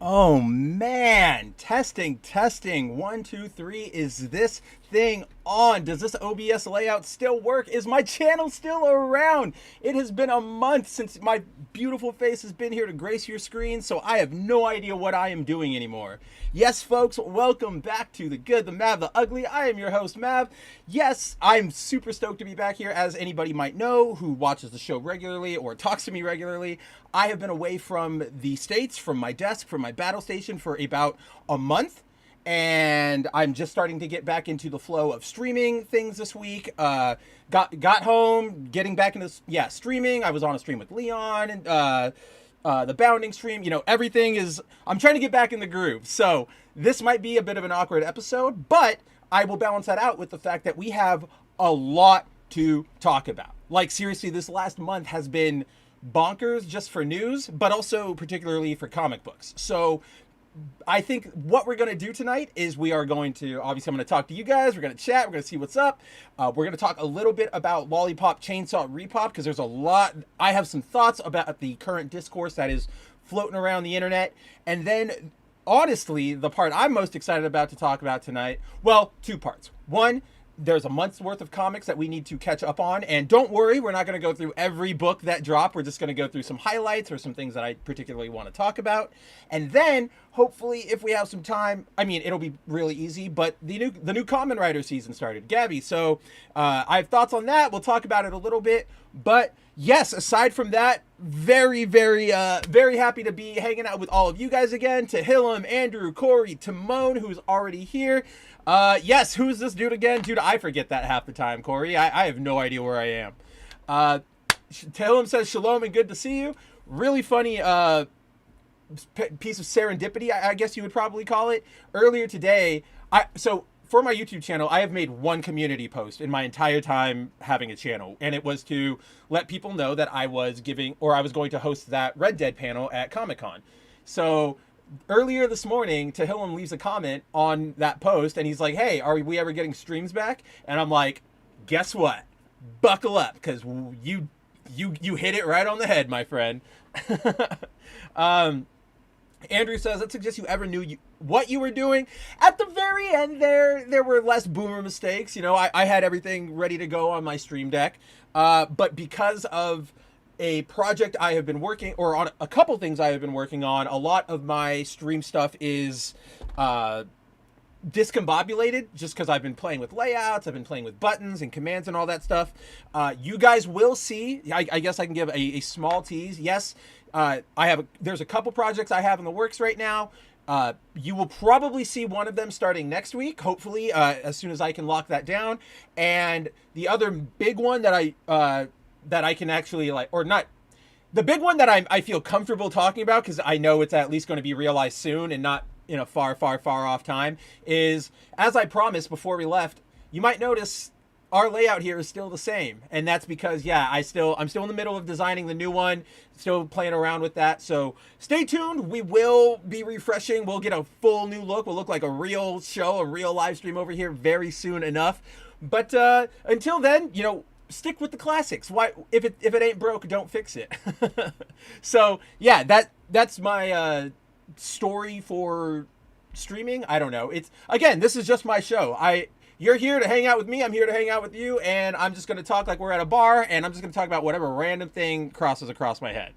Oh man, testing, testing. One, two, three. Is this thing on? Does this OBS layout still work? Is my channel still around? It has been a month since my beautiful face has been here to grace your screen, so I have no idea what I am doing anymore. Yes, folks, welcome back to The Good, The Mav, The Ugly. I am your host, Mav. Yes, I'm super stoked to be back here. As anybody might know who watches the show regularly or talks to me regularly, I have been away from the States, from my desk, from my battle station for about a month. And I'm just starting to get back into the flow of streaming things this week. Got home, getting back into streaming. I was on a stream with Leon and the bounding stream. You know, everything is. I'm trying to get back in the groove. So this might be a bit of an awkward episode, but I will balance that out with the fact that we have a lot to talk about. Like seriously, this last month has been bonkers just for news, but also particularly for comic books. So I think what we're going to do tonight is we are going to, obviously I'm going to talk to you guys, we're going to chat, we're going to see what's up. We're going to talk a little bit about Lollipop Chainsaw RePOP, because there's a lot, I have some thoughts about the current discourse that is floating around the internet. And then, honestly, the part I'm most excited about to talk about tonight, well, two parts. One, there's a month's worth of comics that we need to catch up on, and don't worry, we're not going to go through every book that dropped. We're just going to go through some highlights or some things that I particularly want to talk about. And then hopefully, if we have some time, I mean, it'll be really easy, but the new Kamen Rider season started, Gavv. So I have thoughts on that. We'll talk about it a little bit, but yes, aside from that, very happy to be hanging out with all of you guys again. To Hillam, Andrew, Corey, Timon, who's already here. Yes, who's this dude again? Dude, I forget that half the time, Corey. I have no idea where I am. Hillam says, shalom and good to see you. Really funny piece of serendipity, I guess you would probably call it. Earlier today, so for my YouTube channel, I have made one community post in my entire time having a channel, and it was to let people know that I was going to host that Red Dead panel at Comic-Con. So earlier this morning, Tehillim leaves a comment on that post, and he's like, hey, are we ever getting streams back? And I'm like, guess what? Buckle up, because you hit it right on the head, my friend. Andrew says, that suggests you ever knew what you were doing. At the very end there were less boomer mistakes. You know, I had everything ready to go on my stream deck. But because of a project I have been working, or on a couple things I have been working on, a lot of my stream stuff is discombobulated, just because I've been playing with layouts, I've been playing with buttons and commands and all that stuff. You guys will see, I guess I can give a small tease. Yes, there's a couple projects I have in the works right now. You will probably see one of them starting next week, hopefully, as soon as I can lock that down. And the other big one that I can actually, like, or not, the big one that I feel comfortable talking about, because I know it's at least going to be realized soon and not in a far off time, is, as I promised before we left, you might notice our layout here is still the same. And that's because, yeah, I'm still in the middle of designing the new one, still playing around with that. So stay tuned. We will be refreshing. We'll get a full new look. We'll look like a real show, a real live stream over here very soon enough. But until then, you know, stick with the classics. Why, if it ain't broke, don't fix it. So yeah, that's my story for streaming. I don't know. It's, again, this is just my show. You're here to hang out with me, I'm here to hang out with you, and I'm just going to talk like we're at a bar, and I'm just going to talk about whatever random thing crosses across my head.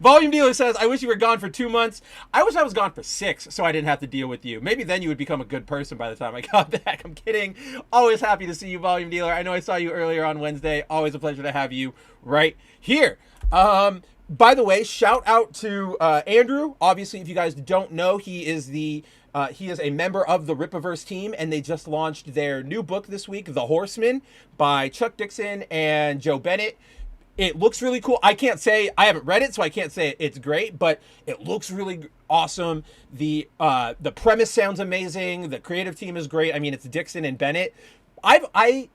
Volume Dealer says, I wish you were gone for 2 months. I wish I was gone for 6, so I didn't have to deal with you. Maybe then you would become a good person by the time I got back. I'm kidding. Always happy to see you, Volume Dealer. I know I saw you earlier on Wednesday. Always a pleasure to have you right here. By the way, shout out to Andrew. Obviously, if you guys don't know, he is a member of the Ripaverse team, and they just launched their new book this week, The Horseman, by Chuck Dixon and Joe Bennett. It looks really cool. I haven't read it, so I can't say it's great, but it looks really awesome. The premise sounds amazing. The creative team is great. I mean, it's Dixon and Bennett. My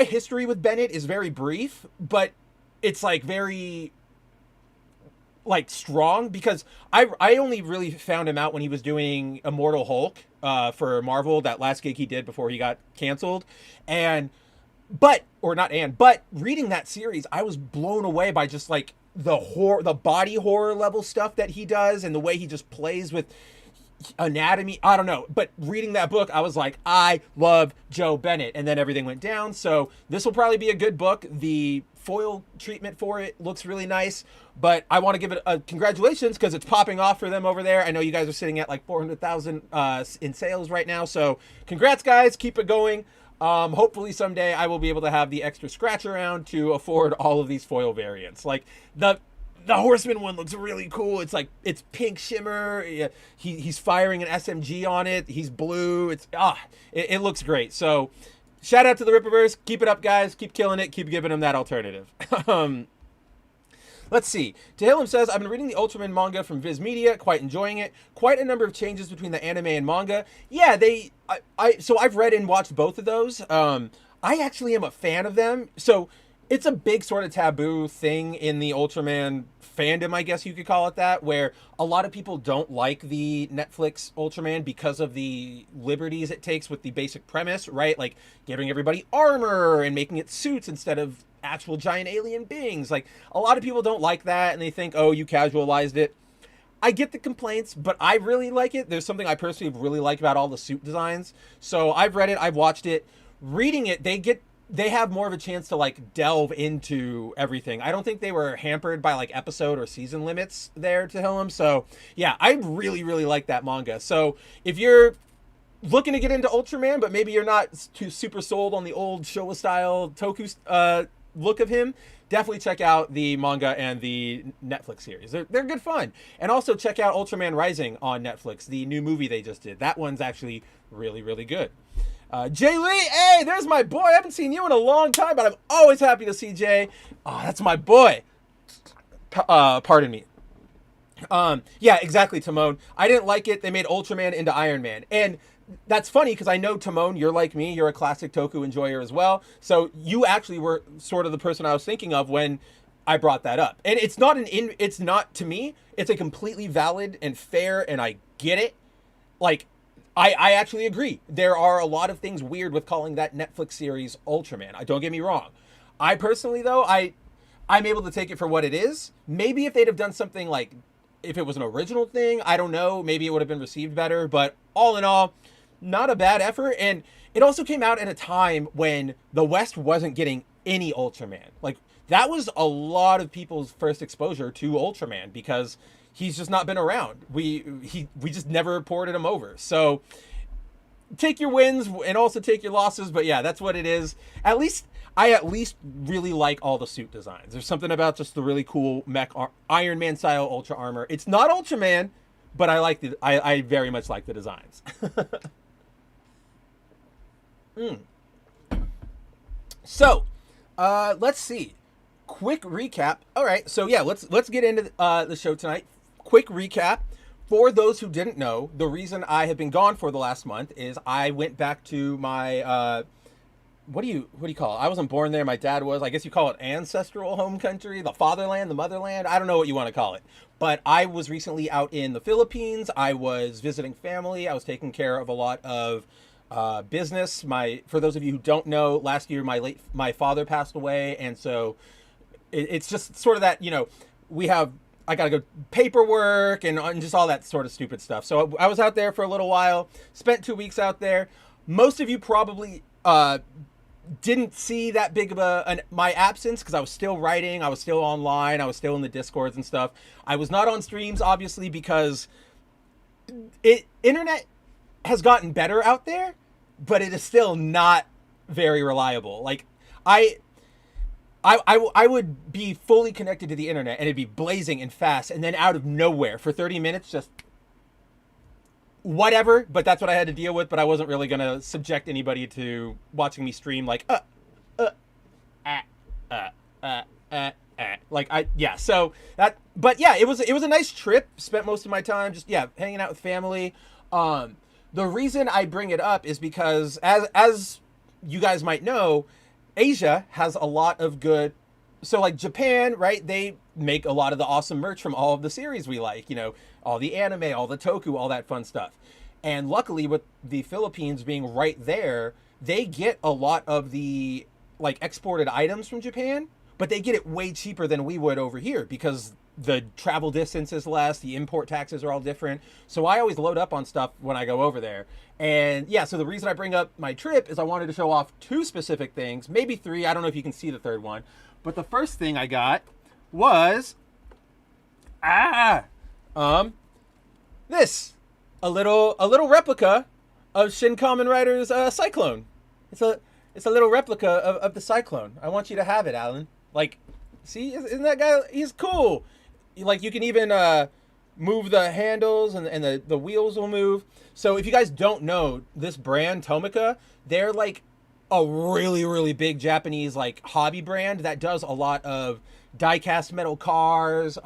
history with Bennett is very brief, but it's like very, like, strong, because I only really found him out when he was doing Immortal Hulk for Marvel, that last gig he did before he got canceled. But reading that series, I was blown away by just, like, the body horror level stuff that he does and the way he just plays with anatomy. I don't know, but reading that book, I was like, I love Joe Bennett, and then everything went down. So this will probably be a good book. The foil treatment for it looks really nice, but I want to give it a congratulations because it's popping off for them over there. I know you guys are sitting at like 400,000 in sales right now, so congrats guys, keep it going. Hopefully someday I will be able to have the extra scratch around to afford all of these foil variants. Like the Horseman one looks really cool. It's like, it's pink shimmer. He's firing an SMG on it. He's blue. It looks great. So shout out to the Rippaverse. Keep it up, guys. Keep killing it. Keep giving them that alternative. Let's see. Tehillim says, I've been reading the Ultraman manga from Viz Media, quite enjoying it. Quite a number of changes between the anime and manga. Yeah, so I've read and watched both of those. I actually am a fan of them. So it's a big sort of taboo thing in the Ultraman fandom, I guess you could call it that, where a lot of people don't like the Netflix Ultraman because of the liberties it takes with the basic premise, right? Like giving everybody armor and making it suits instead of actual giant alien beings. Like a lot of people don't like that and they think, oh, you casualized it. I get the complaints, but I really like it. There's something I personally really like about all the suit designs. So I've read it, I've watched it. Reading it, they have more of a chance to like delve into everything. I don't think they were hampered by like episode or season limits there to Tehillim. So yeah, I really, really like that manga. So if you're looking to get into Ultraman, but maybe you're not too super sold on the old Showa style Toku look of him, definitely check out the manga and the Netflix series. They're good fun. And also check out Ultraman Rising on Netflix, the new movie they just did. That one's actually really, really good. Jay Lee, hey, there's my boy. I haven't seen you in a long time, but I'm always happy to see Jay. Oh, that's my boy. Pardon me. Yeah, exactly, Timon. I didn't like it. They made Ultraman into Iron Man. And that's funny because I know, Timon, you're like me. You're a classic Toku enjoyer as well. So you actually were sort of the person I was thinking of when I brought that up. And it's not it's not, to me, it's a completely valid and fair, and I get it. Like, I actually agree. There are a lot of things weird with calling that Netflix series Ultraman. Don't get me wrong. I personally, though, I'm able to take it for what it is. Maybe if they'd have done something like, if it was an original thing, I don't know, maybe it would have been received better. But all in all, not a bad effort. And it also came out at a time when the West wasn't getting any Ultraman. Like, that was a lot of people's first exposure to Ultraman because he's just not been around. We just never ported him over. So take your wins and also take your losses. But yeah, that's what it is. I really like all the suit designs. There's something about just the really cool mech Iron Man style Ultra armor. It's not Ultraman, but I very much like the designs. So, let's see. Quick recap. All right, so yeah, let's get into the show tonight. Quick recap. For those who didn't know, the reason I have been gone for the last month is I went back to my what do you call it? I wasn't born there. My dad was. I guess you call it ancestral home country, the fatherland, the motherland. I don't know what you want to call it. But I was recently out in the Philippines. I was visiting family. I was taking care of a lot of business. For those of you who don't know, last year my father passed away, and so it's just sort of that, I got to go paperwork and just all that sort of stupid stuff. So I was out there for a little while, spent 2 weeks out there. Most of you probably didn't see that big of my absence because I was still writing, I was still online, I was still in the Discords and stuff. I was not on streams, obviously, because internet has gotten better out there, but it is still not very reliable. Like, I would be fully connected to the internet and it'd be blazing and fast, and then out of nowhere for 30 minutes, just whatever. But that's what I had to deal with. But I wasn't really going to subject anybody to watching me stream like, so that, but yeah, it was a nice trip. Spent most of my time just, hanging out with family. The reason I bring it up is because as you guys might know, Asia has a lot of good, so like Japan, right? They make a lot of the awesome merch from all of the series we like, all the anime, all the toku, all that fun stuff. And luckily with the Philippines being right there, they get a lot of the like exported items from Japan, but they get it way cheaper than we would over here because the travel distance is less, the import taxes are all different. So I always load up on stuff when I go over there. And yeah, so the reason I bring up my trip is I wanted to show off 2 specific things, maybe 3. I don't know if you can see the third one. But the first thing I got was this, a little replica of Shin Kamen Rider's Cyclone. It's a little replica of the Cyclone. I want you to have it, Alan. Like, see, isn't that guy? He's cool. Like, you can even move the handles and the wheels will move. So if you guys don't know, this brand Tomica, they're like a really, really big Japanese like hobby brand that does a lot of die-cast metal cars,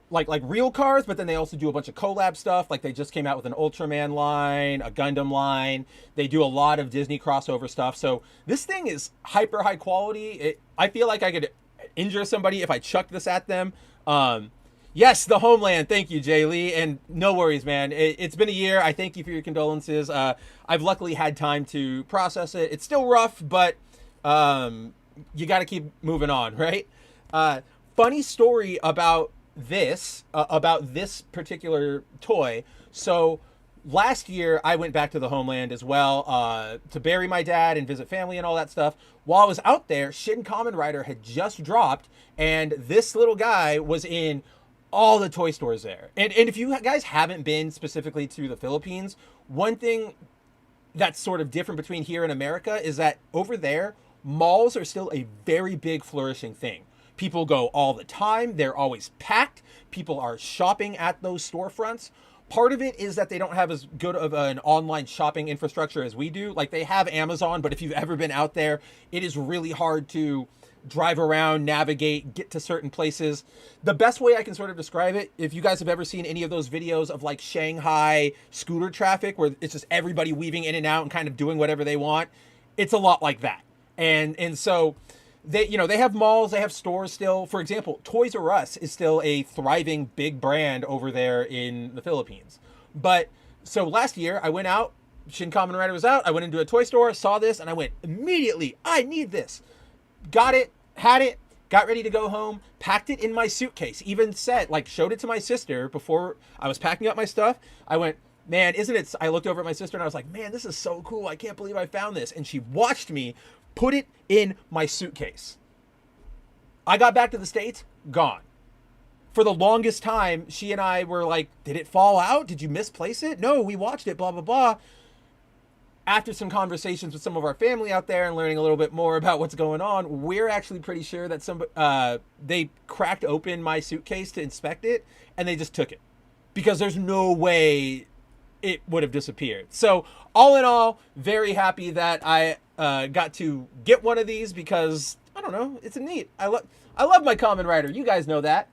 like real cars, but then they also do a bunch of collab stuff. Like they just came out with an Ultraman line, a Gundam line. They do a lot of Disney crossover stuff. So this thing is hyper high quality. I feel like I could injure somebody if I chucked this at them. Yes, the Homeland. Thank you, Jay Lee. And no worries, man. It's been a year. I thank you for your condolences. I've luckily had time to process it. It's still rough, but you got to keep moving on, right? Funny story about this particular toy. So last year, I went back to the Homeland as well to bury my dad and visit family and all that stuff. While I was out there, Shin Kamen Rider had just dropped, and this little guy was in all the toy stores there. And if you guys haven't been specifically to the Philippines, one thing that's sort of different between here and America is that over there, malls are still a very big flourishing thing. People go all the time. They're always packed. People are shopping at those storefronts. Part of it is that they don't have as good of an online shopping infrastructure as we do. Like they have Amazon, but if you've ever been out there, it is really hard to drive around, navigate, get to certain places. The best way I can sort of describe it, if you guys have ever seen any of those videos of like Shanghai scooter traffic where it's just everybody weaving in and out and kind of doing whatever they want, it's a lot like that. And so they have malls, they have stores still. For example, Toys R Us is still a thriving big brand over there in the Philippines. But so last year I went out, Shin Kamen Rider was out, I went into a toy store, saw this, and I went immediately, I need this. Got it, had it, got ready to go home, packed it in my suitcase, even showed it to my sister before I was packing up my stuff. I went, man, isn't it? I looked over at my sister and I was like, man, this is so cool. I can't believe I found this. And she watched me put it in my suitcase. I got back to the States, gone. For the longest time, she and I were like, did it fall out? Did you misplace it? No, we watched it, blah, blah, blah. After some conversations with some of our family out there and learning a little bit more about what's going on, we're actually pretty sure that they cracked open my suitcase to inspect it and they just took it because there's no way it would have disappeared. So all in all, very happy that I got to get one of these because I don't know, it's a neat. I love my Kamen Rider. You guys know that.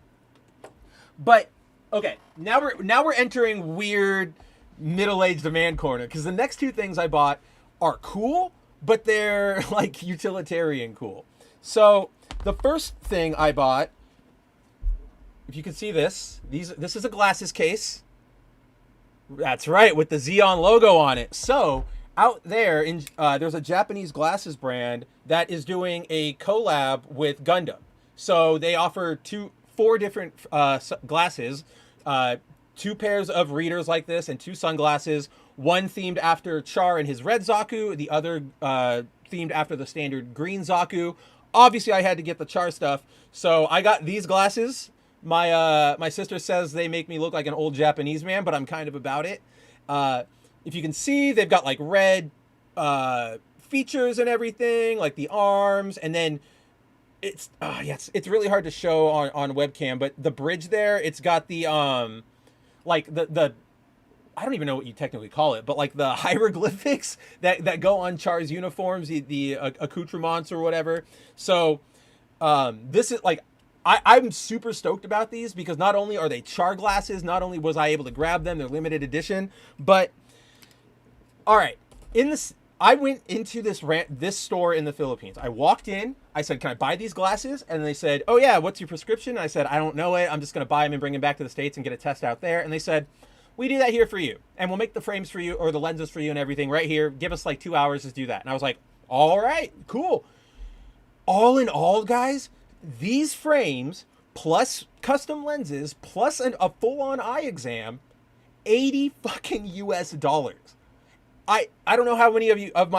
But okay, now we're entering weird middle-aged man corner because the next 2 things I bought are cool, but they're like utilitarian cool. So the first thing I bought, if you can see this is a glasses case. That's right, with the Xeon logo on it. So out there, there's a Japanese glasses brand that is doing a collab with Gundam. So they offer 4 different glasses, 2 pairs of readers like this, and 2 sunglasses. One themed after Char and his red Zaku, the other themed after the standard green Zaku. Obviously, I had to get the Char stuff, so I got these glasses. My sister says they make me look like an old Japanese man, but I'm kind of about it. If you can see, they've got like red features and everything, like the arms, and then it's really hard to show on webcam, but the bridge there, it's got the like the I don't even know what you technically call it, but like the hieroglyphics that go on Char's uniforms, the accoutrements or whatever. So this is like, I'm super stoked about these because not only are they Char glasses, not only was I able to grab them, they're limited edition, but all right, I went into this store in the Philippines. I walked in, I said, can I buy these glasses? And they said, oh yeah, what's your prescription? I said, I don't know it. I'm just going to buy them and bring them back to the States and get a test out there. And they said, we do that here for you. And we'll make the frames for you or the lenses for you and everything right here. Give us like 2 hours to do that. And I was like, all right, cool. all in all, guys, these frames plus custom lenses plus a full-on eye exam, 80 fucking US dollars. I don't know how many of you of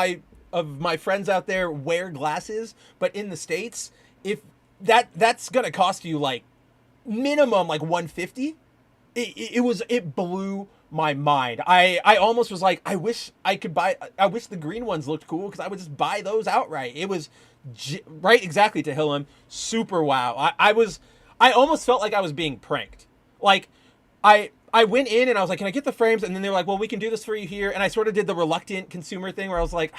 my friends out there wear glasses, but in the States, if that's gonna cost you like minimum like 150. It blew my mind. I almost was like, I wish the green ones looked cool because I would just buy those outright. It was right, exactly, to Hillam, super wow. I almost felt like I was being pranked. Like I went in and I was like, can I get the frames? And then they were like, well, we can do this for you here. And I sort of did the reluctant consumer thing where I was like,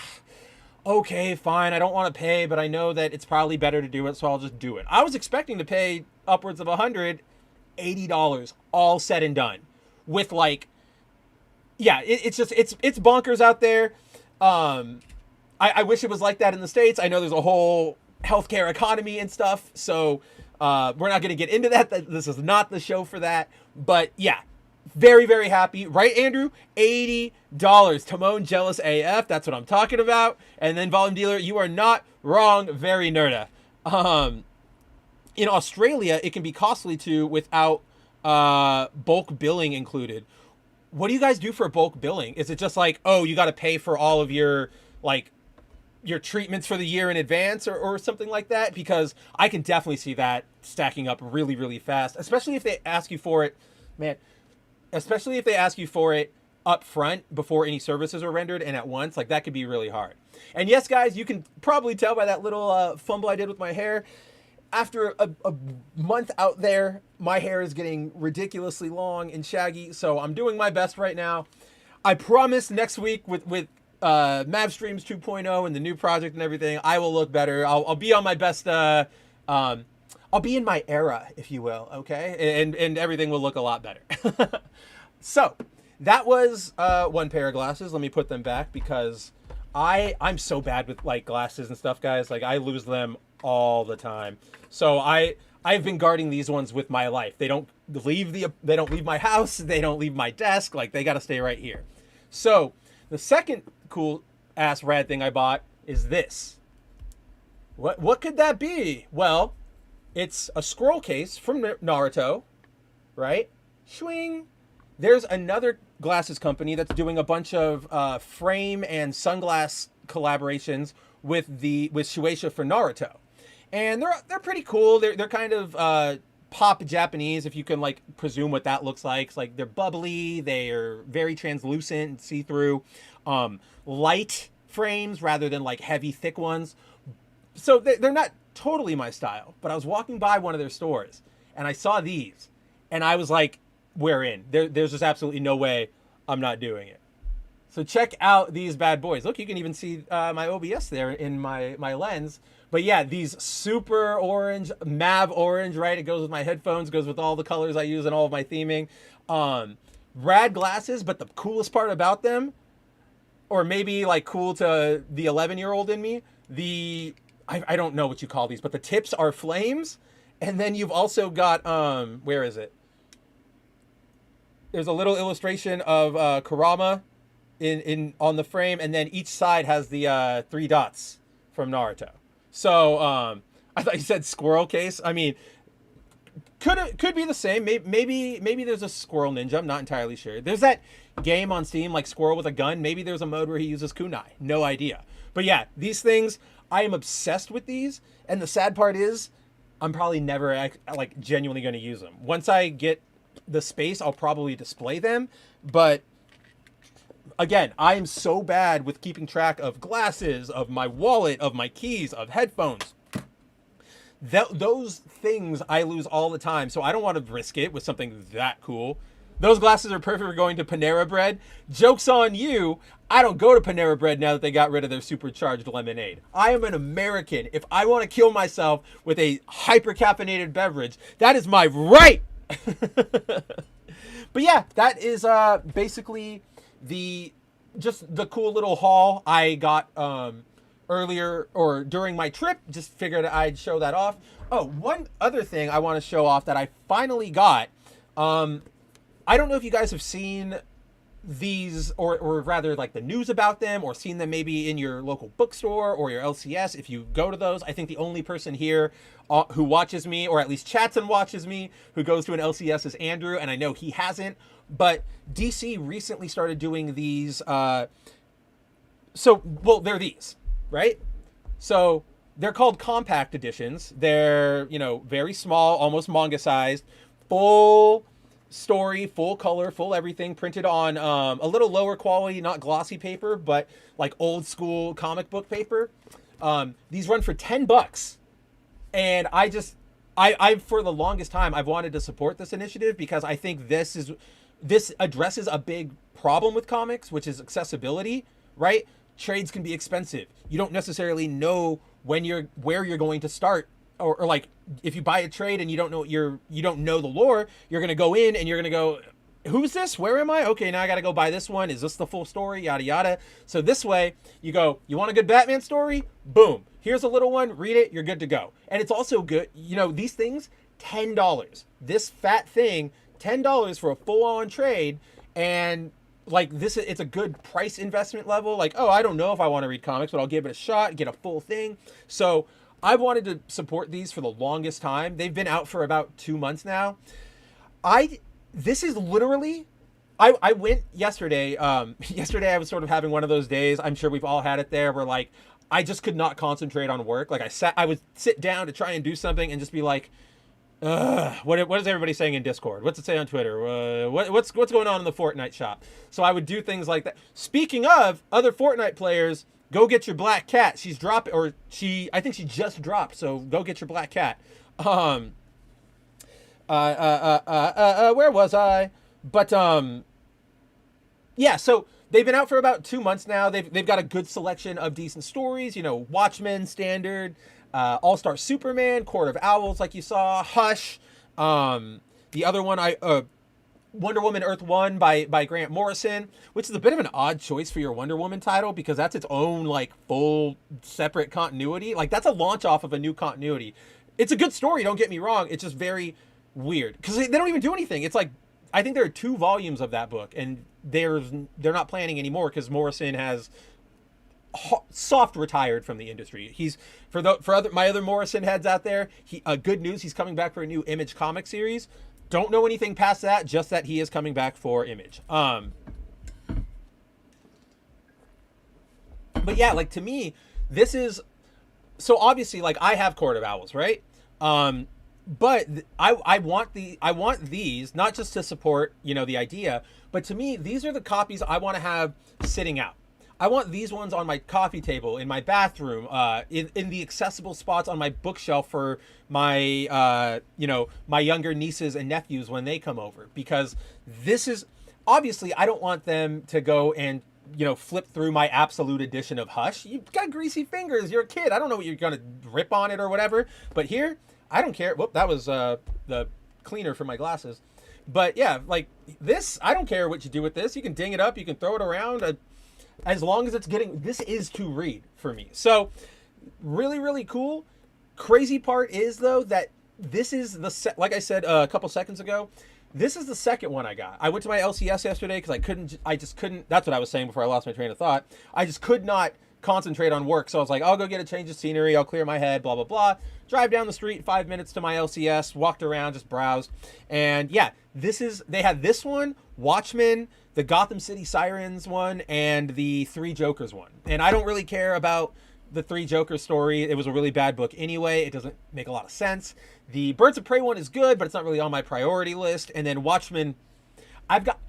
okay, fine, I don't want to pay, but I know that it's probably better to do it, so I'll just do it. I was expecting to pay upwards of $180, all said and done, with like, yeah, it's bonkers out there. I wish it was like that in the States. I know there's a whole healthcare economy and stuff, so we're not going to get into that. This is not the show for that. But yeah, very, very happy. Right, Andrew? $80. Timon jealous AF. That's what I'm talking about. And then Volume Dealer, you are not wrong. Very nerda. In Australia, it can be costly too without bulk billing included. What do you guys do for bulk billing? Is it just like, oh, you got to pay for all of your like your treatments for the year in advance or something like that? Because I can definitely see that stacking up really, really fast, especially if they ask you for it, man, especially if they ask you for it up front before any services are rendered and at once. Like, that could be really hard. And yes, guys, you can probably tell by that little fumble I did with my hair. After a month out there, my hair is getting ridiculously long and shaggy, so I'm doing my best right now. I promise next week with Mav Streams 2.0 and the new project and everything, I will look better. I'll be on my best. I'll be in my era, if you will. Okay, and everything will look a lot better. So that was one pair of glasses. Let me put them back because I'm so bad with like glasses and stuff, guys. Like, I lose them all the time. So I've been guarding these ones with my life. They don't leave my house. They don't leave my desk. Like, they got to stay right here. So the second cool ass rad thing I bought is this. What could that be? Well, it's a scroll case from Naruto, right? Swing. There's another glasses company that's doing a bunch of frame and sunglass collaborations with Shueisha for Naruto, and they're pretty cool. They're kind of pop Japanese, if you can like presume what that looks like. It's like they're bubbly, they are very translucent and see-through, light frames rather than like heavy thick ones. So they're not totally my style, but I was walking by one of their stores and I saw these and I was like, we're in. There's just absolutely no way I'm not doing it. So check out these bad boys. Look, you can even see my OBS there in my lens. But yeah, these super orange, Mav orange, right? It goes with my headphones, goes with all the colors I use and all of my theming. Rad glasses, but the coolest part about them, or maybe like cool to the 11-year-old in me, I don't know what you call these, but the tips are flames. And then you've also got, where is it? There's a little illustration of Kurama on the frame, and then each side has the 3 dots from Naruto. So I thought you said squirrel case. I mean, could be the same. Maybe there's a squirrel ninja. I'm not entirely sure. There's that game on Steam like Squirrel with a Gun. Maybe there's a mode where he uses kunai. No idea. But yeah, these things, I am obsessed with these. And the sad part is, I'm probably never like genuinely going to use them. Once I get the space, I'll probably display them. But again, I am so bad with keeping track of glasses, of my wallet, of my keys, of headphones. Those things I lose all the time, so I don't want to risk it with something that cool. Those glasses are perfect for going to Panera Bread. Joke's on you. I don't go to Panera Bread now that they got rid of their supercharged lemonade. I am an American. If I want to kill myself with a hyper-caffeinated beverage, that is my right. But yeah, that is basically just the cool little haul I got earlier or during my trip. Just figured I'd show that off. Oh, one other thing I want to show off that I finally got. I don't know if you guys have seen these, or rather like the news about them, or seen them maybe in your local bookstore or your LCS, if you go to those. I think the only person here who watches me, or at least chats and watches me, who goes to an LCS is Andrew, and I know he hasn't. But DC recently started doing these. They're these, right? So they're called compact editions. They're, very small, almost manga sized, full story, full color, full everything, printed on a little lower quality, not glossy paper, but like old school comic book paper. These run for $10, and I for the longest time I've wanted to support this initiative, because I think this addresses a big problem with comics, which is accessibility, right? Trades can be expensive. You don't necessarily know where you're going to start, or like if you buy a trade and you don't know the lore, you're going to go in and you're going to go, who's this? Where am I? Okay, now I got to go buy this one. Is this the full story? Yada, yada. So this way you go, you want a good Batman story? Boom. Here's a little one. Read it. You're good to go. And it's also good. These things, $10. This fat thing, $10 for a full-on trade. And like this, it's a good price investment level. Like, oh, I don't know if I want to read comics, but I'll give it a shot, get a full thing. So I've wanted to support these for the longest time. They've been out for about 2 months now. This is literally, I went yesterday. Yesterday I was sort of having one of those days. I'm sure we've all had it there, where like I just could not concentrate on work. Like I would sit down to try and do something and just be like, what is everybody saying in Discord? What's it say on Twitter? What's going on in the Fortnite shop? So I would do things like that. Speaking of other Fortnite players, go get your black cat. She's dropped, I think she just dropped. So go get your black cat. Where was I? But yeah. So they've been out for about 2 months now. They've got a good selection of decent stories. Watchmen, Standard, All-Star Superman, Court of Owls, like you saw, Hush. The other one, Wonder Woman Earth 1 by Grant Morrison, which is a bit of an odd choice for your Wonder Woman title, because that's its own like full separate continuity. Like that's a launch off of a new continuity. It's a good story, don't get me wrong. It's just very weird because they don't even do anything. It's like, I think there are 2 volumes of that book, and they're not planning anymore because Morrison has soft retired from the industry. He's for my other Morrison heads out there. Good news, he's coming back for a new Image comic series. Don't know anything past that, just that he is coming back for Image. But yeah, like to me, this is so obviously like I have Court of Owls, right? But I want these not just to support the idea, but to me these are the copies I want to have sitting out. I want these ones on my coffee table, in my bathroom, in the accessible spots on my bookshelf for my, my younger nieces and nephews when they come over. Because this is, obviously, I don't want them to go and, flip through my absolute edition of Hush. You've got greasy fingers. You're a kid. I don't know what you're going to rip on it or whatever. But here, I don't care. Whoop, that was the cleaner for my glasses. But yeah, like this, I don't care what you do with this. You can ding it up. You can throw it around. As long as it's this is to read for me. So really, really cool. Crazy part is though, that this is like I said a couple seconds ago, this is the second one I got. I went to my LCS yesterday because I just couldn't, that's what I was saying before I lost my train of thought. I just could not concentrate on work. So I was like, I'll go get a change of scenery. I'll clear my head, blah, blah, blah. Drive down the street, 5 minutes to my LCS, walked around, just browsed. And yeah, they had this one, Watchmen, the Gotham City Sirens one, and the 3 Jokers one. And I don't really care about the 3 Jokers story. It was a really bad book anyway. It doesn't make a lot of sense. The Birds of Prey one is good, but it's not really on my priority list. And then Watchmen, I've got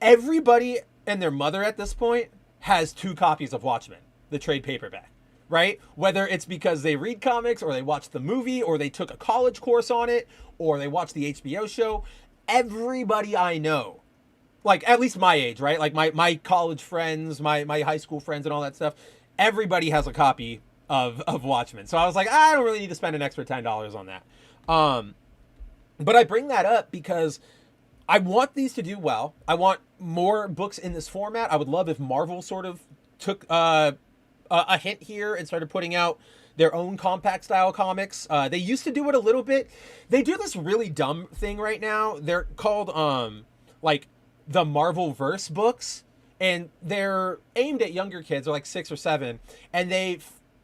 everybody and their mother at this point has 2 copies of Watchmen, the trade paperback, right? Whether it's because they read comics or they watched the movie or they took a college course on it or they watched the HBO show. Everybody I know, like at least my age, right? Like my college friends, my high school friends and all that stuff, everybody has a copy of Watchmen. So I was like, I don't really need to spend an extra $10 on that. But I bring that up because I want these to do well. I want more books in this format. I would love if Marvel sort of took a hint here and started putting out their own compact style comics. They used to do it a little bit. They do this really dumb thing right now. They're called like the Marvel Verse books, and they're aimed at younger kids. They're like 6 or 7, and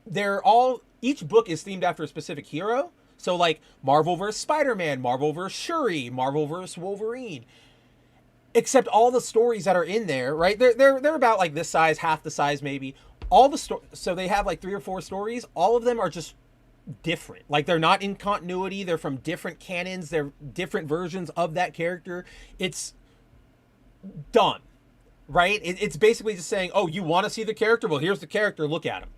they're all, each book is themed after a specific hero. So like Marvel vs. Spider-Man, Marvel vs. Shuri, Marvel vs. Wolverine. Except all the stories that are in there, right? They're about like this size, half the size maybe. All the so they have like 3 or 4 stories. All of them are just different. Like they're not in continuity. They're from different canons. They're different versions of that character. It's dumb, right? It's basically just saying, oh, you want to see the character? Well, here's the character. Look at him.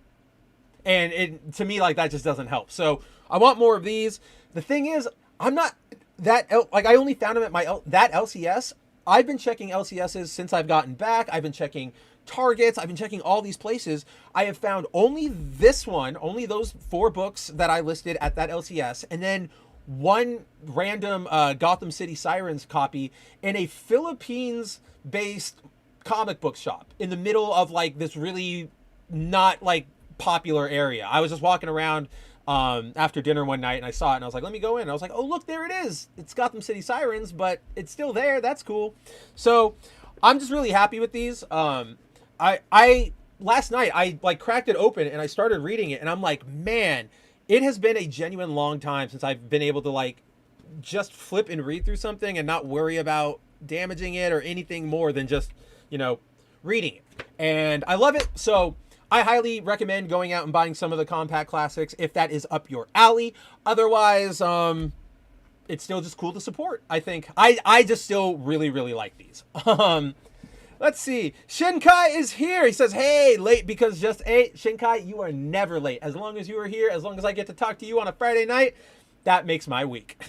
And to me, like, that just doesn't help. So I want more of these. The thing is, I'm not that, like, I only found them at my, that LCS. I've been checking LCSs since I've gotten back. I've been checking Targets. I've been checking all these places. I have found only this one, only those 4 books that I listed at that LCS. And then one random Gotham City Sirens copy in a Philippines-based comic book shop in the middle of, like, this really not, like, popular area. I was just walking around after dinner one night, and I saw it, and I was like, let me go in. And I was like, oh, look, there it is. It's Gotham City Sirens, but it's still there. That's cool. So I'm just really happy with these. I last night, I like cracked it open, and I started reading it, and I'm like, man, it has been a genuine long time since I've been able to like just flip and read through something and not worry about damaging it or anything more than just, you know, reading it. And I love it. So I highly recommend going out and buying some of the compact classics if that is up your alley. Otherwise, it's still just cool to support. I think I just still really, really like these. Let's see. Shinkai is here. He says, hey, late because just 8. Shinkai, you are never late. As long as you are here, as long as I get to talk to you on a Friday night, that makes my week.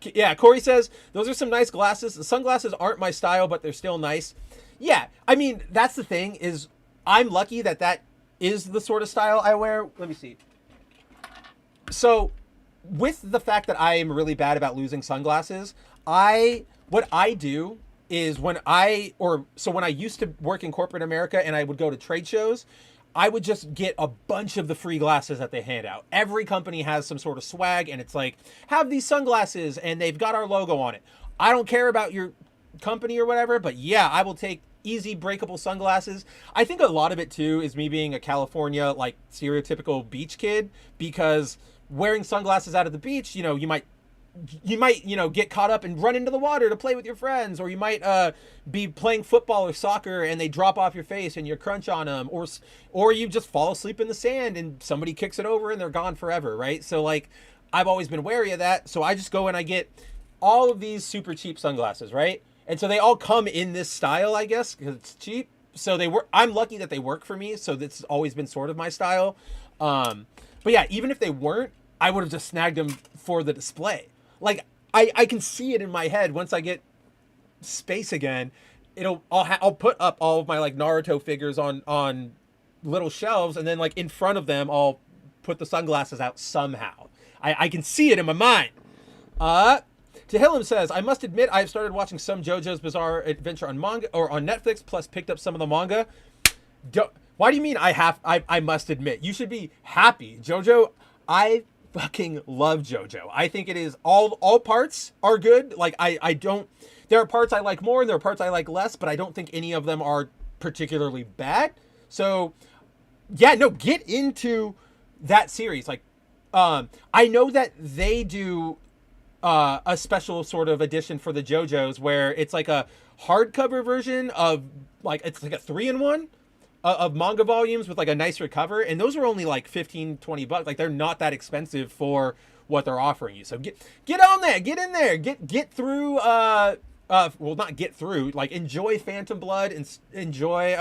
Yeah, Corey says, those are some nice glasses. The sunglasses aren't my style, but they're still nice. Yeah, I mean, that's the thing is, I'm lucky that that is the sort of style I wear. Let me see. So with the fact that I am really bad about losing sunglasses, what I do is when I used to work in corporate America and I would go to trade shows, I would just get a bunch of the free glasses that they hand out. Every company has some sort of swag, and it's like, have these sunglasses and they've got our logo on it. I don't care about your company or whatever, but yeah, I will take easy breakable sunglasses. I think a lot of it too is me being a California, like, stereotypical beach kid, because wearing sunglasses out at the beach, you know, you might, you know, get caught up and run into the water to play with your friends, or you might be playing football or soccer and they drop off your face and you crunch on them, or you just fall asleep in the sand and somebody kicks it over and they're gone forever, right? So like, I've always been wary of that. So I just go and I get all of these super cheap sunglasses, right? And so they all come in this style, I guess, because it's cheap. So they work. I'm lucky that they work for me. So this has always been sort of my style. But yeah, even if they weren't, I would have just snagged them for the display. Like, I can see it in my head once I get space again. I'll put up all of my like Naruto figures on little shelves, and then like in front of them, I'll put the sunglasses out somehow. I can see it in my mind. Tehillim says, I must admit I've started watching some JoJo's Bizarre Adventure on manga or on Netflix, plus picked up some of the manga. Why do you mean I must admit? You should be happy. JoJo, I fucking love JoJo. I think it is all parts are good. Like I don't, there are parts I like more and there are parts I like less, but I don't think any of them are particularly bad. So yeah, no, get into that series. Like, I know that they do a special sort of edition for the JoJo's where it's like a hardcover version of, like, it's like a 3-in-1 of manga volumes with like a nicer cover, and those are only like $15-20. Like, they're not that expensive for what they're offering you. So get on there, get in there, get through well, not get through, like, enjoy Phantom Blood and enjoy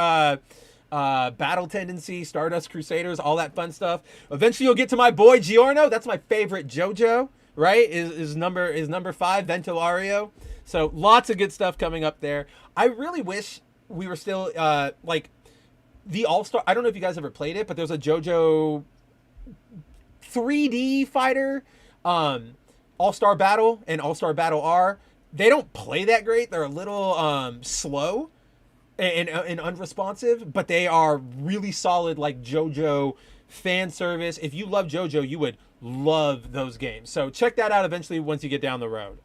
Battle Tendency, Stardust Crusaders, all that fun stuff. Eventually you'll get to my boy Giorno. That's my favorite JoJo, right? Is number 5, Vento Ario. So lots of good stuff coming up there. I really wish we were still like the All-Star. I don't know if you guys ever played it, but there's a JoJo 3D fighter, All-Star Battle and All-Star Battle R. They don't play that great. They're a little slow and unresponsive, but they are really solid, like JoJo fan service. If you love JoJo, you would love those games. So check that out eventually once you get down the road.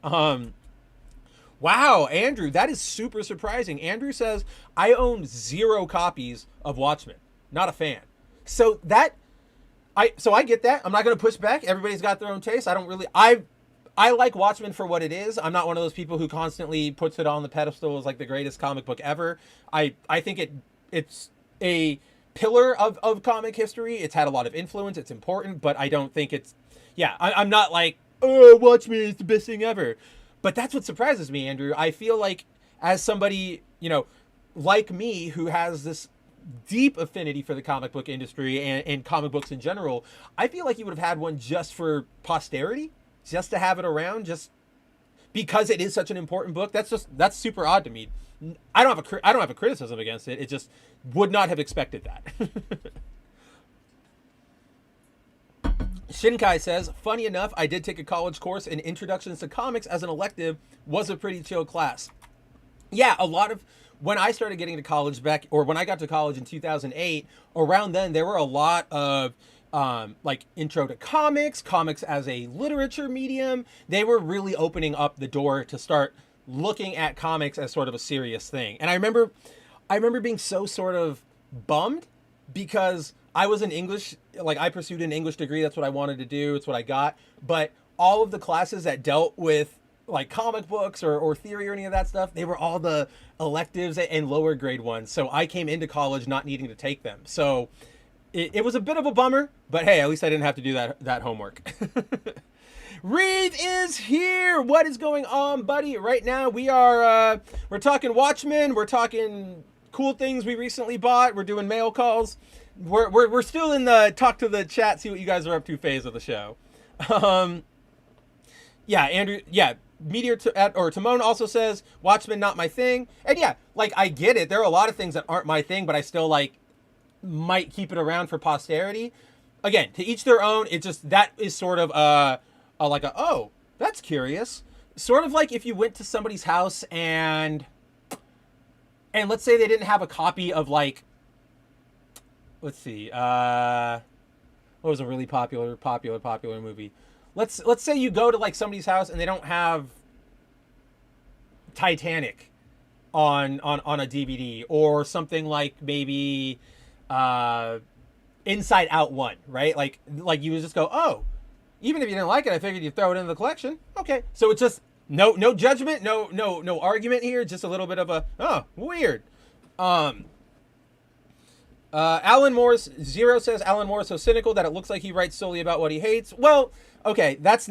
Wow, Andrew, that is super surprising. Andrew says, I own 0 copies of Watchmen. Not a fan. So I get that. I'm not going to push back. Everybody's got their own taste. I like Watchmen for what it is. I'm not one of those people who constantly puts it on the pedestal as like the greatest comic book ever. I think it's a pillar of comic history. It's had a lot of influence. It's important, but I don't think I'm not like, oh, Watchmen is the best thing ever. But that's what surprises me, Andrew. I feel like as somebody, like me, who has this deep affinity for the comic book industry and comic books in general, I feel like you would have had one just for posterity, just to have it around, just because it is such an important book. That's super odd to me. I don't have a criticism against it. It just would not have expected that. Shinkai says, funny enough, I did take a college course in Introductions to Comics as an elective. Was a pretty chill class. Yeah, when I started getting to college when I got to college in 2008, around then, there were a lot of like intro to comics as a literature medium. They were really opening up the door to start looking at comics as sort of a serious thing. And I remember being so sort of bummed because I was in English, like I pursued an English degree. That's what I wanted to do. It's what I got. But all of the classes that dealt with like comic books or theory or any of that stuff, they were all the electives and lower grade ones. So I came into college not needing to take them. So it was a bit of a bummer, but hey, at least I didn't have to do that homework. Reeve is here. What is going on, buddy? Right now we're talking Watchmen. We're talking cool things we recently bought. We're doing mail calls. We're still in the talk to the chat, see what you guys are up to phase of the show. Yeah, Andrew. Yeah, Meteor or Timon also says Watchmen not my thing. And yeah, like I get it. There are a lot of things that aren't my thing, but I still might keep it around for posterity. Again, to each their own. It just that is sort of oh, that's curious. Sort of like if you went to somebody's house and let's say they didn't have a copy of like, let's see, what was a really popular movie? Let's say you go to like somebody's house and they don't have Titanic on a DVD, or something like maybe Inside Out 1, right? Like you would just go, oh, even if you didn't like it, I figured you'd throw it in the collection. Okay. So it's just no judgment, no argument here, just a little bit of a, oh, weird. Alan Moore's Zero says Alan Moore is so cynical that it looks like he writes solely about what he hates. Well, okay, that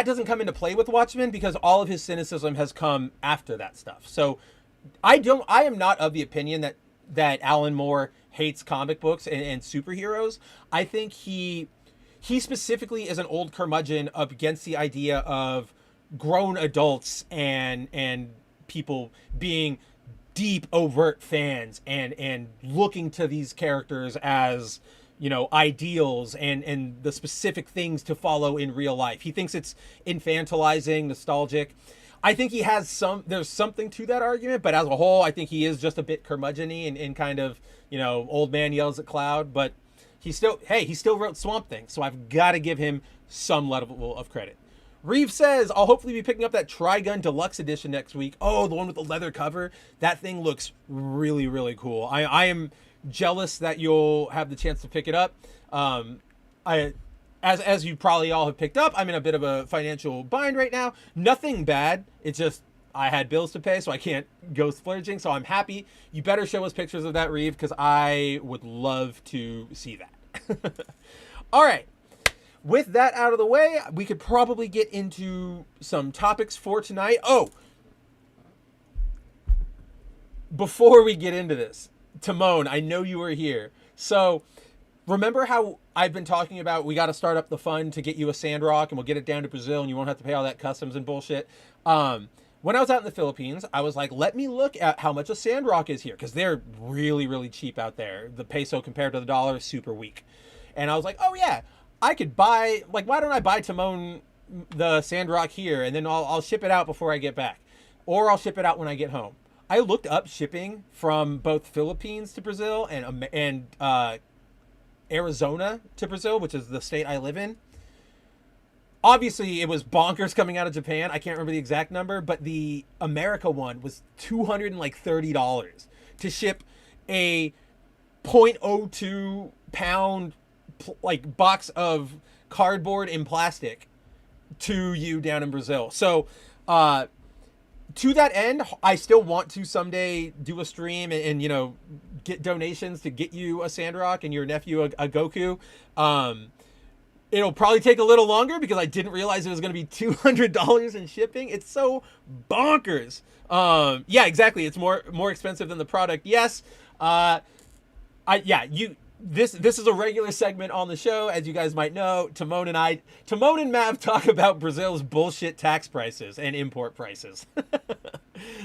doesn't come into play with Watchmen because all of his cynicism has come after that stuff. So I am not of the opinion that Alan Moore hates comic books and superheroes. I think he specifically is an old curmudgeon up against the idea of grown adults and people being deep, overt fans and looking to these characters as, ideals and the specific things to follow in real life. He thinks it's infantilizing, nostalgic. I think there's something to that argument, but as a whole, I think he is just a bit curmudgeon-y and kind of, old man yells at cloud, but he still wrote Swamp Thing, so I've got to give him some level of credit. Reeve says, I'll hopefully be picking up that Trigun Deluxe Edition next week. Oh, the one with the leather cover. That thing looks really, really cool. I am jealous that you'll have the chance to pick it up. As you probably all have picked up, I'm in a bit of a financial bind right now. Nothing bad. It's just I had bills to pay, so I can't go splurging. So I'm happy. You better show us pictures of that, Reeve, because I would love to see that. All right. With that out of the way, we could probably get into some topics for tonight. Oh, before we get into this, Timon, I know you were here. So remember how I've been talking about we got to start up the fund to get you a Sandrock and we'll get it down to Brazil and you won't have to pay all that customs and bullshit. When I was out in the Philippines, I was like, let me look at how much a Sandrock is here because they're really, really cheap out there. The peso compared to the dollar is super weak. And I was like, oh yeah, I could buy, like, why don't I buy Timon the Sandrock here and then I'll ship it out before I get back, or I'll ship it out when I get home. I looked up shipping from both Philippines to Brazil and Arizona to Brazil, which is the state I live in. obviously it was bonkers coming out of Japan. I can't remember the exact number, but the America one was $230 to ship a 0.02 pound like box of cardboard and plastic to you down in Brazil. So to that end, I still want to someday do a stream and you know, get donations to get you a Sandrock and your nephew a Goku. It'll probably take a little longer because I didn't realize it was going to be $200 in shipping. It's so bonkers. Yeah, exactly. It's more expensive than the product. Yes. This is a regular segment on the show, as you guys might know. Timon and Mav talk about Brazil's bullshit tax prices and import prices.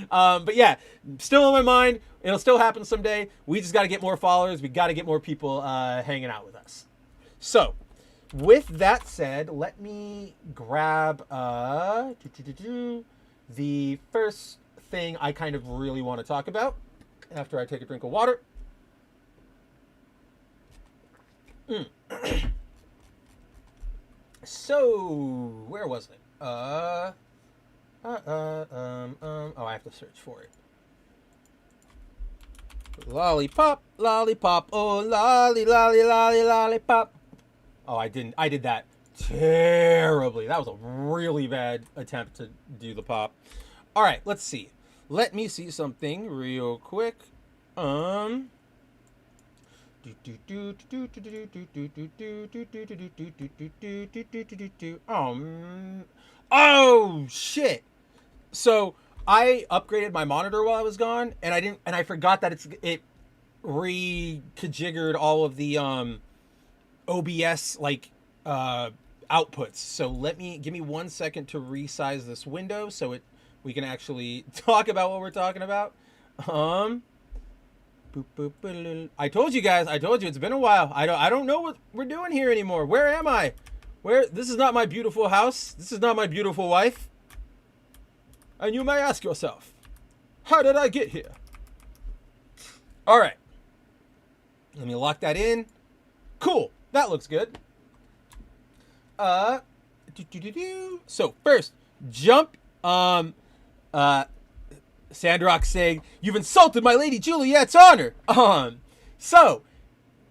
But yeah, still on my mind. It'll still happen someday. We just got to get more followers. We got to get more people hanging out with us. So, with that said, let me grab the first thing I kind of really want to talk about after I take a drink of water. So, where was it? Oh, I have to search for it. Lollipop, lollipop, oh, lolly, lolly, lolly, lollipop. Oh, I did that terribly. That was a really bad attempt to do the pop. All right, let's see. Let me see something real quick. Oh, shit. So I upgraded my monitor while I was gone, and I forgot that it re-configured all of the OBS like outputs. So give me 1 second to resize this window so we can actually talk about what we're talking about. I told you guys. It's been a while. I don't know what we're doing here anymore. Where am I? This is not my beautiful house. This is not my beautiful wife. And you may ask yourself, how did I get here? All right. Let me lock that in. Cool. That looks good. So first, jump. Sandrock saying, "You've insulted my lady Juliet's honor." So,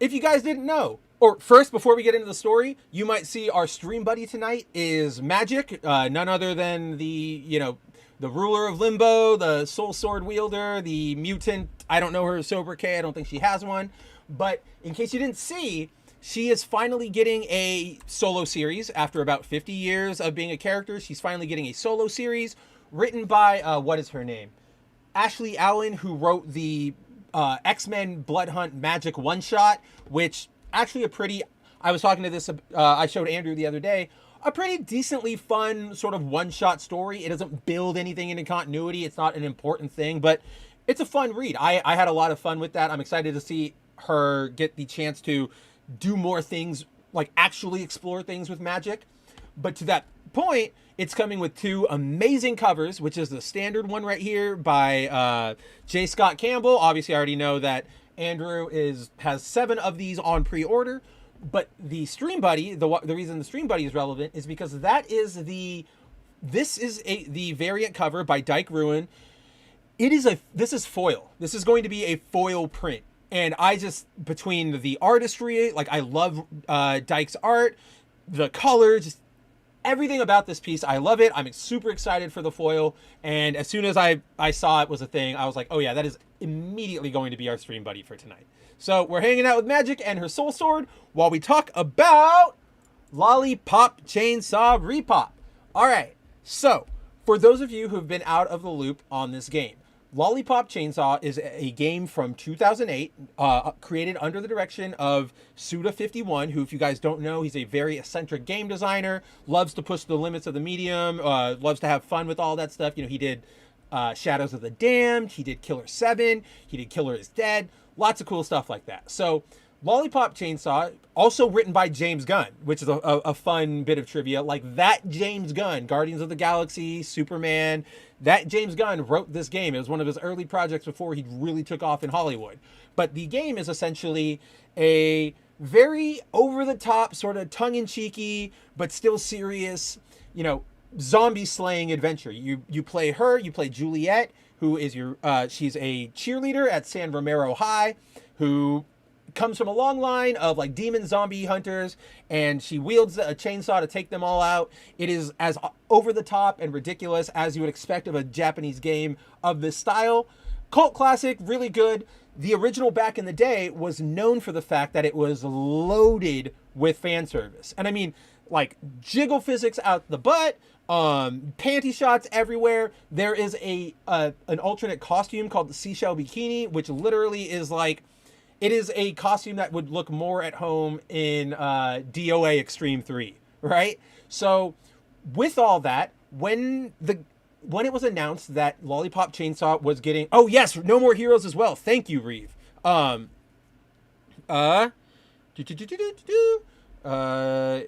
if you guys didn't know, or first, before we get into the story, you might see our stream buddy tonight is Magic, none other than the ruler of Limbo, the soul sword wielder, the mutant. I don't know her sobriquet. I don't think she has one. But in case you didn't see, she is finally getting a solo series after about 50 years of being a character. She's finally getting a solo series written by, what is her name? Ashley Allen, who wrote the X-Men Blood Hunt Magic one-shot, which actually I was talking to this, I showed Andrew the other day, a pretty decently fun sort of one-shot story. It doesn't build anything into continuity. It's not an important thing, but it's a fun read. I had a lot of fun with that. I'm excited to see her get the chance to do more things, like actually explore things with magic. But to that point, it's coming with two amazing covers, which is the standard one right here by J. Scott Campbell. Obviously, I already know that Andrew has 7 of these on pre-order. But the Stream Buddy, the reason the Stream Buddy is relevant is because the variant cover by Dyke Ruin. This is foil. This is going to be a foil print. And between the artistry, like I love Dyke's art, the colors, just everything about this piece, I love it. I'm super excited for the foil. And as soon as I saw it was a thing, I was like, oh yeah, that is immediately going to be our Stream Buddy for tonight. So we're hanging out with Magic and her soul sword while we talk about Lollipop Chainsaw RePOP. All right, so for those of you who've been out of the loop on this game, Lollipop Chainsaw is a game from 2008, created under the direction of Suda51, who, if you guys don't know, he's a very eccentric game designer, loves to push the limits of the medium, loves to have fun with all that stuff. He did Shadows of the Damned, he did Killer 7, he did Killer is Dead, lots of cool stuff like that. So Lollipop Chainsaw, also written by James Gunn, which is a fun bit of trivia. Like that James Gunn, Guardians of the Galaxy, Superman, that James Gunn wrote this game. It was one of his early projects before he really took off in Hollywood. But the game is essentially a very over the top, sort of tongue in cheeky, but still serious, zombie slaying adventure. You play her, you play Juliet, who is she's a cheerleader at San Romero High, who comes from a long line of like demon zombie hunters, and she wields a chainsaw to take them all out. It is as over the top and ridiculous as you would expect of a Japanese game of this style. Cult classic, really good. The original back in the day was known for the fact that it was loaded with fan service. And I mean, like jiggle physics out the butt, panty shots everywhere. There is an alternate costume called the seashell bikini, which literally is like, it is a costume that would look more at home in DOA Extreme 3, right? So with all that, when it was announced that Lollipop Chainsaw was getting... Oh, yes, No More Heroes as well. Thank you, Reeve.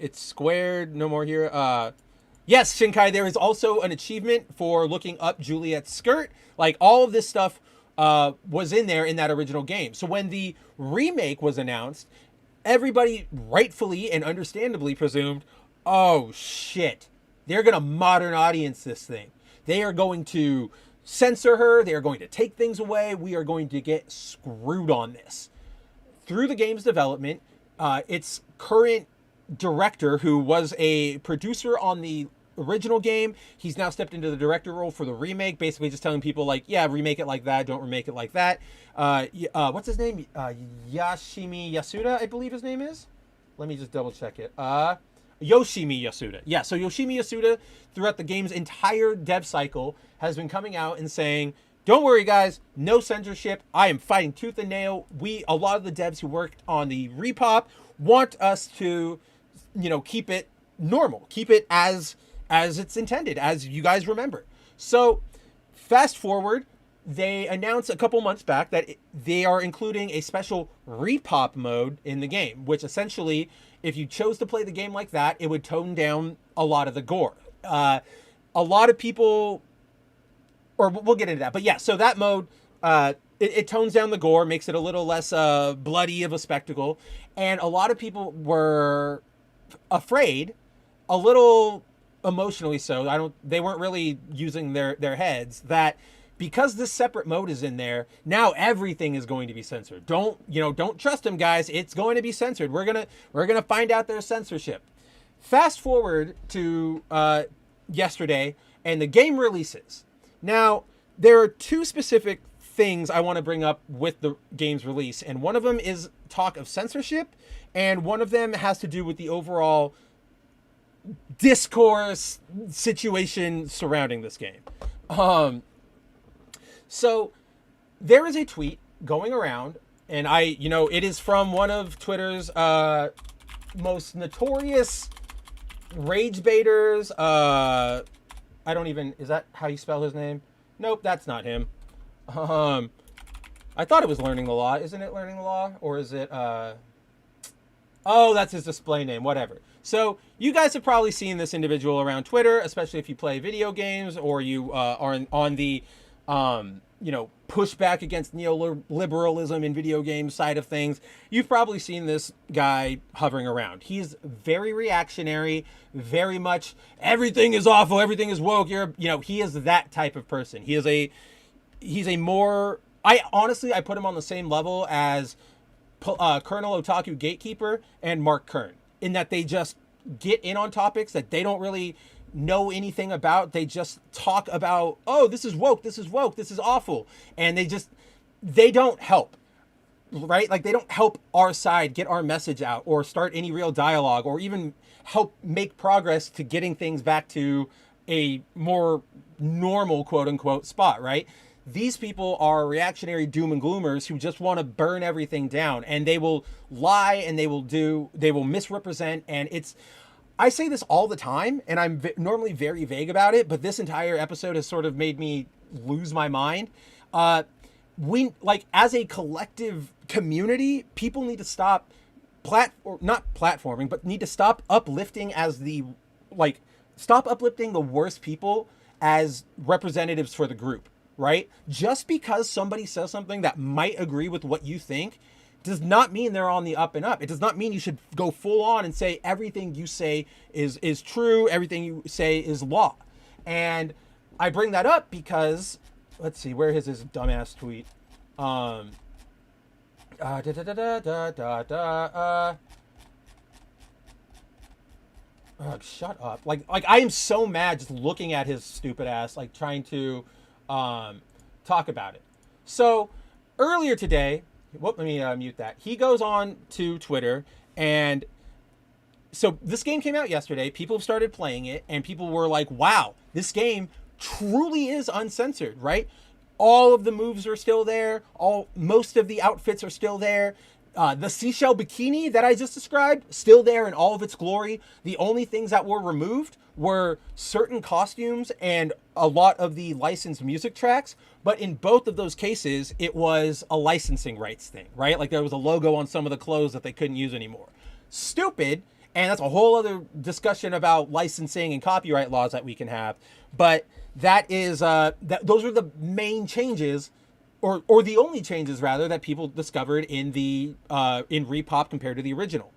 It's squared, No More Hero. Yes, Shinkai, there is also an achievement for looking up Juliet's skirt. Like, all of this stuff was in there in that original game. So when the remake was announced, everybody rightfully and understandably presumed, oh shit, they're going to modern audience this thing. They are going to censor her. They are going to take things away. We are going to get screwed on this. Through the game's development, its current director, who was a producer on the original game, he's now stepped into the director role for the remake, basically just telling people like, yeah, remake it like that, don't remake it like that. What's his name? Yoshimi Yasuda, I believe his name is. Let me just double check it. Yoshimi Yasuda. Yeah, so Yoshimi Yasuda, throughout the game's entire dev cycle, has been coming out and saying, don't worry guys, no censorship. I am fighting tooth and nail. A lot of the devs who worked on the RePOP want us to, keep it normal, keep it as it's intended, as you guys remember. So fast forward, they announced a couple months back that they are including a special RePOP mode in the game, which essentially, if you chose to play the game like that, it would tone down a lot of the gore. A lot of people, or we'll get into that, but yeah, so that mode, it tones down the gore, makes it a little less bloody of a spectacle, and a lot of people were afraid, a little emotionally so, they weren't really using their heads, that because this separate mode is in there, now everything is going to be censored. Don't trust them, guys. It's going to be censored. We're gonna find out there's censorship. Fast forward to yesterday, and the game releases. Now, there are two specific things I want to bring up with the game's release, and one of them is talk of censorship, and one of them has to do with the overall discourse situation surrounding this game. So there is a tweet going around, and it is from one of Twitter's most notorious rage baiters. Is that how you spell his name? Nope, that's not him. I thought it was Learning the Law. Isn't it Learning the Law? Or is it, oh, that's his display name, whatever. So you guys have probably seen this individual around Twitter, especially if you play video games or you are on the, pushback against neoliberalism in video games side of things. You've probably seen this guy hovering around. He's very reactionary, very much, everything is awful, everything is woke. He is that type of person. He's a more, I put him on the same level as Colonel Otaku Gatekeeper and Mark Kern, in that they just get in on topics that they don't really know anything about. They just talk about, oh, this is woke, this is awful. And they don't help, right? Like, they don't help our side get our message out or start any real dialogue or even help make progress to getting things back to a more normal, quote unquote, spot, right? These people are reactionary doom and gloomers who just want to burn everything down, and they will lie and they will misrepresent. And I say this all the time, and I'm normally very vague about it, but this entire episode has sort of made me lose my mind. We, like, as a collective community, people need to stop not platforming, but need to stop uplifting stop uplifting the worst people as representatives for the group, right? Just because somebody says something that might agree with what you think does not mean they're on the up and up. It does not mean you should go full on and say everything you say is true, everything you say is law. And I bring that up because, let's see, where is his dumbass tweet? Shut up. Like I am so mad just looking at his stupid ass, like trying to talk about it. So earlier today, let me mute that. He goes on to Twitter, and so this game came out yesterday. People started playing it, and people were like, wow, this game truly is uncensored, right? All of the moves are still there. Most of the outfits are still there. The seashell bikini that I just described, still there in all of its glory. The only things that were removed were certain costumes and a lot of the licensed music tracks. But in both of those cases, it was a licensing rights thing, right? Like there was a logo on some of the clothes that they couldn't use anymore. Stupid. And that's a whole other discussion about licensing and copyright laws that we can have. But that is, those are the main changes, or the only changes rather, that people discovered in in RePOP compared to the original.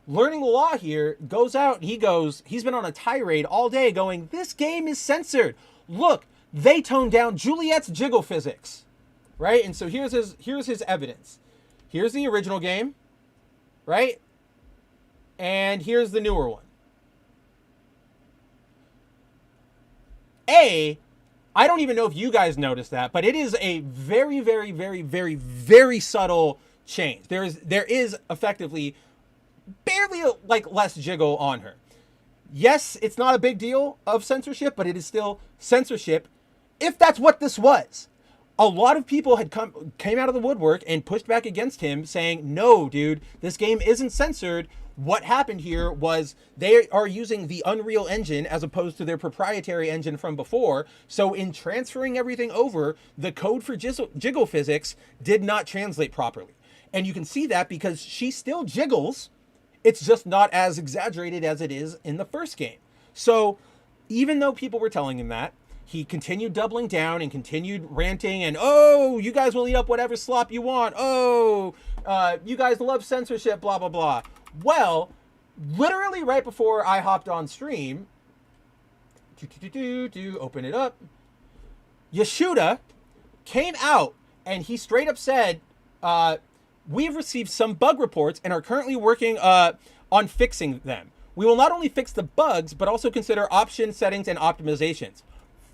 Learning the Law here goes out, he's been on a tirade all day going, this game is censored. Look, they toned down Juliet's jiggle physics, right? And so here's his evidence. Here's the original game, right? And here's the newer one. I don't even know if you guys noticed that, but it is a very, very, very, very, very subtle change. There is effectively barely less jiggle on her. Yes, it's not a big deal of censorship, but it is still censorship if that's what this was. A lot of people had came out of the woodwork and pushed back against him saying, no, dude, this game isn't censored. What happened here was they are using the Unreal Engine as opposed to their proprietary engine from before. So in transferring everything over, the code for jiggle physics did not translate properly. And you can see that because she still jiggles. It's just not as exaggerated as it is in the first game. So even though people were telling him that, he continued doubling down and continued ranting and, oh, you guys will eat up whatever slop you want. Oh, you guys love censorship, blah, blah, blah. Well, literally right before I hopped on stream, open it up, Yashuda came out and he straight up said, we've received some bug reports and are currently working on fixing them. We will not only fix the bugs, but also consider option settings and optimizations.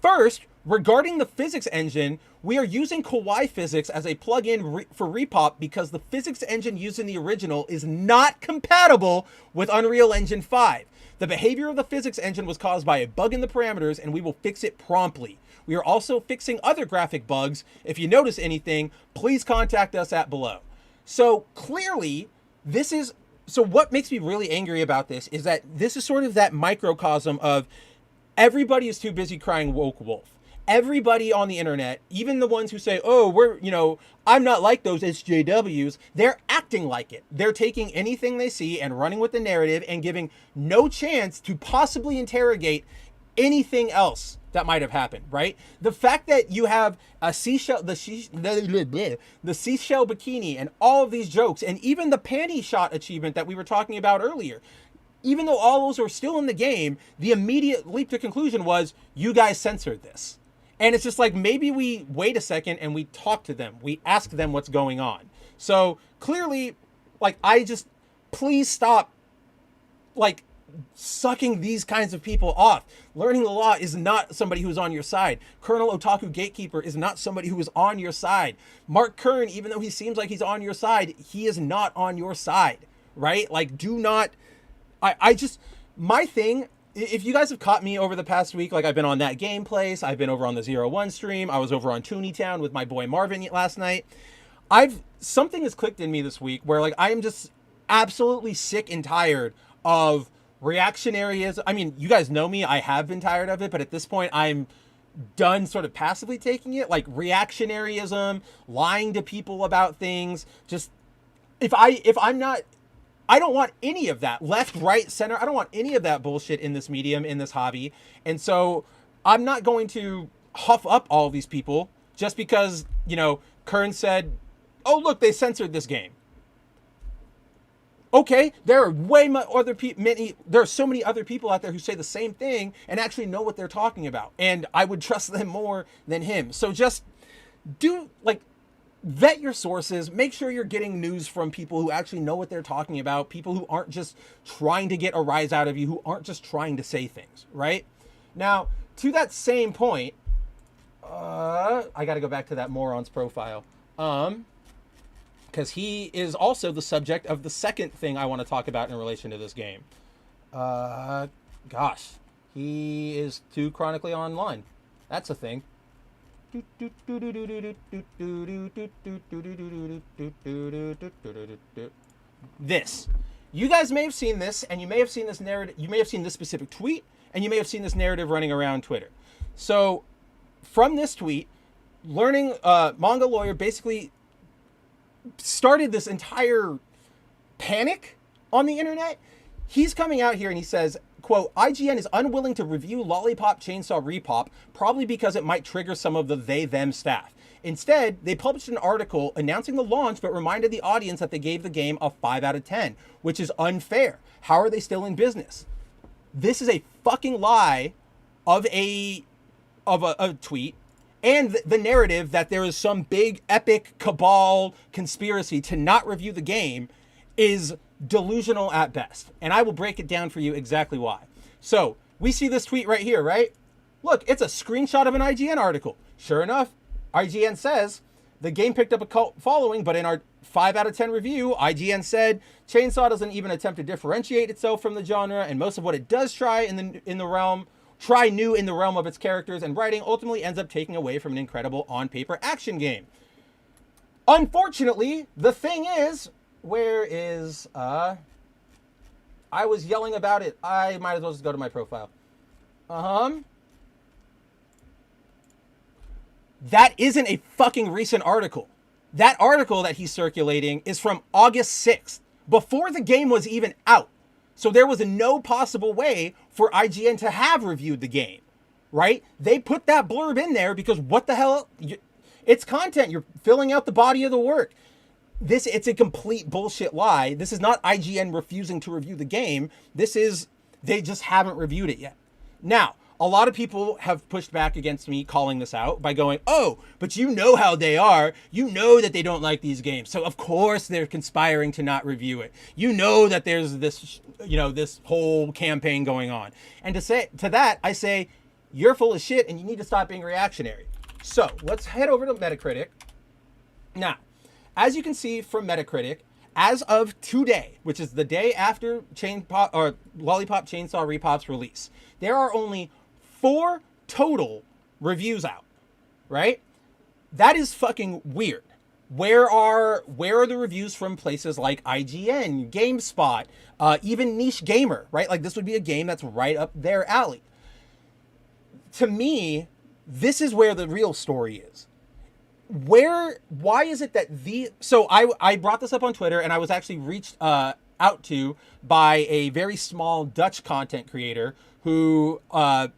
First, regarding the physics engine, we are using Kawaii Physics as a plugin for RePOP because the physics engine used in the original is not compatible with Unreal Engine 5. The behavior of the physics engine was caused by a bug in the parameters, and we will fix it promptly. We are also fixing other graphic bugs. If you notice anything, please contact us at below. So clearly, so what makes me really angry about this is that this is sort of that microcosm of everybody is too busy crying woke wolf. Everybody on the internet, even the ones who say, oh, I'm not like those SJWs, they're acting like it. They're taking anything they see and running with the narrative and giving no chance to possibly interrogate anything else that might have happened, right? The fact that you have a seashell, the seashell bikini and all of these jokes, and even the panty shot achievement that we were talking about earlier, even though all those are still in the game, the immediate leap to conclusion was, you guys censored this. And it's just like, maybe we wait a second and we talk to them. We ask them what's going on. So clearly, please stop, sucking these kinds of people off. Learning the Law is not somebody who's on your side. Colonel Otaku Gatekeeper is not somebody who is on your side. Mark Kern, even though he seems like he's on your side, he is not on your side, right? Do not... my thing, if you guys have caught me over the past week, I've been on That Game Place, I've been over on the 01 stream, I was over on Tooneytown with my boy Marvin last night. Something has clicked in me this week where I am just absolutely sick and tired of reactionaryism. I mean, you guys know me, I have been tired of it, but at this point I'm done sort of passively taking it, reactionaryism, lying to people about things. Just, I don't want any of that. Left, right, center. I don't want any of that bullshit in this medium, in this hobby. And so I'm not going to huff up all of these people just because, Kern said, oh, look, they censored this game. Okay, there are way more other many. There are so many other people out there who say the same thing and actually know what they're talking about, and I would trust them more than him. So just do like vet your sources. Make sure you're getting news from people who actually know what they're talking about. People who aren't just trying to get a rise out of you, who aren't just trying to say things. Right now, to that same point, I got to go back to that moron's profile. Because he is also the subject of the second thing I want to talk about in relation to this game. Gosh, he is too chronically online. That's a thing. This. You guys may have seen this, and you may have seen this narrative. You may have seen this specific tweet, and you may have seen this narrative running around Twitter. So, from this tweet, Learning Manga Lawyer basically started this entire panic on the internet. He's coming out here and he says, quote, IGN is unwilling to review Lollipop Chainsaw RePOP, probably because it might trigger some of the they-them staff. Instead, they published an article announcing the launch, but reminded the audience that they gave the game a 5 out of 10, which is unfair. How are they still in business? This is a fucking lie of a tweet. And the narrative that there is some big epic cabal conspiracy to not review the game is delusional at best. And I will break it down for you exactly why. So we see this tweet right here, right? Look, it's a screenshot of an IGN article. Sure enough, IGN says the game picked up a cult following, but in our 5 out of 10 review, IGN said Chainsaw doesn't even attempt to differentiate itself from the genre, and most of what it does try new in the realm of its characters and writing ultimately ends up taking away from an incredible on-paper action game. Unfortunately, the thing is, where is, I was yelling about it. I might as well just go to my profile. That isn't a fucking recent article. That article that he's circulating is from August 6th, before the game was even out. So there was no possible way for IGN to have reviewed the game, right? They put that blurb in there because what the hell? It's content. You're filling out the body of the work. It's a complete bullshit lie. This is not IGN refusing to review the game. They just haven't reviewed it yet. Now, a lot of people have pushed back against me calling this out by going, oh, but you know how they are. You know that they don't like these games. So of course they're conspiring to not review it. You know that there's this, this whole campaign going on. And to that, I say, you're full of shit and you need to stop being reactionary. So let's head over to Metacritic. Now, as you can see from Metacritic, as of today, which is the day after Lollipop Chainsaw RePOP's release, there are only 4 total reviews out, right? That is fucking weird. Where are the reviews from places like IGN, GameSpot, even Niche Gamer, right? Like this would be a game that's right up their alley. To me, this is where the real story is. Why is it that so I brought this up on Twitter and I was actually reached out to by a very small Dutch content creator who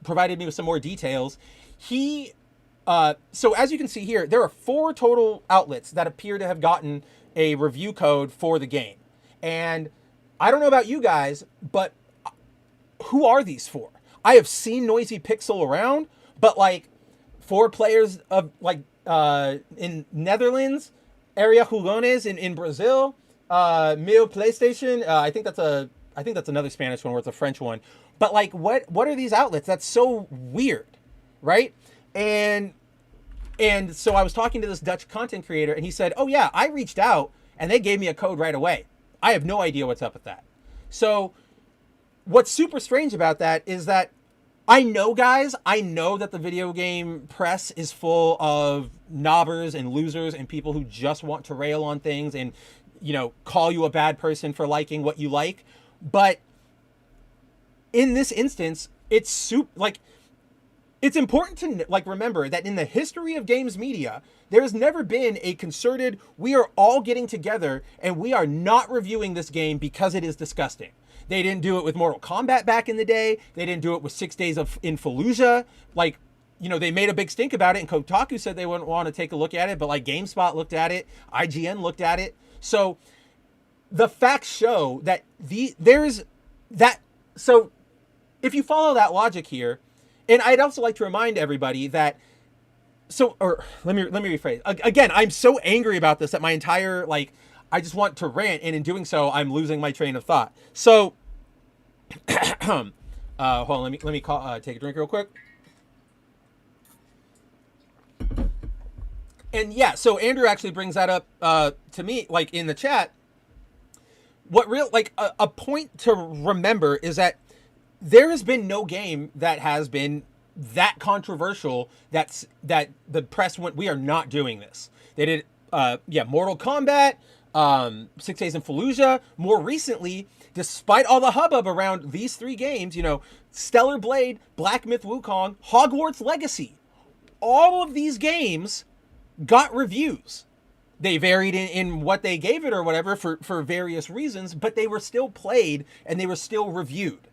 provided me with some more details. So as you can see here, there are 4 total outlets that appear to have gotten a review code for the game. And I don't know about you guys, but who are these 4? I have seen Noisy Pixel around, but like 4 players of like in Netherlands, Area Jugones in Brazil, Mio PlayStation. I think that's another Spanish one, or it's a French one. But like, what are these outlets? That's so weird, right? And so I was talking to this Dutch content creator, and he said, "Oh yeah, I reached out, and they gave me a code right away. I have no idea what's up with that." So, what's super strange about that is that I know that the video game press is full of knobbers and losers and people who just want to rail on things and, call you a bad person for liking what you like. But in this instance, it's important to remember that in the history of games media, there has never been a concerted, we are all getting together and we are not reviewing this game because it is disgusting. They didn't do it with Mortal Kombat back in the day. They didn't do it with 6 Days in Fallujah. They made a big stink about it, and Kotaku said they wouldn't want to take a look at it, but GameSpot looked at it, IGN looked at it. So the facts show that there's that. So if you follow that logic here, and I'd also like to remind everybody that, or let me rephrase. Again, I'm so angry about this that my entire, like, I just want to rant, and in doing so, I'm losing my train of thought. So, hold on, let me take a drink real quick. And yeah, so Andrew actually brings that up to me, like, in the chat. What real, like, a point to remember is that there has been no game that has been that controversial that the press went, we are not doing this. They did, Mortal Kombat, 6 Days in Fallujah. More recently, despite all the hubbub around these 3 games, Stellar Blade, Black Myth Wukong, Hogwarts Legacy, all of these games got reviews. They varied in what they gave it or whatever for various reasons, but they were still played and they were still reviewed.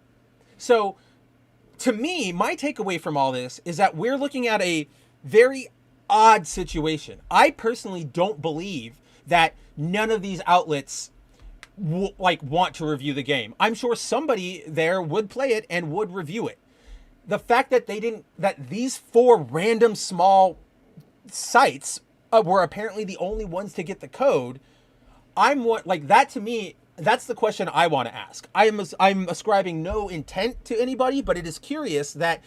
So, to me, my takeaway from all this is that we're looking at a very odd situation. I personally don't believe that none of these outlets want to review the game. I'm sure somebody there would play it and would review it. The fact that that these 4 random small sites were apparently the only ones to get the code, that to me, that's the question I want to ask. I'm ascribing no intent to anybody, but it is curious that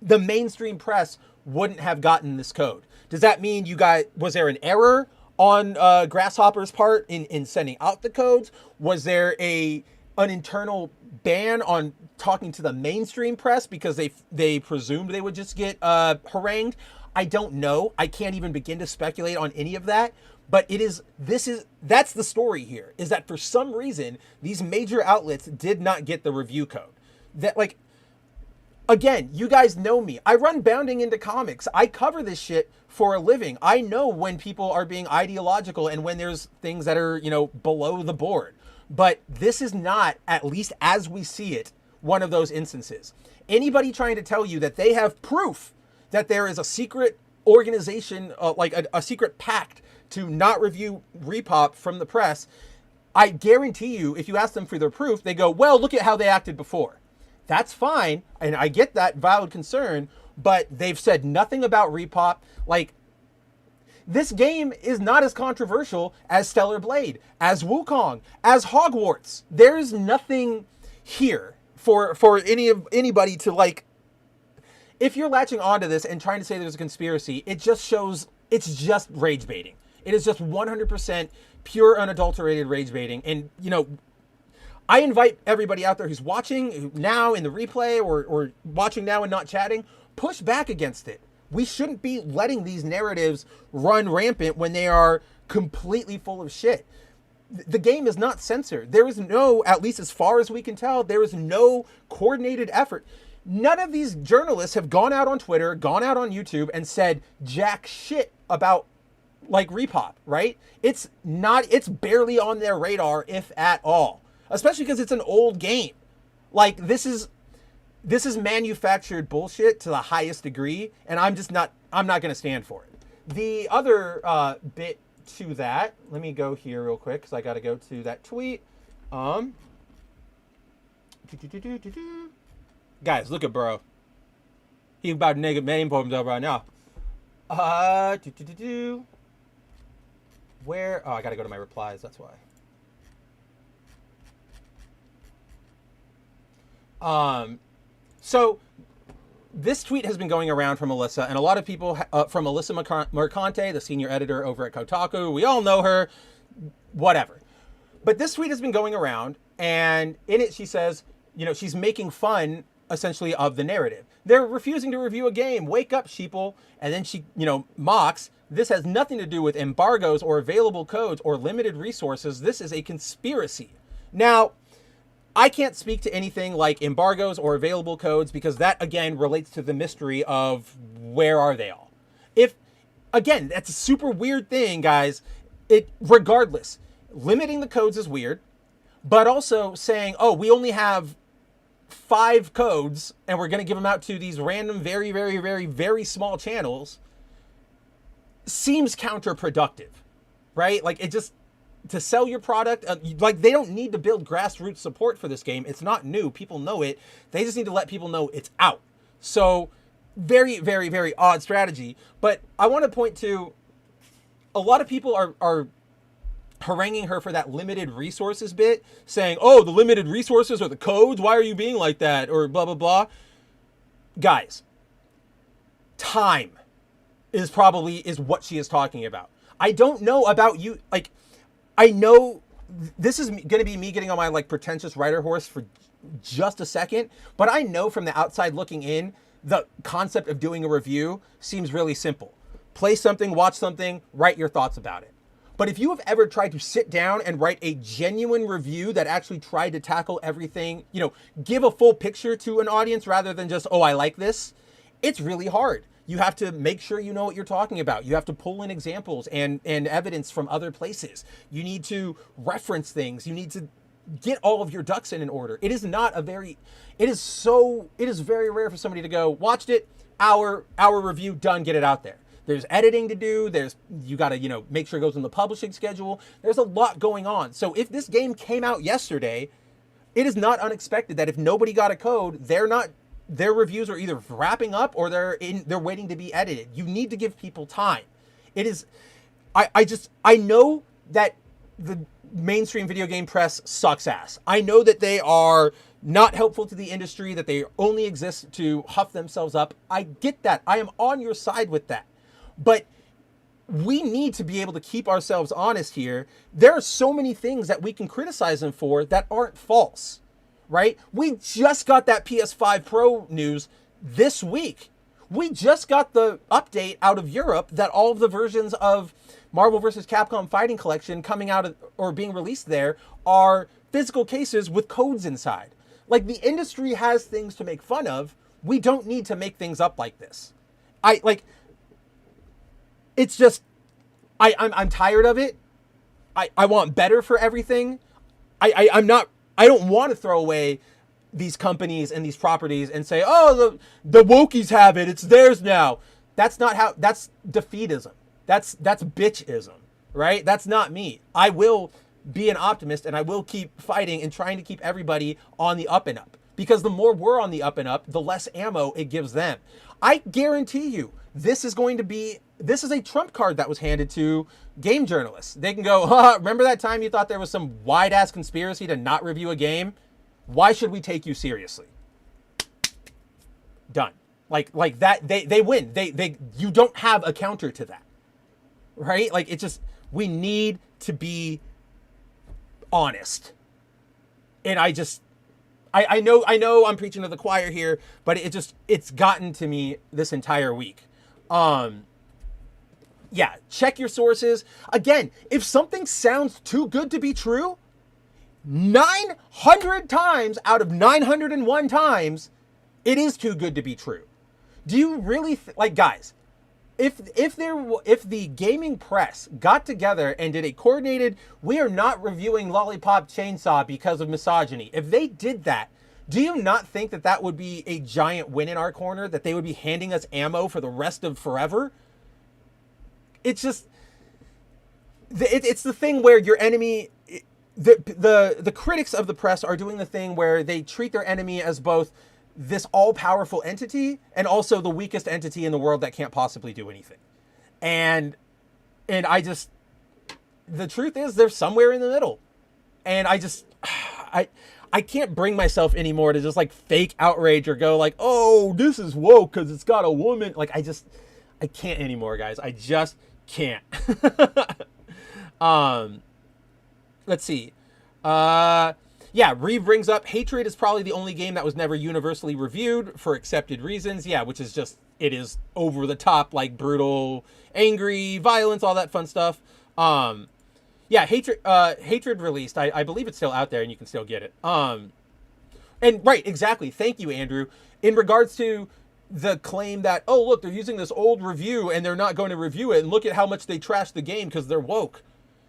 the mainstream press wouldn't have gotten this code. Does that mean was there an error on Grasshopper's part in sending out the codes? Was there an internal ban on talking to the mainstream press because they presumed they would just get harangued? I don't know. I can't even begin to speculate on any of that. But that's the story here, is that for some reason, these major outlets did not get the review code. That, like, again, you guys know me. I run Bounding Into Comics. I cover this shit for a living. I know when people are being ideological and when there's things that are, below the board. But this is not, at least as we see it, one of those instances. Anybody trying to tell you that they have proof that there is a secret organization, like a secret pact to not review RePOP from the press, I guarantee you, if you ask them for their proof, they go, well, look at how they acted before. That's fine, and I get that valid concern, but they've said nothing about RePOP. Like, this game is not as controversial as Stellar Blade, as Wukong, as Hogwarts. There's nothing here for anybody to, like, if you're latching onto this and trying to say there's a conspiracy, it just shows it's just rage baiting. It is just 100% pure, unadulterated rage baiting. And, I invite everybody out there who's watching now in the replay or watching now and not chatting, push back against it. We shouldn't be letting these narratives run rampant when they are completely full of shit. The game is not censored. There is no, at least as far as we can tell, there is no coordinated effort. None of these journalists have gone out on Twitter, gone out on YouTube, and said jack shit about, like, RePOP, right? It's barely on their radar, if at all. Especially because it's an old game. Like, this is manufactured bullshit to the highest degree, and I'm not going to stand for it. The other bit to that, let me go here real quick, because I got to go to that tweet. Guys, look at bro. He about to nigga main for himself right now. Where? Oh, I gotta go to my replies. That's why. So this tweet has been going around from Melissa, and a lot of people from Melissa Mercante, the senior editor over at Kotaku. We all know her. Whatever. But this tweet has been going around, and in it she says, she's making fun essentially of the narrative. They're refusing to review a game. Wake up, sheeple. And then she, mocks. This has nothing to do with embargoes or available codes or limited resources. This is a conspiracy. Now, I can't speak to anything like embargoes or available codes because that, again, relates to the mystery of where are they all. Again, that's a super weird thing, guys. Regardless, limiting the codes is weird, but also saying, oh, we only have 5 codes and we're going to give them out to these random, very, very, very, very small channels seems counterproductive, right? Like, to sell your product. Like, they don't need to build grassroots support for this game. It's not new. People know it. They just need to let people know it's out. So very, very, very odd strategy. But I want to point to a lot of people are haranguing her for that limited resources bit, saying, oh, the limited resources are the codes. Why are you being like that? Or blah, blah, blah. Guys, time is what she is talking about. I don't know about you. Like, I know this is going to be me getting on my like pretentious writer horse for just a second, but I know from the outside looking in, the concept of doing a review seems really simple. Play something, watch something, write your thoughts about it. But if you have ever tried to sit down and write a genuine review that actually tried to tackle everything, you know, give a full picture to an audience rather than just, oh, I like this, it's really hard. You have to make sure you know what you're talking about. You have to pull in examples and evidence from other places. You need to reference things. You need to get all of your ducks in order. It is very rare for somebody to go, watched it, hour review, done, get it out there. There's editing to do. You got to, you know, make sure it goes in the publishing schedule. There's a lot going on. So if this game came out yesterday, it is not unexpected that if nobody got a code, their reviews are either wrapping up or they're waiting to be edited. You need to give people time. It is, I know that the mainstream video game press sucks ass. I know that they are not helpful to the industry, that they only exist to huff themselves up. I get that. I am on your side with that. But we need to be able to keep ourselves honest here. There are so many things that we can criticize them for that aren't false, right? We just got that PS5 Pro news this week. We just got the update out of Europe that all of the versions of Marvel vs. Capcom Fighting Collection coming out or being released there are physical cases with codes inside. Like, the industry has things to make fun of. We don't need to make things up like this. It's just, I'm tired of it. I want better for everything. I don't want to throw away these companies and these properties and say, oh, the wokies have it, it's theirs now. That's defeatism. That's bitchism, right? That's not me. I will be an optimist and I will keep fighting and trying to keep everybody on the up and up. Because the more we're on the up and up, the less ammo it gives them. I guarantee you, this is a trump card that was handed to game journalists. They can go, remember that time you thought there was some wide-ass conspiracy to not review a game? Why should we take you seriously? Done. Like that, they win. You don't have a counter to that, right? Like, it's just, we need to be honest. And I know I'm preaching to the choir here, but it's gotten to me this entire week. Yeah, check your sources. Again, if something sounds too good to be true, 900 times out of 901 times, it is too good to be true. Do you really, guys, if the gaming press got together and did a coordinated, we are not reviewing Lollipop Chainsaw because of misogyny, if they did that, do you not think that would be a giant win in our corner, that they would be handing us ammo for the rest of forever? It's just, it's the thing where your enemy, the critics of the press are doing the thing where they treat their enemy as both this all-powerful entity and also the weakest entity in the world that can't possibly do anything. And the truth is, they're somewhere in the middle. And I can't bring myself anymore to just fake outrage or go oh, this is woke because it's got a woman. I can't anymore, guys. I just can't. Let's see. Yeah, Reeve brings up Hatred is probably the only game that was never universally reviewed for accepted reasons. Yeah, which is just, it is over the top, brutal, angry, violence, all that fun stuff. Yeah, Hatred released. I believe it's still out there and you can still get it. And right, exactly. Thank you, Andrew. In regards to the claim that, oh, look, they're using this old review and they're not going to review it, and look at how much they trashed the game because they're woke.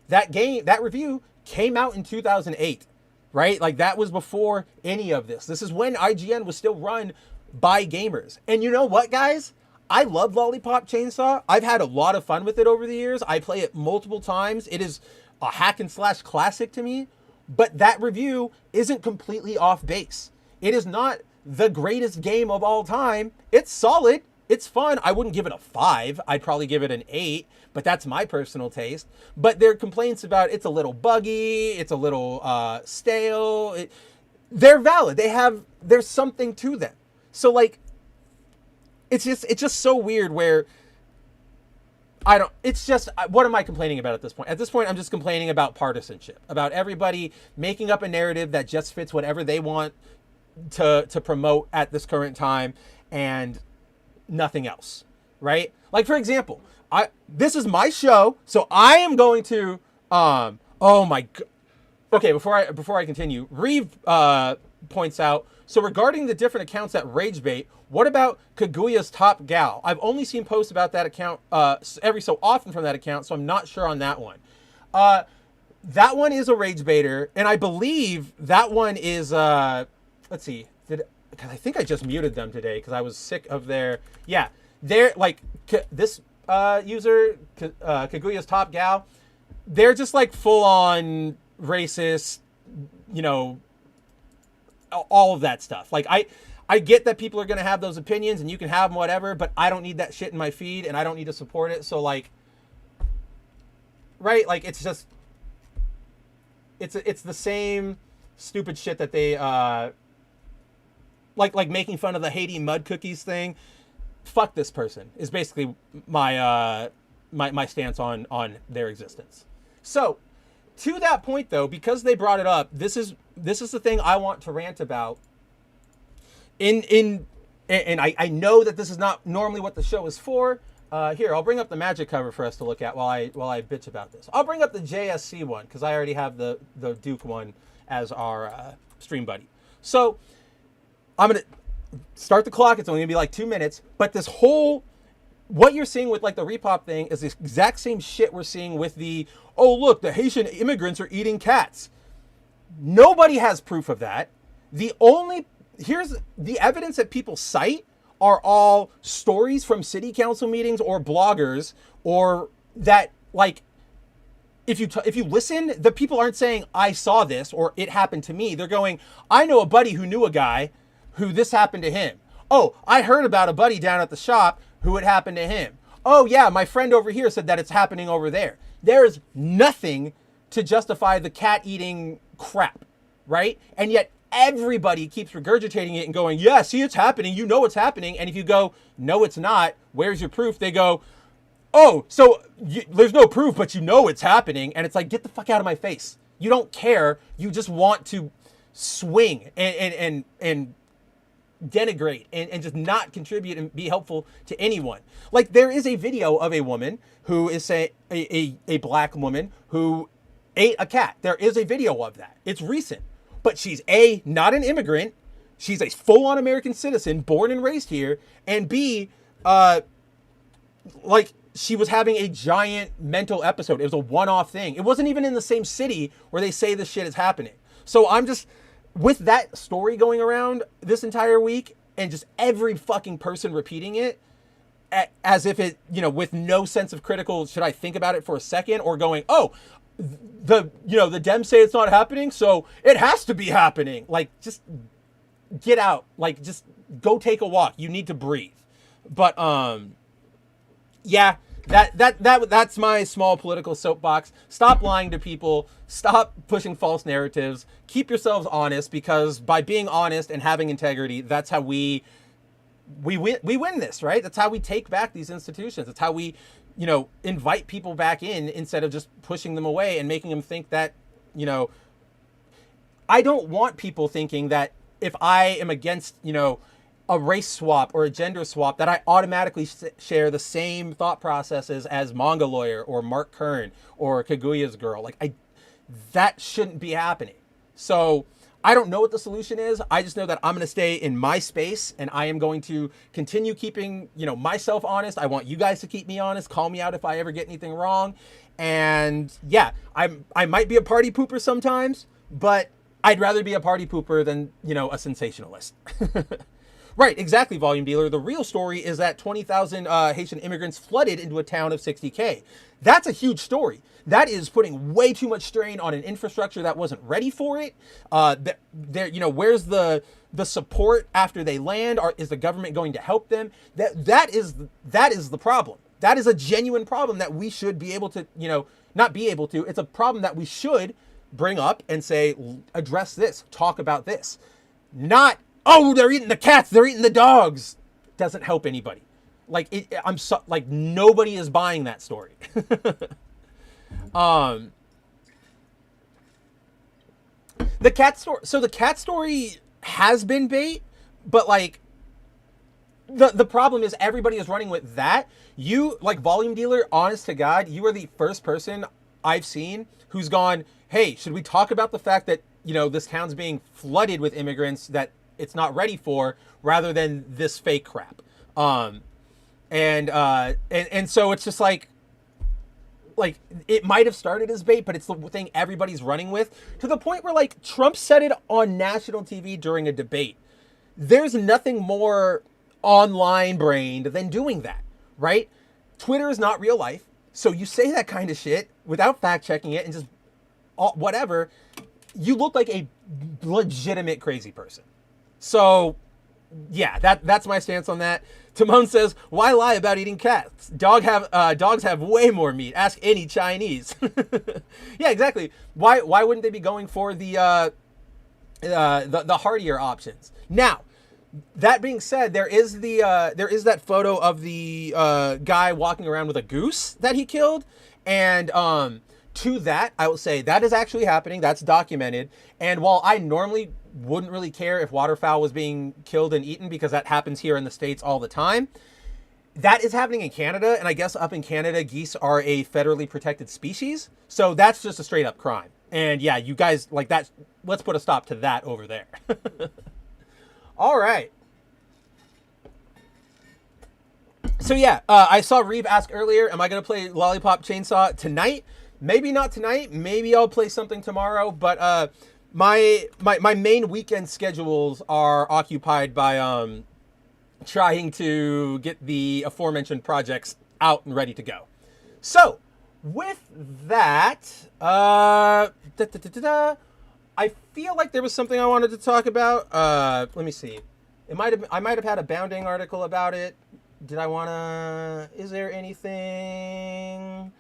That review came out in 2008, right? That was before any of this. This is when IGN was still run by gamers. And you know what, guys? I love Lollipop Chainsaw. I've had a lot of fun with it over the years. I play it multiple times. It is a hack and slash classic to me, but that review isn't completely off base. It is not the greatest game of all time. It's solid. It's fun. I wouldn't give it a 5. I'd probably give it an 8, but that's my personal taste. But their complaints about it's a little buggy, it's a little stale. They're valid. There's something to them. So like, it's just so weird where what am I complaining about at this point? At this point, I'm just complaining about partisanship, about everybody making up a narrative that just fits whatever they want to promote at this current time and nothing else, right? Like, for example, this is my show, so I am going to, oh my God. Okay, before I continue, Reeve points out, so regarding the different accounts that rage bait, what about Kaguya's Top Gal? I've only seen posts about that account every so often from that account, so I'm not sure on that one. That one is a rage baiter, and I believe that one is, let's see, because I think I just muted them today because I was sick of they're like, this user, Kaguya's Top Gal, they're just like full on racist, you know, all of that stuff. Like, I get that people are going to have those opinions and you can have them, whatever, but I don't need that shit in my feed and I don't need to support it. So like, right? Like, it's just, it's the same stupid shit that they, like making fun of the Haiti mud cookies thing. Fuck this person is basically my stance on their existence. So to that point though, because they brought it up, this is the thing I want to rant about. And I know that this is not normally what the show is for. Here, I'll bring up the Magic cover for us to look at while I bitch about this. I'll bring up the JSC one because I already have the Duke one as our stream buddy. So I'm gonna start the clock. It's only gonna be like 2 minutes. But this whole, what you're seeing with like the RePOP thing is the exact same shit we're seeing with the, oh look, the Haitian immigrants are eating cats. Nobody has proof of that. Here's the evidence that people cite are all stories from city council meetings or bloggers, or that, like, if you listen, the people aren't saying I saw this or it happened to me. They're going, I know a buddy who knew a guy who this happened to him. Oh, I heard about a buddy down at the shop who it happened to him. Oh yeah, my friend over here said that it's happening over there. There is nothing to justify the cat eating crap, right? And yet everybody keeps regurgitating it and going, yeah, see, it's happening. You know it's happening. And if you go, no, it's not, where's your proof? They go, oh, so there's no proof, but you know it's happening. And it's like, get the fuck out of my face. You don't care. You just want to swing and denigrate and just not contribute and be helpful to anyone. Like, there is a video of a woman who is a black woman who ate a cat. There is a video of that. It's recent. But she's A, not an immigrant. She's a full-on American citizen, born and raised here. And B, like, she was having a giant mental episode. It was a one-off thing. It wasn't even in the same city where they say this shit is happening. So I'm just, with that story going around this entire week, and just every fucking person repeating it, as if it, you know, with no sense of critical, should I think about it for a second, or going, oh, the Dems say it's not happening, so it has to be happening. Like, just get out. Like, just go take a walk. You need to breathe. But yeah, that's my small political soapbox. Stop lying to people. Stop pushing false narratives. Keep yourselves honest, because by being honest and having integrity, that's how we win this, right? That's how we take back these institutions. That's how we, you know, invite people back in instead of just pushing them away and making them think that, you know, I don't want people thinking that if I am against, you know, a race swap or a gender swap, that I automatically share the same thought processes as Manga Lawyer or Mark Kern or Kaguya's girl. Like, that shouldn't be happening. So I don't know what the solution is. I just know that I'm going to stay in my space, and I am going to continue keeping, you know, myself honest. I want you guys to keep me honest. Call me out if I ever get anything wrong. And yeah, I might be a party pooper sometimes, but I'd rather be a party pooper than, you know, a sensationalist. Right, exactly, volume dealer. The real story is that 20,000 Haitian immigrants flooded into a town of 60K. That's a huge story. That is putting way too much strain on an infrastructure that wasn't ready for it. Where's the support after they land? Is the government going to help them? That is the problem. That is a genuine problem that we should be able to, not be able to. It's a problem that we should bring up and say, address this, talk about this. Not, oh, they're eating the cats, they're eating the dogs. Doesn't help anybody. Nobody is buying that story. The cat story. So the cat story has been bait, but the problem is everybody is running with that. You, volume dealer, honest to God, you are the first person I've seen who's gone, hey, should we talk about the fact that, this town's being flooded with immigrants that it's not ready for, rather than this fake crap. And so it's just it might have started as bait, but it's the thing everybody's running with, to the point where Trump said it on national TV during a debate. There's nothing more online brained than doing that, right? Twitter is not real life. So you say that kind of shit without fact checking it and just whatever, you look like a legitimate crazy person. So yeah, that's my stance on that. Timon says, why lie about eating cats? Dogs have way more meat. Ask any Chinese. Yeah, exactly. Why wouldn't they be going for the heartier options? Now, that being said, there is that photo of the guy walking around with a goose that he killed, and to that, I will say that is actually happening. That's documented. And while I normally wouldn't really care if waterfowl was being killed and eaten, because that happens here in the States all the time, that is happening in Canada. And I guess up in Canada, geese are a federally protected species. So that's just a straight up crime. And yeah, you guys like that. Let's put a stop to that over there. All right. So yeah, I saw Reeve ask earlier, am I going to play Lollipop Chainsaw tonight? Maybe not tonight. Maybe I'll play something tomorrow. But my main weekend schedules are occupied by trying to get the aforementioned projects out and ready to go. So with that, I feel like there was something I wanted to talk about. Let me see. I might have had a Bounding article about it. Did I want to? Is there anything?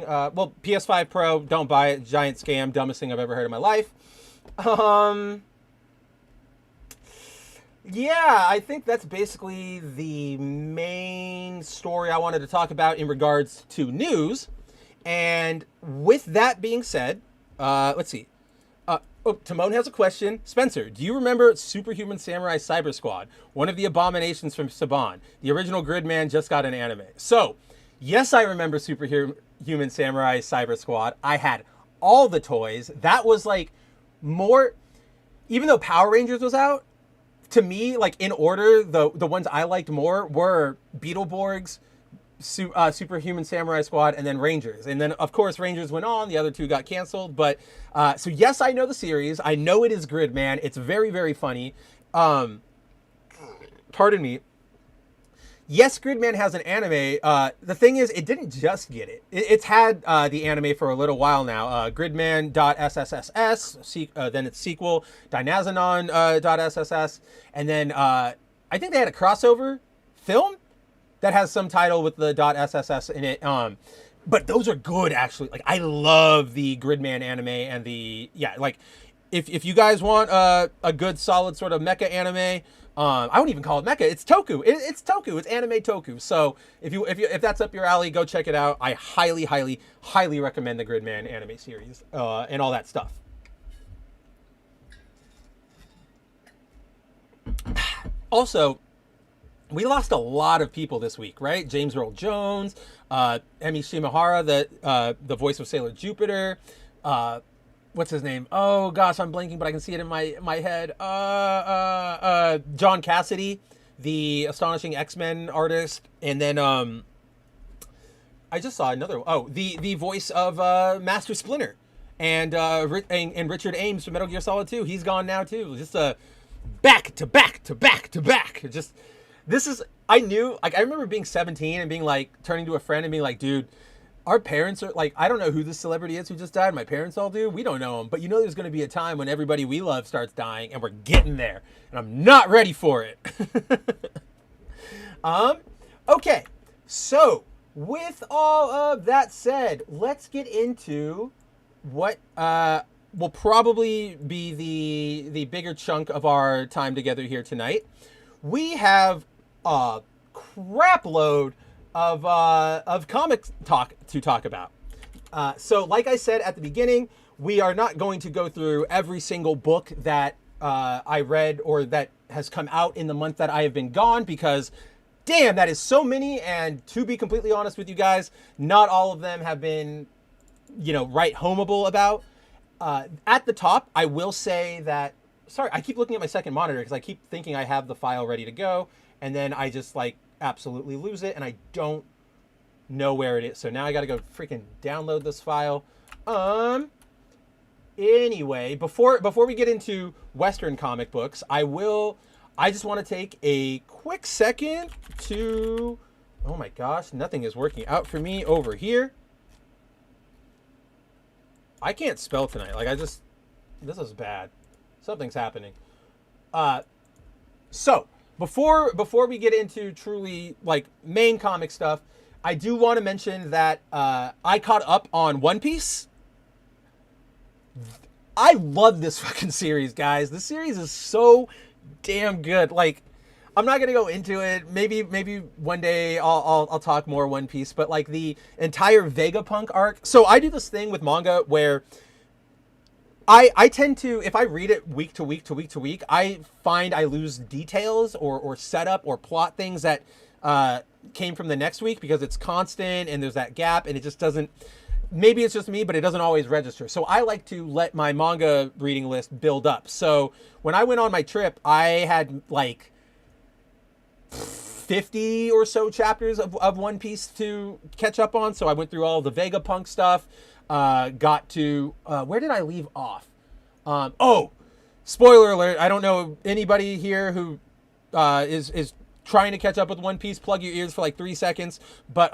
Well, PS5 Pro, don't buy it. Giant scam. Dumbest thing I've ever heard in my life. Yeah, I think that's basically the main story I wanted to talk about in regards to news. And with that being said, let's see. Timon has a question. Spencer, do you remember Superhuman Samurai Cyber Squad? One of the abominations from Saban. The original Gridman just got an anime. So, yes, I remember Superhuman Samurai Cyber Squad. I had all the toys. That was more, even though Power Rangers was out, to me, in order, the ones I liked more were Beetleborgs, Superhuman Samurai Squad, and then Rangers. And then, of course, Rangers went on. The other two got canceled. But, so yes, I know the series. I know it is Gridman. It's very, very funny. Pardon me. Yes, Gridman has an anime. The thing is, it didn't just get it. It's had the anime for a little while now. Gridman.SSSS, then its sequel, Dynazenon.SSS, and then I think they had a crossover film that has some title with the .SSS in it. But those are good, actually. I love the Gridman anime and if you guys want a good, solid sort of mecha anime, I wouldn't even call it mecha. It's toku. It's toku. It's anime toku. So if that's up your alley, go check it out. I highly, highly, highly recommend the Gridman anime series and all that stuff. Also, we lost a lot of people this week, right? James Earl Jones, Emi Shimahara, the voice of Sailor Jupiter. What's his name? Oh gosh, I'm blanking, but I can see it in my head. John Cassidy, the Astonishing X-Men artist, and then I just saw another. Oh, the voice of Master Splinter, and Richard Ames from Metal Gear Solid 2. He's gone now too. Just a back to back to back to back. Just, this is, I knew, like, I remember being 17 and being like, turning to a friend and being like, dude, our parents are like, I don't know who this celebrity is who just died. My parents all do. We don't know him. But you know there's going to be a time when everybody we love starts dying, and we're getting there. And I'm not ready for it. Okay. So, with all of that said, let's get into what will probably be the bigger chunk of our time together here tonight. We have a crap load of comic talk to talk about. So like I said at the beginning, we are not going to go through every single book that I read or that has come out in the month that I have been gone, because damn, that is so many. And to be completely honest with you guys, not all of them have been, right homeable about. At the top, I will say that, sorry, I keep looking at my second monitor because I keep thinking I have the file ready to go, and then I just absolutely lose it and I don't know where it is. So now I got to go freaking download this file. Anyway, before we get into Western comic books, I just want to take a quick second to, oh my gosh, nothing is working out for me over here. I can't spell tonight. This is bad. Something's happening. So before we get into truly main comic stuff, I do want to mention that I caught up on One Piece. I love this fucking series, guys. This series is so damn good. I'm not gonna go into it. Maybe one day I'll talk more One Piece, but the entire Vegapunk arc. So I do this thing with manga where I tend to, if I read it week to week to week to week, I find I lose details or setup or plot things that came from the next week because it's constant and there's that gap and it just doesn't, maybe it's just me, but it doesn't always register. So I like to let my manga reading list build up. So when I went on my trip, I had 50 or so chapters of One Piece to catch up on. So I went through all the Vegapunk stuff. Got to, where did I leave off? Spoiler alert. I don't know anybody here who, is trying to catch up with One Piece. Plug your ears for 3 seconds. But,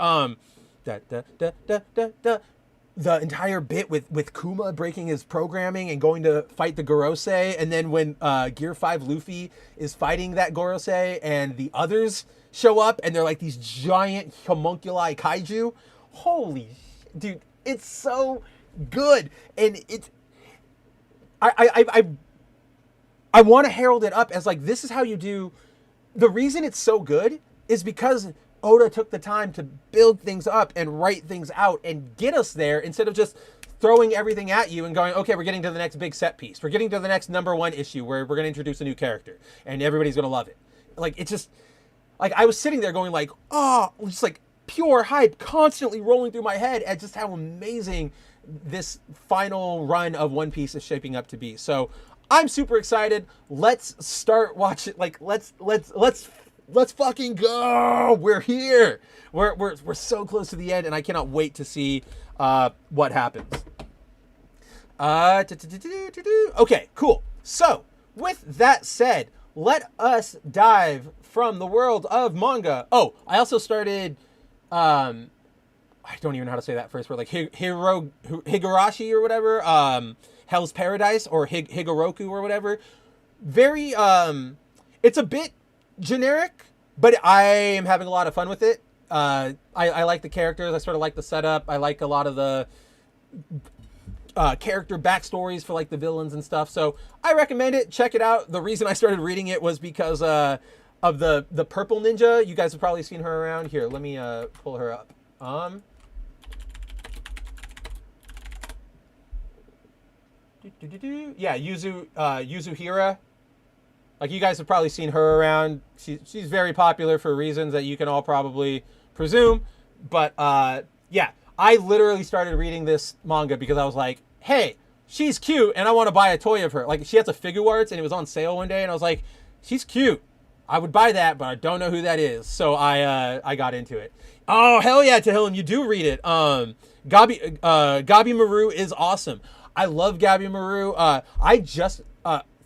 the entire bit with Kuma breaking his programming and going to fight the Gorosei. And then when, Gear 5 Luffy is fighting that Gorosei and the others show up and they're these giant homunculi kaiju. Holy dude. It's so good, and it's I want to herald it up as this is how you do. The reason it's so good is because Oda took the time to build things up and write things out and get us there instead of just throwing everything at you and going, okay, we're getting to the next big set piece. We're getting to the next #1 issue where we're going to introduce a new character and everybody's going to love it. It's just I was sitting there going just pure hype constantly rolling through my head at just how amazing this final run of One Piece is shaping up to be. So I'm super excited. Let's start watching. Let's fucking go. We're here. We're so close to the end, and I cannot wait to see what happens. Okay, cool. So with that said, let us dive from the world of manga. Oh, I also started. I don't even know how to say that first word, Higurashi or whatever, Hell's Paradise or Higoroku or whatever. Very, it's a bit generic, but I am having a lot of fun with it. I like the characters. I sort of like the setup. I like a lot of the character backstories for the villains and stuff. So I recommend it. Check it out. The reason I started reading it was because, of the purple ninja. You guys have probably seen her around. Here, let me pull her up. Yeah, Yuzuhira. You guys have probably seen her around. She's very popular for reasons that you can all probably presume. But yeah, I literally started reading this manga because I was like, hey, she's cute and I want to buy a toy of her. She has a Figuarts and it was on sale one day and I was like, she's cute. I would buy that, but I don't know who that is. So I got into it. Oh, hell yeah, Tahillim, you do read it. Gabi Maru is awesome. I love Gabi Maru. I just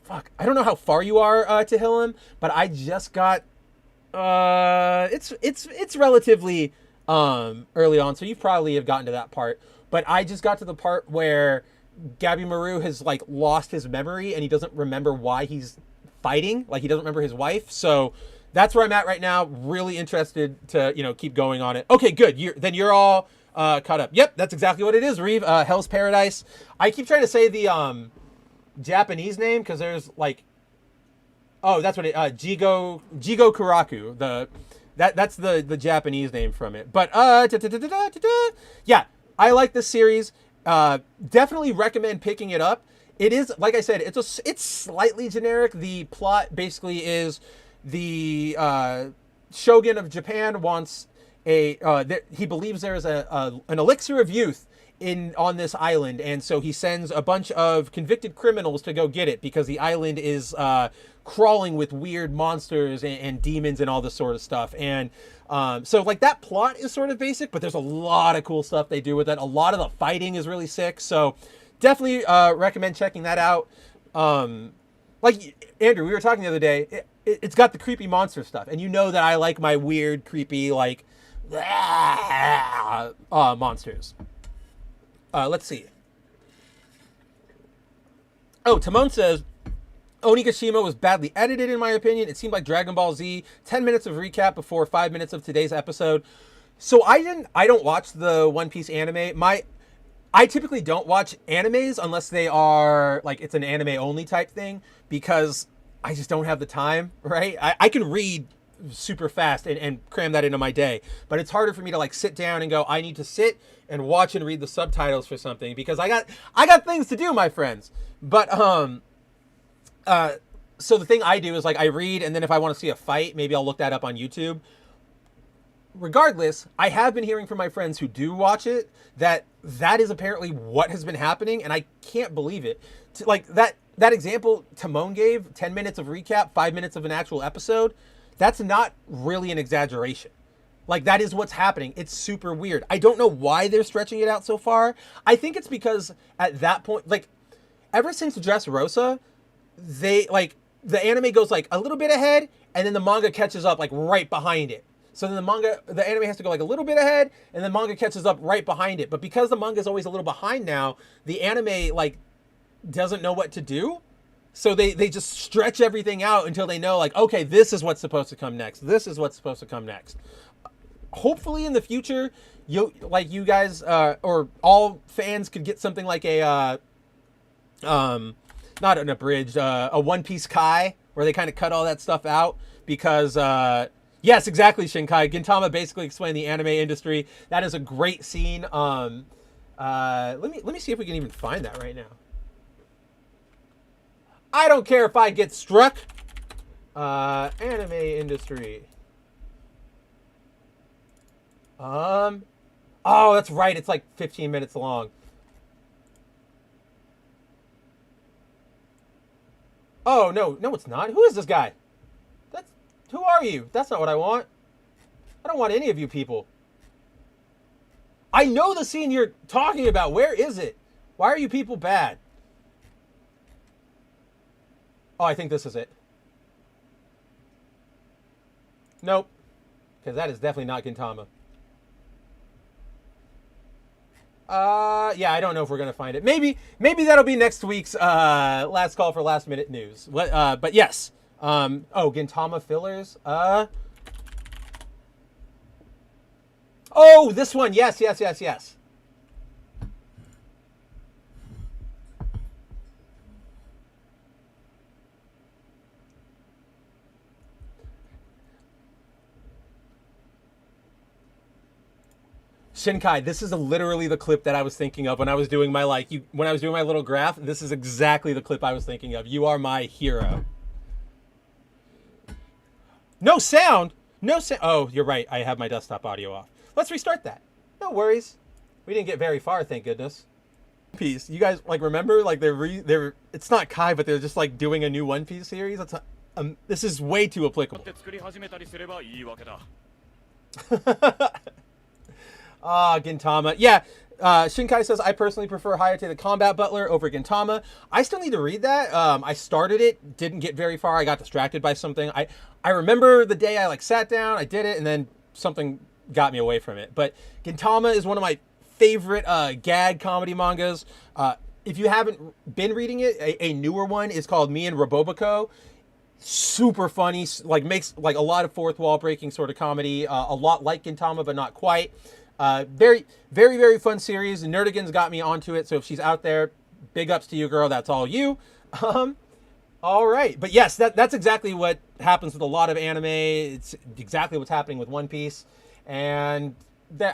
fuck, I don't know how far you are to Hillam, but I just got it's relatively early on, so you probably have gotten to that part. But I just got to the part where Gabimaru has like lost his memory and he doesn't remember why he's fighting. Like he doesn't remember his wife. So that's where I'm at right now. Really interested to, you know, keep going on it. Okay, good. You're all caught up. Yep, that's exactly what it is, Reeve. Hell's Paradise. I keep trying to say the Japanese name because there's like, oh, that's what it Jigo Kuraku. That's the Japanese name from it. But yeah, I like this series. Definitely recommend picking it up. It is, like I said, it's slightly generic. The plot basically is the Shogun of Japan wants he believes there is an elixir of youth on this island, and so he sends a bunch of convicted criminals to go get it because the island is crawling with weird monsters and demons and all this sort of stuff. And so like that plot is sort of basic, but there's a lot of cool stuff they do with it. A lot of the fighting is really sick, so definitely recommend checking that out. Like Andrew, we were talking the other day, it's got the creepy monster stuff, and you know that I like my weird, creepy, like monsters. Let's see. Oh, Timon says, Onigashima was badly edited, in my opinion. It seemed like Dragon Ball Z. 10 minutes of recap before 5 minutes of today's episode. So I don't watch the One Piece anime. I typically don't watch animes unless they are, like, it's an anime only type thing, because I just don't have the time, right? I can read super fast and cram that into my day, but it's harder for me to like sit down and go, I need to sit and watch and read the subtitles for something because I got things to do, my friends. But so the thing I do is like I read, and then if I want to see a fight, maybe I'll look that up on YouTube. Regardless, I have been hearing from my friends who do watch it that is apparently what has been happening, and I can't believe it. Like that example Timon gave, 10 minutes of recap, 5 minutes of an actual episode, that's not really an exaggeration. Like, that is what's happening. It's super weird. I don't know why they're stretching it out so far. I think it's because at that point, like, ever since Dressrosa, the anime goes like a little bit ahead, and then the manga catches up like right behind it. So then the anime has to go like a little bit ahead, and the manga catches up right behind it. But because the manga is always a little behind now, the anime like doesn't know what to do. So they just stretch everything out until they know, like, okay, this is what's supposed to come next. This is what's supposed to come next. Hopefully in the future, you guys or all fans could get something like a not an abridged, a One Piece Kai, where they kind of cut all that stuff out because yes, exactly, Shinkai. Gintama basically explained the anime industry. That is a great scene. Let me see if we can even find that right now. I don't care if I get struck. Anime industry. Oh, that's right. It's like 15 minutes long. Oh, no, it's not. Who is this guy? Who are you? That's not what I want. I don't want any of you people. I know the scene you're talking about. Where is it? Why are you people bad? Oh, I think this is it. Nope. Because that is definitely not Gintama. Yeah, I don't know if we're going to find it. Maybe that'll be next week's last call for last minute news. But yes. Oh, Gintama fillers. Oh, this one. Yes. Shinkai, this is literally the clip that I was thinking of when I was doing my when I was doing my little graph. This is exactly the clip I was thinking of. You are my hero. No sound. Oh, you're right. I have my desktop audio off. Let's restart that. No worries. We didn't get very far, thank goodness. Piece. You guys like remember like they're it's not Kai, but they're just like doing a new One Piece series. That's this is way too applicable. Gintama. Yeah, Shinkai says, I personally prefer Hayate the Combat Butler over Gintama. I still need to read that. I started it, didn't get very far. I got distracted by something. I remember the day I like sat down, I did it, and then something got me away from it. But Gintama is one of my favorite gag comedy mangas. If you haven't been reading it, a newer one is called Me and Roboboko. Super funny, like makes like a lot of fourth wall breaking sort of comedy. A lot like Gintama, but not quite. Very, very, very fun series. Nerdigan's got me onto it, so if she's out there, big ups to you, girl. That's all you. All right. But yes, that's exactly what happens with a lot of anime. It's exactly what's happening with One Piece. And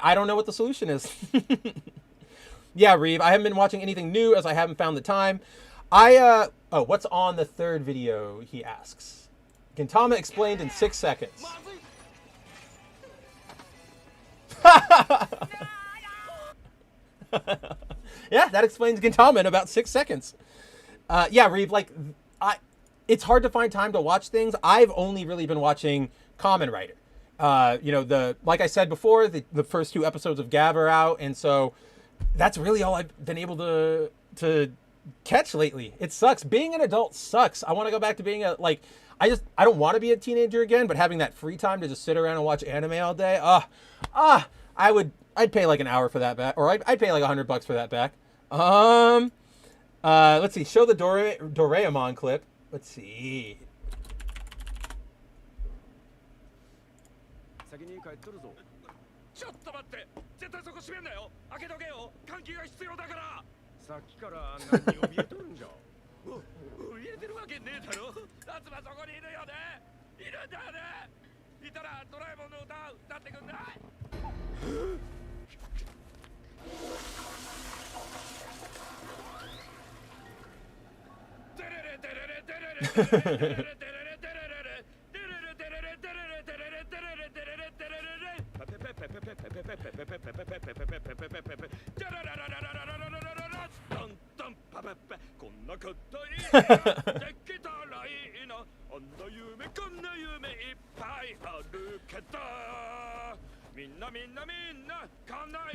I don't know what the solution is. Yeah, Reeve, I haven't been watching anything new as I haven't found the time. What's on the third video, he asks. Gintama explained in 6 seconds. Yeah, that explains Gintama in about 6 seconds. Yeah, Reeve, like, it's hard to find time to watch things. I've only really been watching Kamen Rider. Like I said before, the first 2 episodes of Gavv are out, and so that's really all I've been able to catch lately. It sucks. Being an adult sucks. I want to go back to being I don't want to be a teenager again, but having that free time to just sit around and watch anime all day, I'd pay like an hour for that back, or I'd pay like $100 for that back. Let's see. Show the Doraemon clip. Let's see.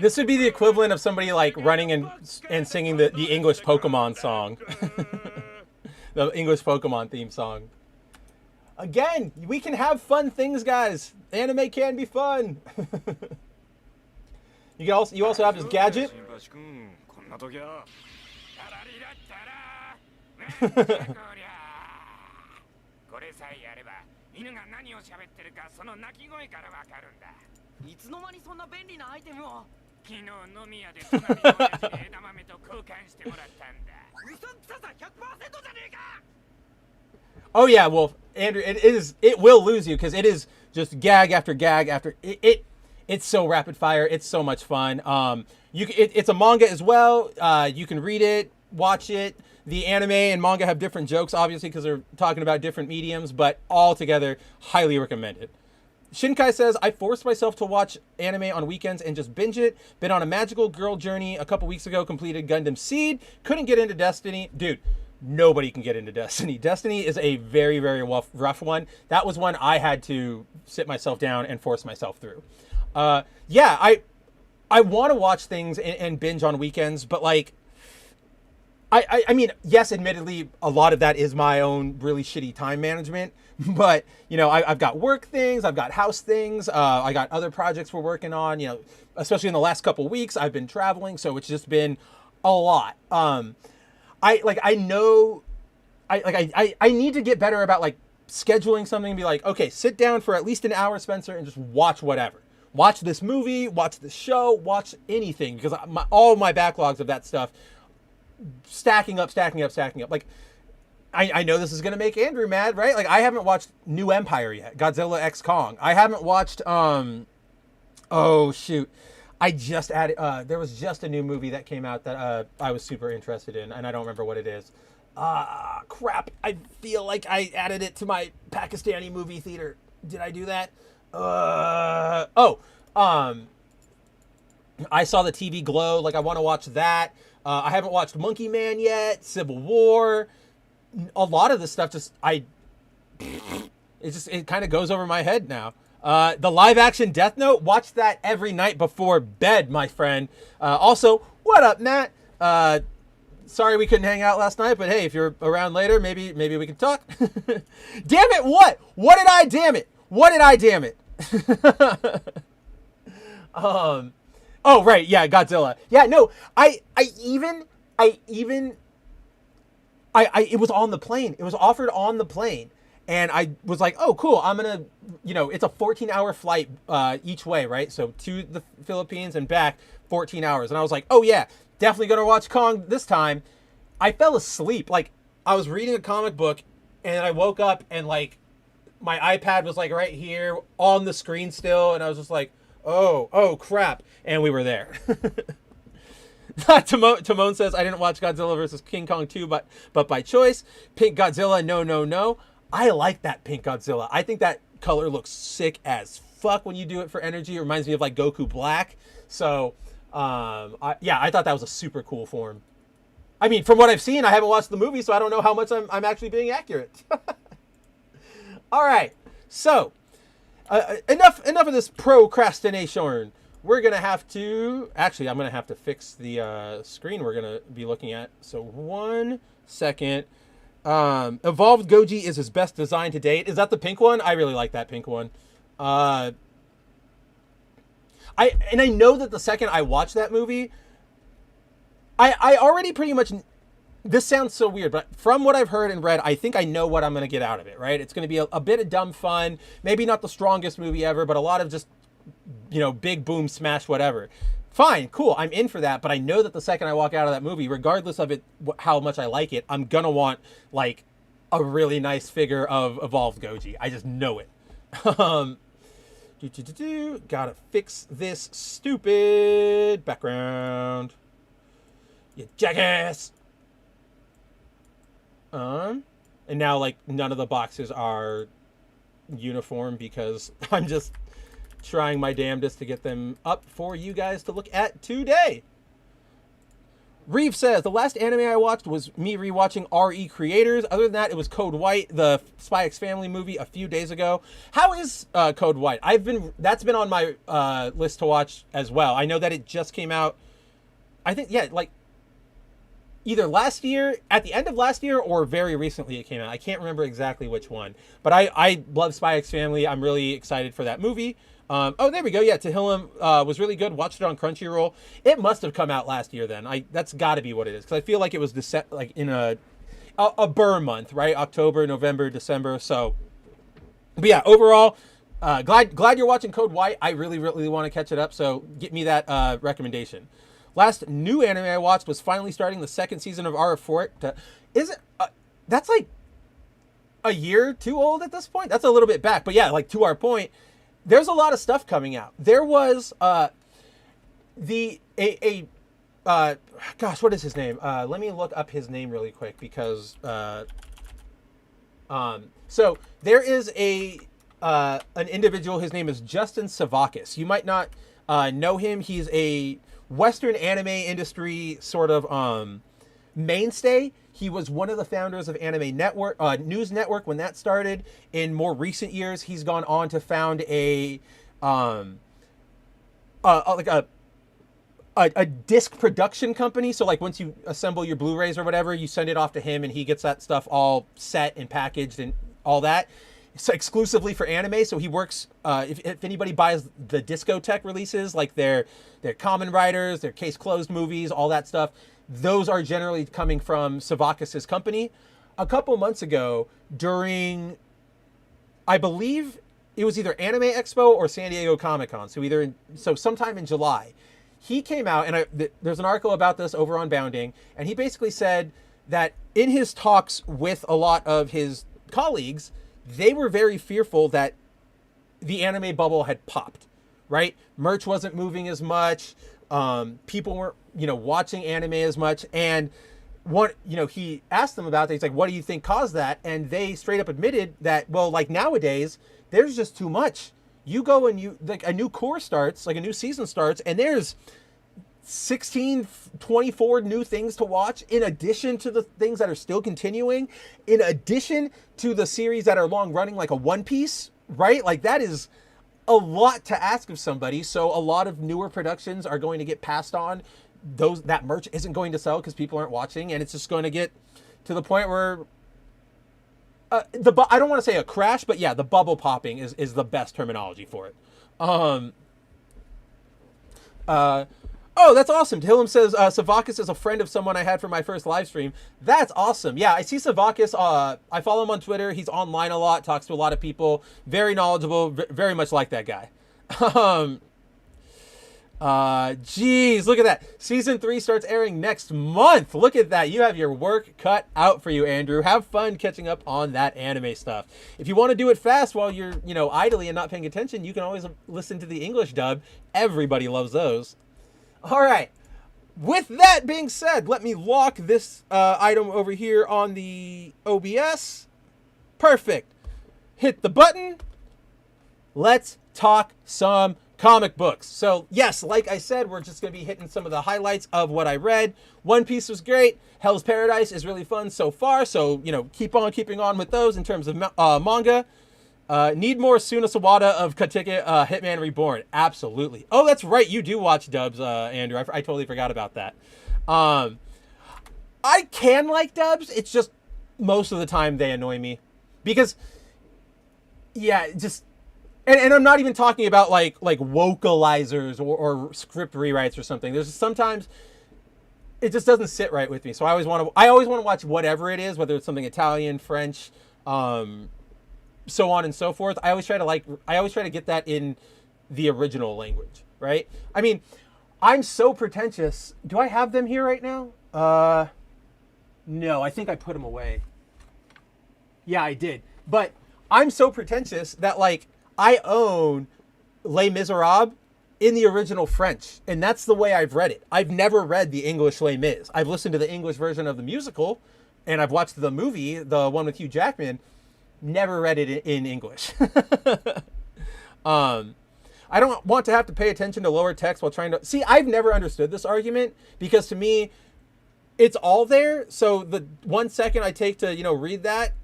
This would be the equivalent of somebody like running and singing the English Pokemon song. The English Pokemon theme song. Again, we can have fun things, guys. Anime can be fun. You also have this gadget. Oh yeah, well, Andrew, it will lose you because it is just gag after gag after it's so rapid fire. It's so much fun. It's a manga as well. You can read it, watch it. The anime and manga have different jokes, obviously, because they're talking about different mediums, but all together, highly recommended. Shinkai says, I forced myself to watch anime on weekends and just binge it. Been on a magical girl journey a couple weeks ago, completed Gundam Seed. Couldn't get into Destiny. Dude, nobody can get into Destiny. Destiny is a very, very rough one. That was one I had to sit myself down and force myself through. Yeah, I want to watch things and binge on weekends, but like, I mean, yes, admittedly, a lot of that is my own really shitty time management. But, you know, I've got work things, I've got house things, I got other projects we're working on, you know, especially in the last couple of weeks, I've been traveling, so it's just been a lot. I need to get better about like scheduling something and be like, okay, sit down for at least an hour, Spencer, and just watch whatever. Watch this movie, watch this show, watch anything, because all my backlogs of that stuff stacking up. Like, I know this is going to make Andrew mad, right? Like, I haven't watched New Empire yet, Godzilla X Kong. I haven't watched, oh, shoot. I just added, there was just a new movie that came out that I was super interested in, and I don't remember what it is. Crap. I feel like I added it to my Pakistani movie theater. Did I do that? I saw the TV Glow. Like, I want to watch that. I haven't watched Monkey Man yet, Civil War. A lot of this stuff it kind of goes over my head now. The live action Death Note, watch that every night before bed, my friend. Also, what up, Matt? Sorry we couldn't hang out last night, but hey, if you're around later, maybe we can talk. Damn it, what? What did I damn it? What did I damn it? Oh, right, yeah, Godzilla. Yeah, no, it was on the plane. It was offered on the plane. And I was like, oh, cool. I'm going to, it's a 14-hour flight each way, right? So to the Philippines and back, 14 hours. And I was like, oh, yeah, definitely going to watch Kong this time. I fell asleep. Like, I was reading a comic book, and I woke up, and, like, my iPad was, like, right here on the screen still. And I was just like, oh, crap. And we were there. Timon says, I didn't watch Godzilla versus King Kong 2, but by choice. Pink Godzilla, no. I like that pink Godzilla. I think that color looks sick as fuck when you do it for energy. It reminds me of like Goku Black. So, I thought that was a super cool form. I mean, from what I've seen, I haven't watched the movie, so I don't know how much I'm actually being accurate. All right. So, enough of this procrastination. We're going to have to... Actually, I'm going to have to fix the screen we're going to be looking at. So, 1 second. Evolved Goji is his best design to date. Is that the pink one? I really like that pink one. I know that the second I watched that movie, I already pretty much, this sounds so weird, but from what I've heard and read, I think I know what I'm going to get out of it, right? It's going to be a bit of dumb fun, maybe not the strongest movie ever, but a lot of just, big boom smash, whatever. Fine, cool, I'm in for that, but I know that the second I walk out of that movie, regardless of it, how much I like it, I'm gonna want, like, a really nice figure of Evolved Goji. I just know it. Gotta fix this stupid background. You jackass! And now, like, none of the boxes are uniform because I'm just trying my damnedest to get them up for you guys to look at today. Reeve says, the last anime I watched was me rewatching RE Creators. Other than that, it was Code White, the Spy X Family movie a few days ago. How is Code White? That's been on my list to watch as well. I know that it just came out, I think, like either last year, at the end of last year, or very recently it came out. I can't remember exactly which one. But I love Spy X Family. I'm really excited for that movie. There we go. Yeah, Tehillim was really good. Watched it on Crunchyroll. It must have come out last year then. That's got to be what it is, because I feel like it was in a Burr month, right? October, November, December. So, but yeah, overall, glad you're watching Code White. I really, really want to catch it up. So get me that recommendation. Last new anime I watched was finally starting the second season of Ara Fort. Is it? That's like a year too old at this point. That's a little bit back, but yeah, like to our point. There's a lot of stuff coming out. There was gosh, what is his name? Let me look up his name really quick because so there is an individual. His name is Justin Savakis. You might not know him. He's a Western anime industry sort of mainstay. He was one of the founders of Anime Network, News Network when that started. In more recent years, he's gone on to found a disc production company. So like once you assemble your Blu-rays or whatever, you send it off to him and he gets that stuff all set and packaged and all that. So exclusively for anime. So he works, if anybody buys the Discotek releases, like their Kamen Riders, their Case Closed movies, all that stuff, those are generally coming from Savakis' company. A couple months ago, during, I believe it was either Anime Expo or San Diego Comic-Con, so sometime in July, he came out, and there's an article about this over on Bounding, and he basically said that in his talks with a lot of his colleagues, they were very fearful that the anime bubble had popped, right? Merch wasn't moving as much. People weren't, watching anime as much. And he asked them about that. He's like, what do you think caused that? And they straight up admitted that, well, like nowadays, there's just too much. You go and a new core starts, like a new season starts, and there's 16, 24 new things to watch, in addition to the things that are still continuing, in addition to the series that are long running, like a One Piece, right? Like that is a lot to ask of somebody. So a lot of newer productions are going to get passed on. That merch isn't going to sell because people aren't watching, and it's just going to get to the point where I don't want to say a crash, but yeah, the bubble popping is the best terminology for it. Oh, that's awesome. Hillam says, Savakis is a friend of someone I had for my first live stream. That's awesome. Yeah, I see Savakis. I follow him on Twitter. He's online a lot, talks to a lot of people. Very knowledgeable, very much like that guy. Geez, look at that. Season 3 starts airing next month. Look at that. You have your work cut out for you, Andrew. Have fun catching up on that anime stuff. If you want to do it fast while you're, idly and not paying attention, you can always listen to the English dub. Everybody loves those. All right. With that being said, let me lock this item over here on the OBS. Perfect. Hit the button. Let's talk some comic books. So yes, like I said, we're just going to be hitting some of the highlights of what I read. One Piece was great. Hell's Paradise is really fun so far. So, keep on keeping on with those in terms of manga. Need more Suna Sawada of Katike, Hitman Reborn. Absolutely. Oh, that's right. You do watch dubs, Andrew. I totally forgot about that. I can like dubs. It's just most of the time they annoy me because, yeah, just, and I'm not even talking about like vocalizers or script rewrites or something. There's sometimes it just doesn't sit right with me. So I always want to watch whatever it is, whether it's something Italian, French, so on and so forth. I always try to get that in the original language, right? I mean, I'm so pretentious. Do I have them here right now? No, I think I put them away. Yeah, I did. But I'm so pretentious that I own Les Miserables in the original French, and that's the way I've read it. I've never read the English Les Mis. I've listened to the English version of the musical, and I've watched the movie, the one with Hugh Jackman. Never read it in English. I don't want to have to pay attention to lower text while trying to... See, I've never understood this argument because to me, it's all there. So the 1 second I take to, read that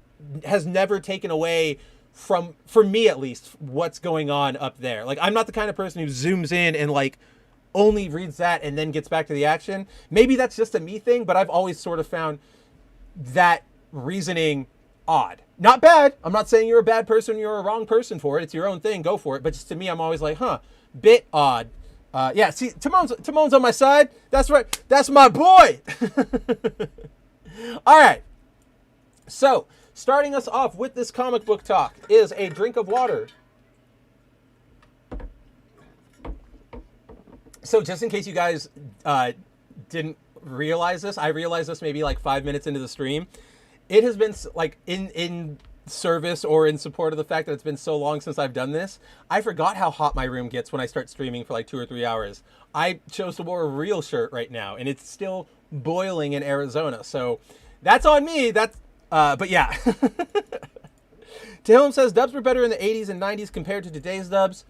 has never taken away from, for me at least, what's going on up there. I'm not the kind of person who zooms in and only reads that and then gets back to the action. Maybe that's just a me thing, but I've always sort of found that reasoning odd. Not bad. I'm not saying you're a bad person, you're a wrong person for it. It's your own thing, go for it. But just to me, I'm always like, bit odd. Yeah, see, Timon's on my side. That's right. That's my boy. All right. So, starting us off with this comic book talk is a drink of water. So, just in case you guys didn't realize this, I realized this maybe 5 minutes into the stream. It has been in service or in support of the fact that it's been so long since I've done this. I forgot how hot my room gets when I start streaming for 2 or 3 hours. I chose to wear a real shirt right now, and it's still boiling in Arizona. So that's on me. But yeah. Tahilm says dubs were better in the 80s and 90s compared to today's dubs.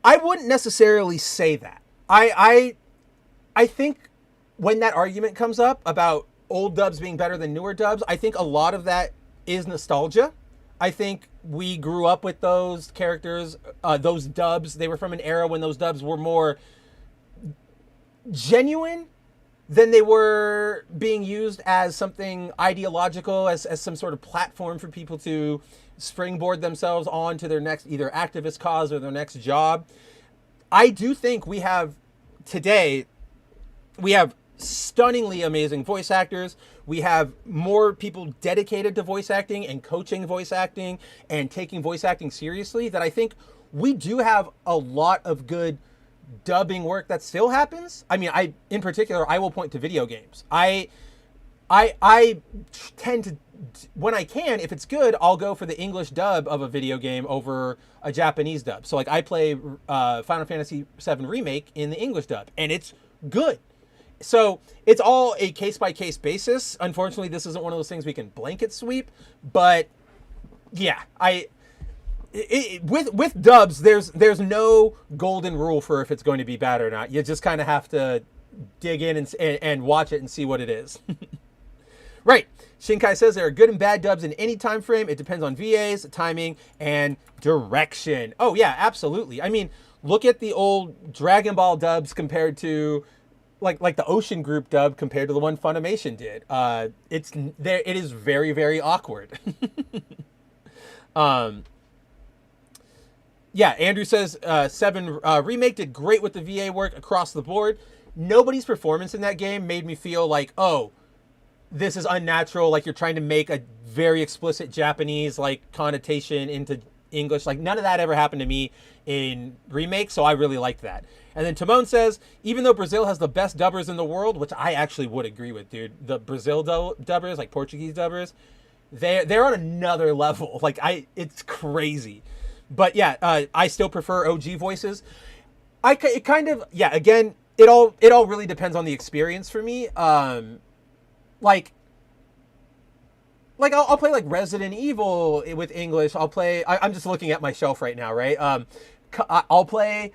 I wouldn't necessarily say that. I think when that argument comes up about old dubs being better than newer dubs, I think a lot of that is nostalgia. I think we grew up with those characters, those dubs. They were from an era when those dubs were more genuine than they were being used as something ideological, as some sort of platform for people to springboard themselves on to their next either activist cause or their next job. I do think today we have stunningly amazing voice actors. We have more people dedicated to voice acting and coaching voice acting and taking voice acting seriously, that I think we do have a lot of good dubbing work that still happens. I mean, in particular, I will point to video games. I tend to, when I can, if it's good, I'll go for the English dub of a video game over a Japanese dub. So I play Final Fantasy VII Remake in the English dub, and it's good. So it's all a case-by-case basis. Unfortunately, this isn't one of those things we can blanket sweep. But yeah, with dubs, there's no golden rule for if it's going to be bad or not. You just kind of have to dig in and watch it and see what it is. Right. Shinkai says there are good and bad dubs in any time frame. It depends on VAs, timing, and direction. Oh, yeah, absolutely. I mean, look at the old Dragon Ball dubs compared to like the Ocean Group dub compared to the one Funimation did. It's there. It is very, very awkward. Yeah, Andrew says 7 remake did great with the VA work across the board. Nobody's performance in that game made me feel like, oh, this is unnatural. Like you're trying to make a very explicit Japanese like connotation into English. Like none of that ever happened to me in remake, so I really liked that. And then Timon says, even though Brazil has the best dubbers in the world, which I actually would agree with, dude, the Brazil dubbers, like Portuguese dubbers, they're on another level. Like it's crazy. But yeah, I still prefer OG voices. It kind of, yeah, again, it all really depends on the experience for me. Like I'll play like Resident Evil with English. I'll play, I'm just looking at my shelf right now, right? I'll play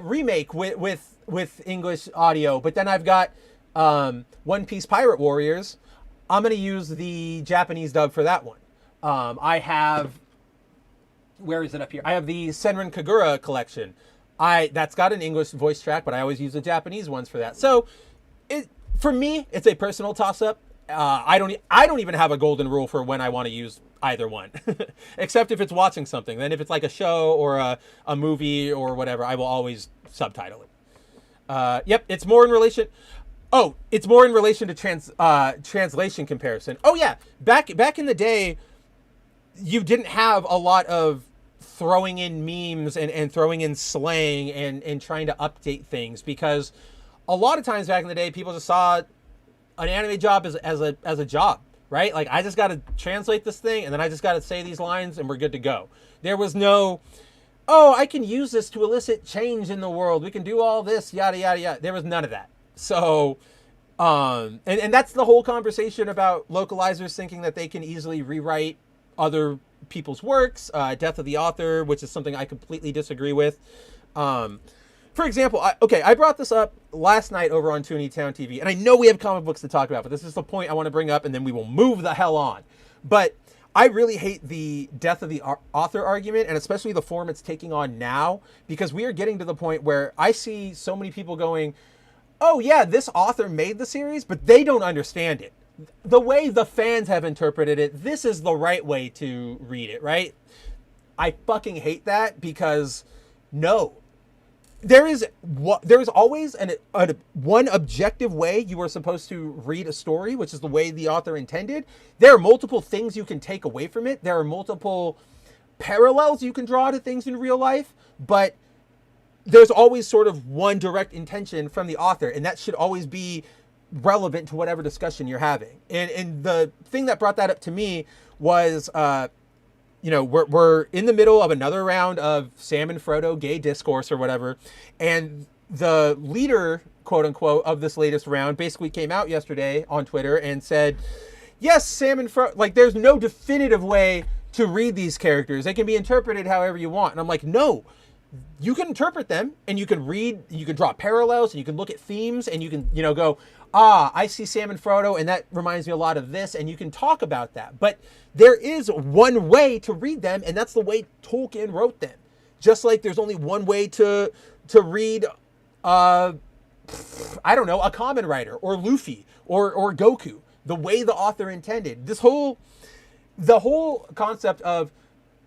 remake with English audio, but then I've got One Piece Pirate Warriors. I'm going to use the Japanese dub for that one. I have, where is it up here? I have the Senran Kagura collection. That's got an English voice track, but I always use the Japanese ones for that. So for me, it's a personal toss-up. I don't even have a golden rule for when I want to use either one, except if it's watching something. Then if it's like a show or a movie or whatever, I will always subtitle it. Yep, it's more in relation. Oh, it's more in relation to translation comparison. Oh yeah, back in the day, you didn't have a lot of throwing in memes and throwing in slang and trying to update things, because a lot of times back in the day, people just saw an anime job as a job, right? Like, I just got to translate this thing, and then I just got to say these lines, and we're good to go. There was no, oh, I can use this to elicit change in the world. We can do all this, yada, yada, yada. There was none of that. So, and that's the whole conversation about localizers thinking that they can easily rewrite other people's works, death of the author, which is something I completely disagree with. For example, I brought this up last night over on Tooneytown TV, and I know we have comic books to talk about, but this is the point I want to bring up, and then we will move the hell on. But I really hate the death of the author argument, and especially the form it's taking on now, because we are getting to the point where I see so many people going, oh yeah, this author made the series, but they don't understand it. The way the fans have interpreted it, this is the right way to read it, right? I fucking hate that, because no. There is always one objective way you are supposed to read a story, which is the way the author intended. There are multiple things you can take away from it. There are multiple parallels you can draw to things in real life, but there's always sort of one direct intention from the author, and that should always be relevant to whatever discussion you're having. And the thing that brought that up to me was, we're in the middle of another round of Sam and Frodo gay discourse or whatever. And the leader, quote unquote, of this latest round basically came out yesterday on Twitter and said, yes, Sam and Frodo, like, there's no definitive way to read these characters. They can be interpreted however you want. And I'm like, no, you can interpret them, and you can read, you can draw parallels, and you can look at themes, and you can, go, I see Sam and Frodo, and that reminds me a lot of this, and you can talk about that. But there is one way to read them, and that's the way Tolkien wrote them. Just like there's only one way to read, I don't know, a Kamen Rider, or Luffy, or Goku, the way the author intended. The whole concept of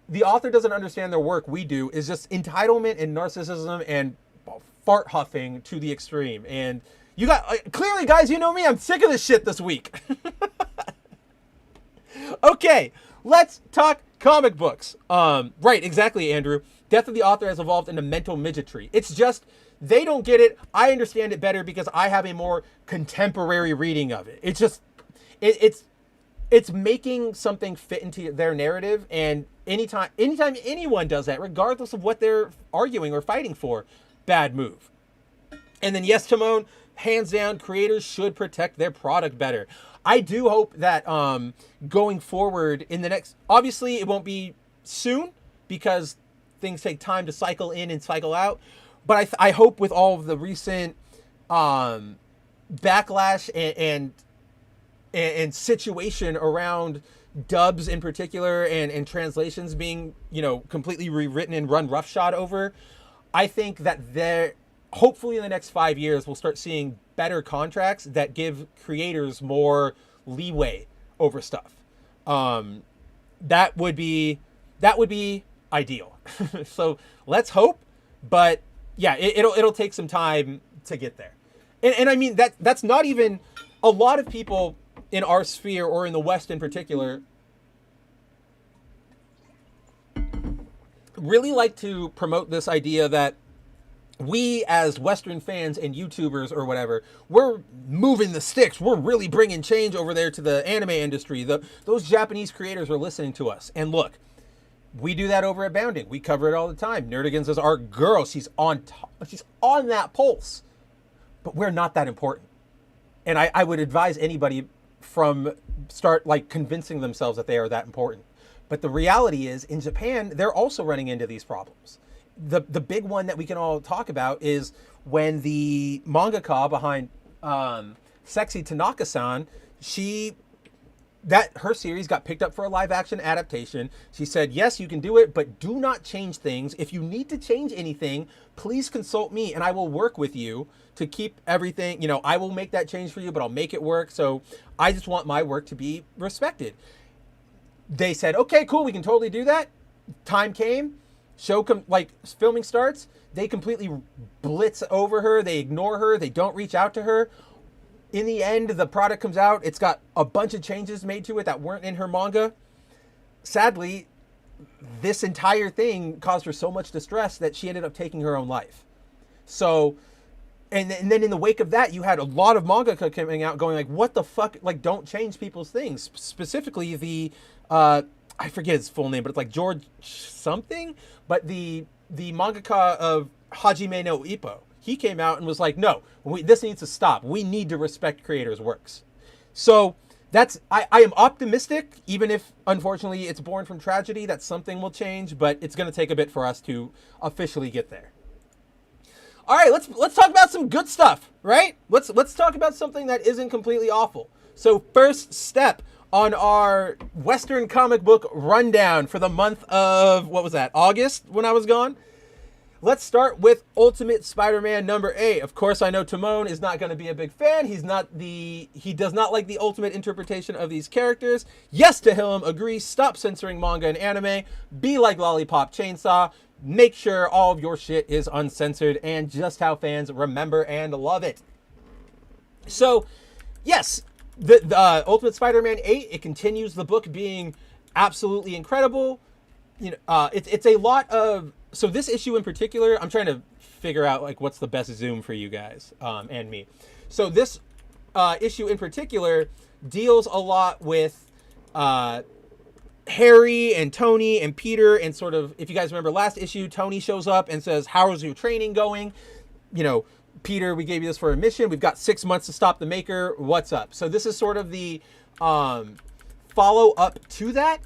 the author doesn't understand their work, we do, is just entitlement and narcissism and fart huffing to the extreme. And you got, clearly, guys, you know me, I'm sick of this shit this week. Okay, let's talk comic books. Right, exactly, Andrew. Death of the author has evolved into mental midgetry. It's just, they don't get it. I understand it better because I have a more contemporary reading of it. It's just, it's making something fit into their narrative, and anytime anyone does that, regardless of what they're arguing or fighting for, bad move. And then, yes, Timon, hands down, creators should protect their product better. I do hope that going forward in the next, obviously it won't be soon because things take time to cycle in and cycle out, but I hope with all of the recent backlash and and situation around dubs in particular and translations being, you know, completely rewritten and run roughshod over, I think that there, hopefully in the next 5 years, we'll start seeing better contracts that give creators more leeway over stuff. That would be ideal. So let's hope, but yeah, it'll take some time to get there. And I mean, that's not even, a lot of people in our sphere or in the West in particular really like to promote this idea that we as Western fans and YouTubers or whatever, we're moving the sticks. We're really bringing change over there to the anime industry. Those Japanese creators are listening to us. And look, we do that over at Bounding. We cover it all the time. Nerdigans is our girl. She's on top. She's on that pulse. But we're not that important. And I would advise anybody from start like convincing themselves that they are that important. But the reality is, in Japan, they're also running into these problems. The big one that we can all talk about is when the mangaka behind Sexy Tanaka-san, her series got picked up for a live action adaptation. She said, yes, you can do it, but do not change things. If you need to change anything, please consult me and I will work with you to keep everything, you know, I will make that change for you, but I'll make it work. So I just want my work to be respected. They said, okay, cool, we can totally do that. Time came, filming starts. They completely blitz over her. They ignore her. They don't reach out to her. In the end, the product comes out. It's got a bunch of changes made to it that weren't in her manga. Sadly, this entire thing caused her so much distress that she ended up taking her own life. So, and then in the wake of that, you had a lot of mangaka coming out going like, what the fuck? Like, don't change people's things. Specifically, the, I forget his full name, but it's like George something. But the mangaka of Hajime no Ippo, he came out and was like, no, this needs to stop. We need to respect creators' works. So I am optimistic, even if unfortunately it's born from tragedy, that something will change, but it's going to take a bit for us to officially get there. All right, let's talk about some good stuff, right? Let's talk about something that isn't completely awful. So first step on our Western comic book rundown for the month of, what was that, August when I was gone? Let's start with Ultimate Spider-Man number 8. Of course, I know Timon is not going to be a big fan. He does not like the Ultimate interpretation of these characters. Yes, to him, agree. Stop censoring manga and anime. Be like Lollipop Chainsaw. Make sure all of your shit is uncensored and just how fans remember and love it. So, yes, the Ultimate Spider-Man 8, it continues the book being absolutely incredible. You know, it's a lot of... So this issue in particular, I'm trying to figure out like what's the best zoom for you guys and me. So this issue in particular deals a lot with Harry and Tony and Peter, and sort of, if you guys remember last issue, Tony shows up and says, how is your training going? You know, Peter, we gave you this for a mission. We've got 6 months to stop the Maker. What's up? So this is sort of the follow up to that.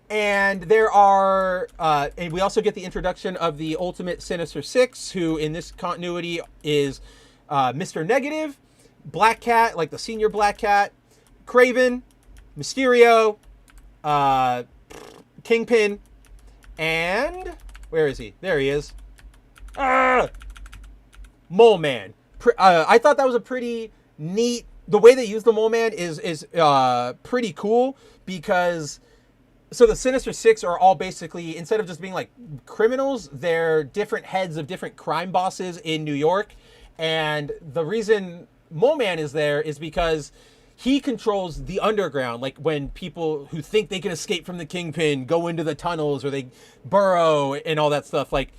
And there are, and we also get the introduction of the Ultimate Sinister Six, who in this continuity is Mr. Negative, Black Cat, like the senior Black Cat, Kraven, Mysterio, Kingpin, and where is he? There he is. Mole Man. I thought that was a pretty neat. The way they use the Mole Man is pretty cool because. So the Sinister Six are all basically, instead of just being like criminals, they're different heads of different crime bosses in New York. And the reason Mole Man is there is because he controls the underground. Like when people who think they can escape from the Kingpin go into the tunnels or they burrow and all that stuff. Like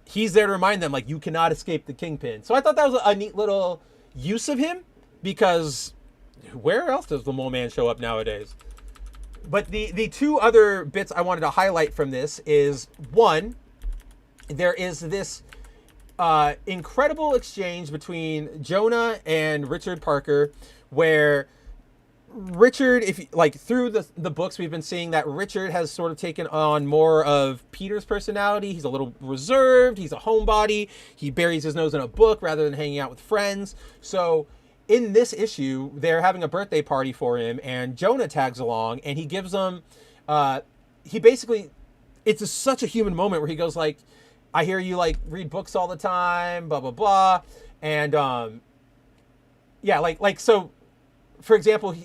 he's there to remind them, like, you cannot escape the Kingpin. So I thought that was a neat little use of him, because where else does the Mole Man show up nowadays? But the two other bits I wanted to highlight from this is, one, there is this incredible exchange between Jonah and Richard Parker, where Richard, through the books, we've been seeing that Richard has sort of taken on more of Peter's personality. He's a little reserved. He's a homebody. He buries his nose in a book rather than hanging out with friends. So in this issue, they're having a birthday party for him, and Jonah tags along, and he gives them, he basically, such a human moment where he goes like, I hear you like read books all the time, blah, blah, blah. And, yeah, so for example,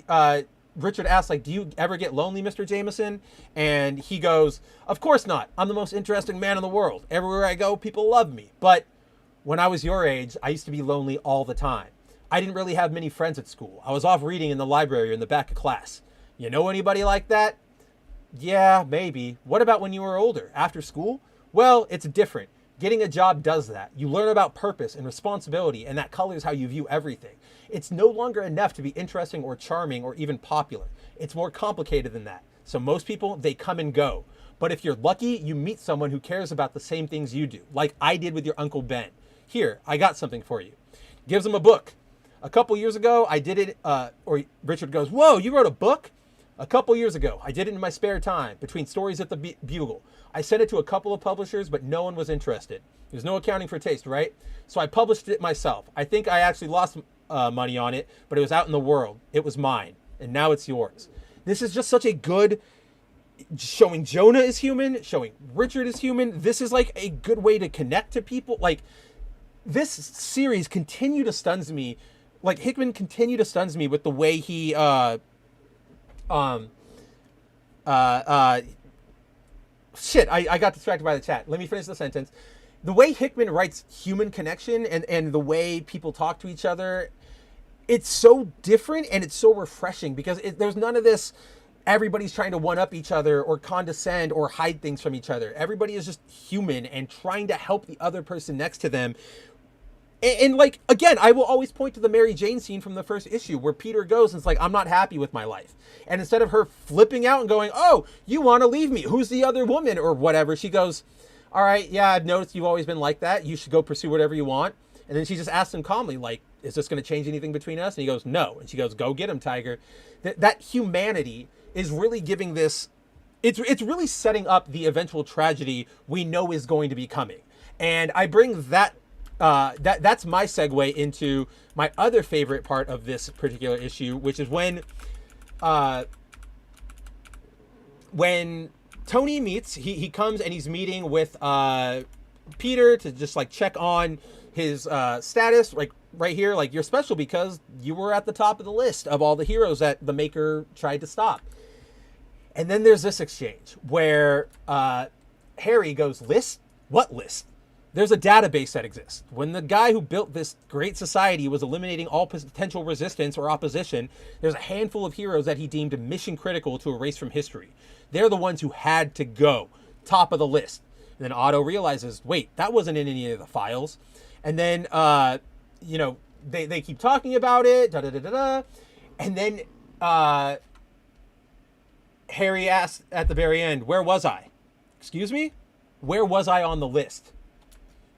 Richard asks, like, do you ever get lonely, Mr. Jameson? And he goes, of course not. I'm the most interesting man in the world. Everywhere I go, people love me. But when I was your age, I used to be lonely all the time. I didn't really have many friends at school. I was off reading in the library or in the back of class. You know anybody like that? Yeah, maybe. What about when you were older? After school? Well, it's different. Getting a job does that. You learn about purpose and responsibility, and that colors how you view everything. It's no longer enough to be interesting or charming or even popular. It's more complicated than that. So most people, they come and go. But if you're lucky, you meet someone who cares about the same things you do, like I did with your Uncle Ben. Here, I got something for you. Gives him a book. A couple years ago, I did it, or Richard goes, whoa, you wrote a book? A couple years ago, I did it in my spare time, between stories at the Bugle. I sent it to a couple of publishers, but no one was interested. There's no accounting for taste, right? So I published it myself. I think I actually lost money on it, but it was out in the world. It was mine, and now it's yours. This is just such a good, showing Jonah is human, showing Richard is human. This is like a good way to connect to people. Like, this series continue to stuns me. Like, Hickman continue to stuns me with the way he, shit, I got distracted by the chat. Let me finish the sentence. The way Hickman writes human connection and the way people talk to each other, it's so different and it's so refreshing because there's none of this, everybody's trying to one-up each other or condescend or hide things from each other. Everybody is just human and trying to help the other person next to them. And like, again, I will always point to the Mary Jane scene from the first issue where Peter goes and it's like, I'm not happy with my life. And instead of her flipping out and going, oh, you want to leave me? Who's the other woman or whatever? She goes, all right, yeah, I've noticed you've always been like that. You should go pursue whatever you want. And then she just asks him calmly, like, is this going to change anything between us? And he goes, no. And she goes, go get him, Tiger. That humanity is really giving this, it's really setting up the eventual tragedy we know is going to be coming. And I bring that, that's my segue into my other favorite part of this particular issue, which is when Tony meets, he comes and he's meeting with Peter to just like check on his status, like right here, like you're special because you were at the top of the list of all the heroes that the Maker tried to stop. And then there's this exchange where Harry goes, list? What list? There's a database that exists. When the guy who built this great society was eliminating all potential resistance or opposition, there's a handful of heroes that he deemed mission critical to erase from history. They're the ones who had to go. Top of the list. And then Otto realizes, wait, that wasn't in any of the files. And then, they keep talking about it, da-da-da-da-da. And then Harry asks at the very end, where was I? Excuse me? Where was I on the list?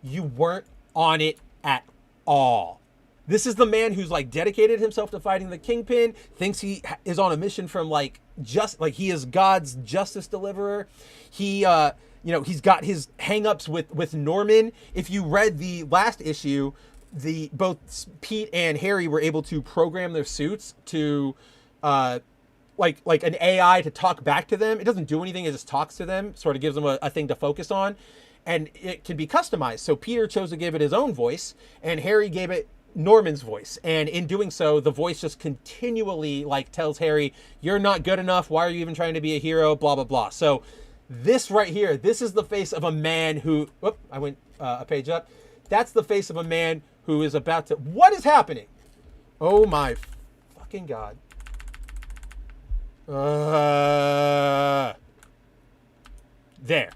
You weren't on it at all. This is the man who's like dedicated himself to fighting the Kingpin, thinks he is on a mission from he is God's justice deliverer. He, he's got his hangups with Norman. If you read the last issue, both Pete and Harry were able to program their suits to, like an AI to talk back to them. It doesn't do anything. It just talks to them, sort of gives them a thing to focus on. And it can be customized. So Peter chose to give it his own voice, and Harry gave it Norman's voice. And in doing so, the voice just continually tells Harry, you're not good enough. Why are you even trying to be a hero? Blah, blah, blah. So this right here, this is the face of a man who, I went a page up. That's the face of a man who is about to, what is happening? Oh my fucking God. There.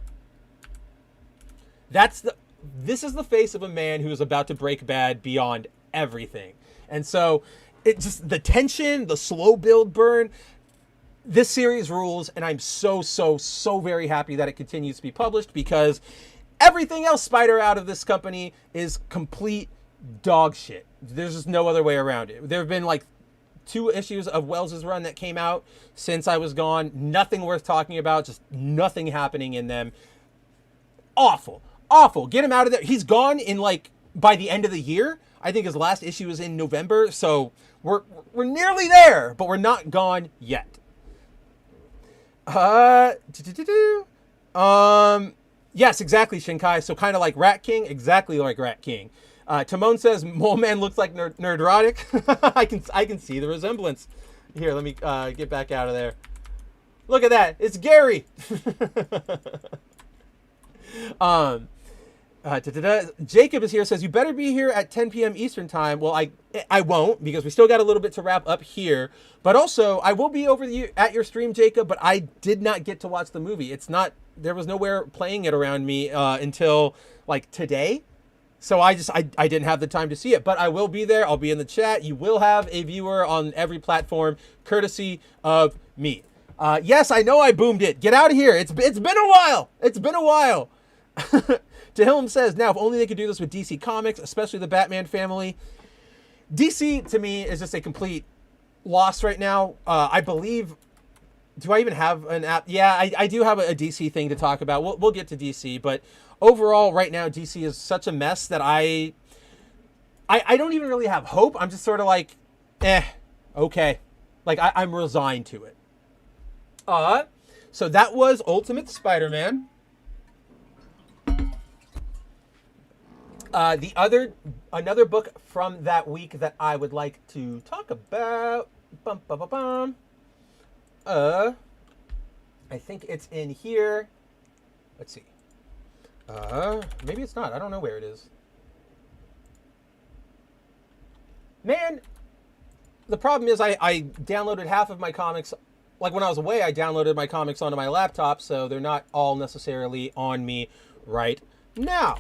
This is the face of a man who is about to break bad beyond everything. And so it just, the tension, the slow build burn, this series rules. And I'm so very happy that it continues to be published because everything else Spider out of this company is complete dog shit. There's just no other way around it. There have been 2 issues of Wells's run that came out since I was gone. Nothing worth talking about, just nothing happening in them. Awful. Get him out of there. He's gone in by the end of the year. I think his last issue is in November, so we're nearly there, but we're not gone yet. Yes, exactly, Shinkai. So kind of like Rat King, exactly like Rat King. Timon says Mole Man looks like Nerdrotic. I can see the resemblance. Here, let me get back out of there. Look at that, it's Gary. Jacob is here, says you better be here at 10 p.m. Eastern time. Well, I won't, because we still got a little bit to wrap up here. But also, I will be over at your stream, Jacob, but I did not get to watch the movie. There was nowhere playing it around me until like today. So I didn't have the time to see it, but I will be there. I'll be in the chat. You will have a viewer on every platform, courtesy of me. Yes, I know I boomed it. Get out of here. It's been a while. It's been a while. Tehillim says, now, if only they could do this with DC Comics, especially the Batman family. DC, to me, is just a complete loss right now. I believe... Do I even have an app? Yeah, I do have a DC thing to talk about. We'll get to DC, but overall, right now, DC is such a mess that I don't even really have hope. I'm just sort of like, okay. Like, I'm resigned to it. So that was Ultimate Spider-Man. Another book from that week that I would like to talk about. I think it's in here. Let's see. Maybe it's not. I don't know where it is. Man, the problem is I downloaded half of my comics. Like when I was away, I downloaded my comics onto my laptop, so they're not all necessarily on me right now.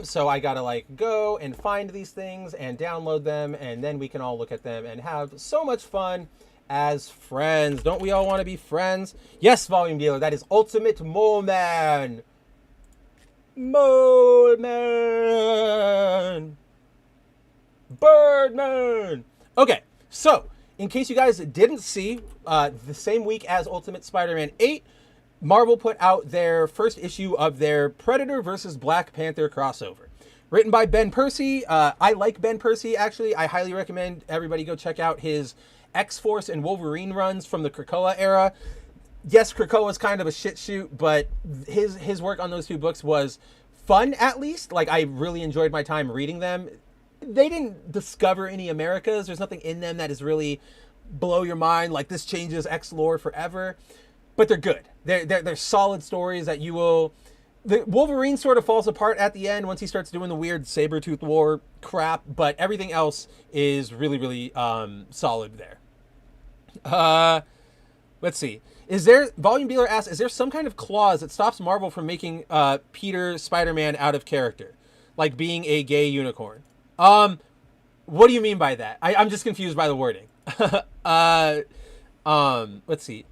So I gotta like go and find these things and download them, and then we can all look at them and have so much fun as friends. Don't we all want to be friends? Yes, Volume Dealer, that is Ultimate Mole Man. Mole Man. Birdman. Okay, so in case you guys didn't see, the same week as Ultimate Spider-Man 8, Marvel put out their first issue of their Predator versus Black Panther crossover. Written by Ben Percy. I like Ben Percy, actually. I highly recommend everybody go check out his X-Force and Wolverine runs from the Krakoa era. Yes, Krakoa is kind of a shit shoot, but his work on those two books was fun, at least. Like, I really enjoyed my time reading them. They didn't discover any Americas. There's nothing in them that is really blow your mind, like this changes X lore forever. But they're good. They're solid stories that you will... The Wolverine sort of falls apart at the end once he starts doing the weird Sabretooth War crap, but everything else is really, really solid there. Let's see. Volume Dealer asks, is there some kind of clause that stops Marvel from making Peter Spider-Man out of character? Like being a gay unicorn? What do you mean by that? I'm just confused by the wording. Let's see.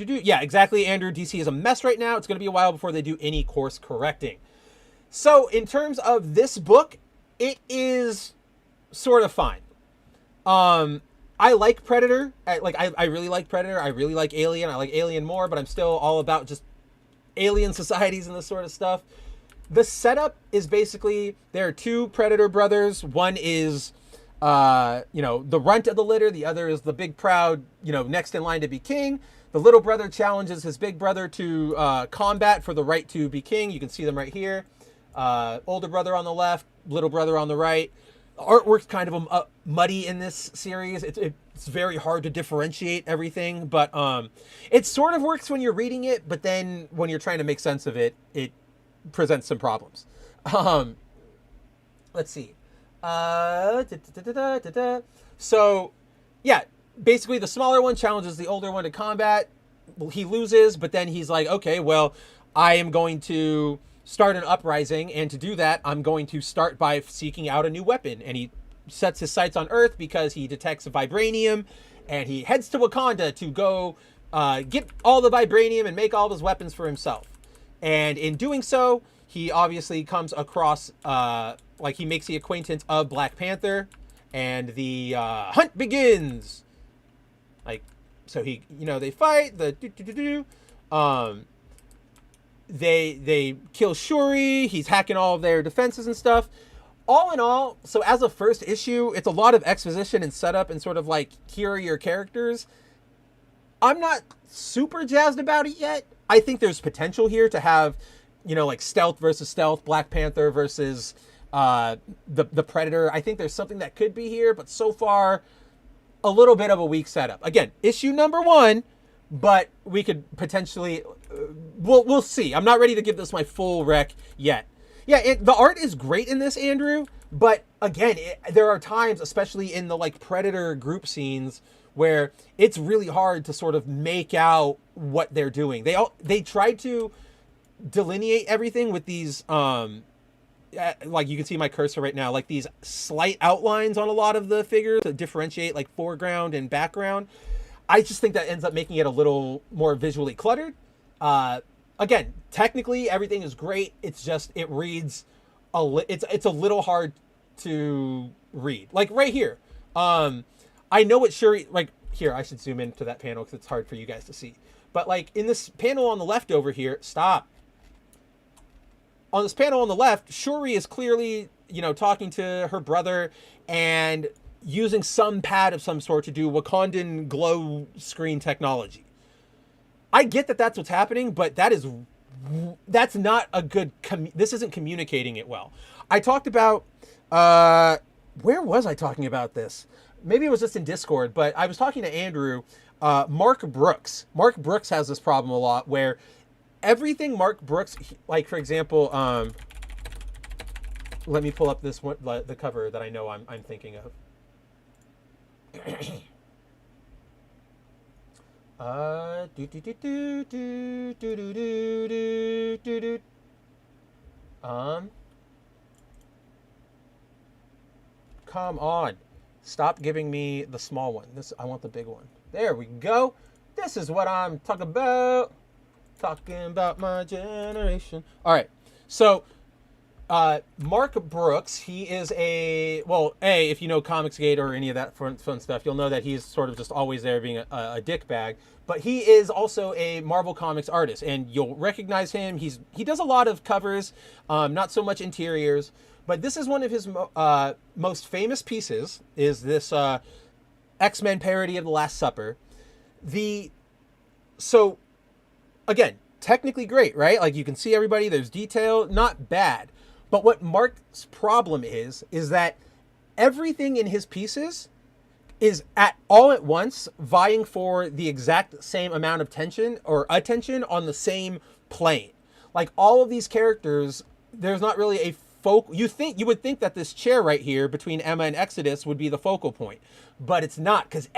Yeah, exactly, Andrew. DC is a mess right now. It's going to be a while before they do any course correcting. So, in terms of this book, it is sort of fine. I like Predator. I really like Predator. I really like Alien. I like Alien more, but I'm still all about just alien societies and this sort of stuff. The setup is basically there are two Predator brothers. One is, the runt of the litter. The other is the big, proud, next in line to be king. The little brother challenges his big brother to combat for the right to be king. You can see them right here. Older brother on the left, little brother on the right. The artwork's kind of muddy in this series. It's very hard to differentiate everything, but it sort of works when you're reading it, but then when you're trying to make sense of it, it presents some problems. Let's see. So, yeah. Basically, the smaller one challenges the older one to combat. He loses, but then he's like, okay, well, I am going to start an uprising, and to do that, I'm going to start by seeking out a new weapon. And he sets his sights on Earth because he detects vibranium, and he heads to Wakanda to go get all the vibranium and make all of his weapons for himself. And in doing so, he obviously comes across, he makes the acquaintance of Black Panther, and the hunt begins. So they fight, they kill Shuri, he's hacking all of their defenses and stuff. all in all, so as a first issue, it's a lot of exposition and setup and sort of like, here are your characters. I'm not super jazzed about it yet. I think there's potential here to have, you know, like stealth versus stealth, Black Panther versus the Predator. I think there's something that could be here, but so far, a little bit of a weak setup. Again, issue number 1, but we could potentially, we'll see. I'm not ready to give this my full rec yet. Yeah, the art is great in this, Andrew, but again, there are times, especially in the like Predator group scenes, where it's really hard to sort of make out what they're doing. They tried to delineate everything with these, like you can see my cursor right now, like these slight outlines on a lot of the figures to differentiate like foreground and background. I just think that ends up making it a little more visually cluttered. Again, technically everything is great. It's just, it reads it's a little hard to read. Like right here. I know what Shuri, like here, I should zoom into that panel because it's hard for you guys to see. But like in this panel on the left over here, stop. On this panel on the left, Shuri is clearly, you know, talking to her brother and using some pad of some sort to do Wakandan glow screen technology. I get that that's what's happening, but that's not a good, this isn't communicating it well. I talked about, where was I talking about this? Maybe it was just in Discord, but I was talking to Andrew, Mark Brooks. Mark Brooks has this problem a lot where everything Mark Brooks, like for example, let me pull up this one, the cover that I know I'm thinking of. Come on, stop giving me the small one. I want the big one. There we go. This is what I'm talking about. Talking about my generation. All right, so Mark Brooks, he is if you know Comicsgate or any of that fun stuff, you'll know that he's sort of just always there being a dickbag. But he is also a Marvel Comics artist, and you'll recognize him. He does a lot of covers, not so much interiors. But this is one of his most famous pieces, is this X-Men parody of The Last Supper. So, again, technically great, right? Like, you can see everybody, there's detail, not bad. But what Mark's problem is that everything in his pieces is all at once vying for the exact same amount of tension or attention on the same plane. Like, all of these characters, there's not really a you would think that this chair right here between Emma and Exodus would be the focal point, but it's not, because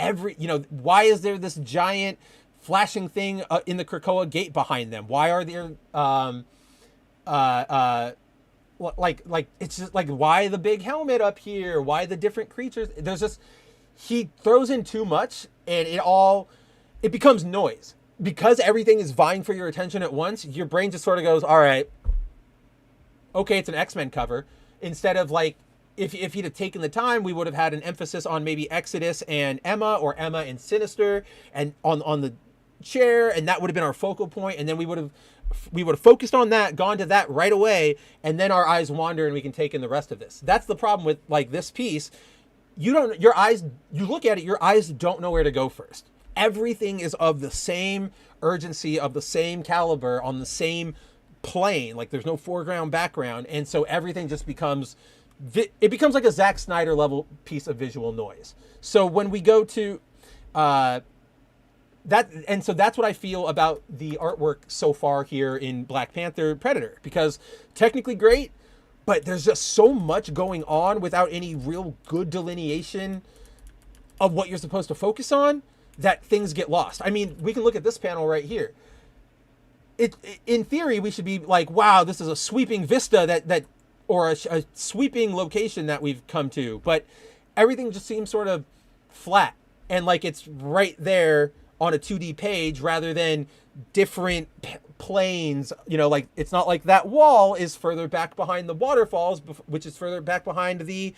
why is there this giant flashing thing in the Krakoa gate behind them? Why are there it's just like, why the big helmet up here? Why the different creatures? He throws in too much, and it becomes noise. Because everything is vying for your attention at once, your brain just sort of goes, all right, okay, it's an X-Men cover. Instead of like, if he'd have taken the time, we would have had an emphasis on maybe Exodus and Emma, or Emma and Sinister, and on the chair, and that would have been our focal point, and then we would have focused on that, gone to that right away, and then our eyes wander and we can take in the rest of this. That's the problem with like this piece. You look at it, your eyes don't know where to go first. Everything is of the same urgency, of the same caliber, on the same plane. Like, there's no foreground, background, and so everything just becomes like a Zack Snyder level piece of visual noise. So when we go to that, and so that's what I feel about the artwork so far here in Black Panther Predator, because technically great, but there's just so much going on without any real good delineation of what you're supposed to focus on, that things get lost. I mean, we can look at this panel right here. In theory, we should be like, wow, this is a sweeping vista or a sweeping location that we've come to. But everything just seems sort of flat, and like it's right there on a 2D page rather than different planes. You know, like, it's not like that wall is further back behind the waterfalls, which is further back behind the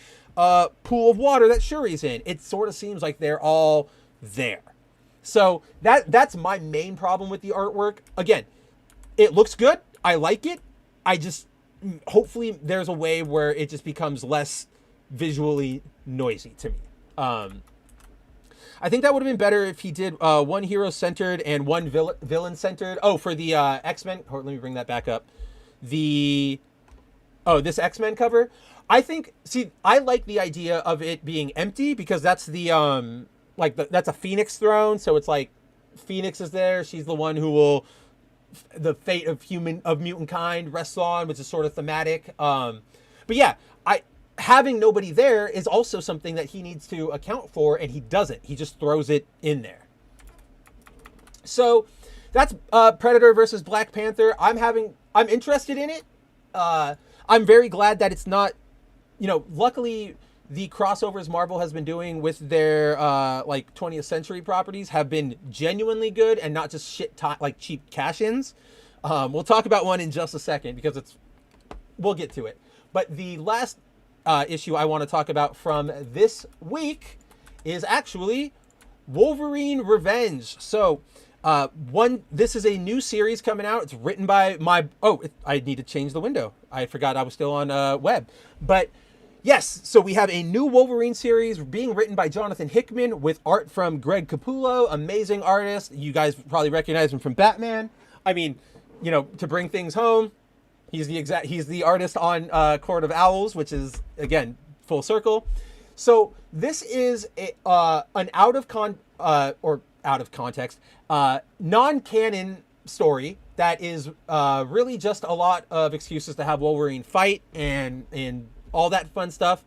pool of water that Shuri's in. It sort of seems like they're all there. So that's my main problem with the artwork. Again, it looks good. I like it. hopefully there's a way where it just becomes less visually noisy to me. I think that would have been better if he did one hero centered and one villain centered. Oh, for the X-Men. Let me bring that back up. This X-Men cover. I like the idea of it being empty because that's the that's a Phoenix throne. So it's like Phoenix is there. She's the one who will the fate of mutant kind rests on, which is sort of thematic. But yeah, having nobody there is also something that he needs to account for, and he doesn't. He just throws it in there. So that's Predator versus Black Panther. I'm interested in it. I'm very glad that it's not, luckily the crossovers Marvel has been doing with their 20th century properties have been genuinely good and not just cheap cash-ins. We'll talk about one in just a second because we'll get to it. But the last issue I want to talk about from this week is actually Wolverine Revenge. So this is a new series coming out. It's written by I need to change the window. I forgot I was still on web. But yes, so we have a new Wolverine series being written by Jonathan Hickman with art from Greg Capullo, amazing artist. You guys probably recognize him from Batman. I mean, to bring things home, he's the artist on Court of Owls, which is, again, full circle. So this is an out of context, non-canon story that is really just a lot of excuses to have Wolverine fight and all that fun stuff.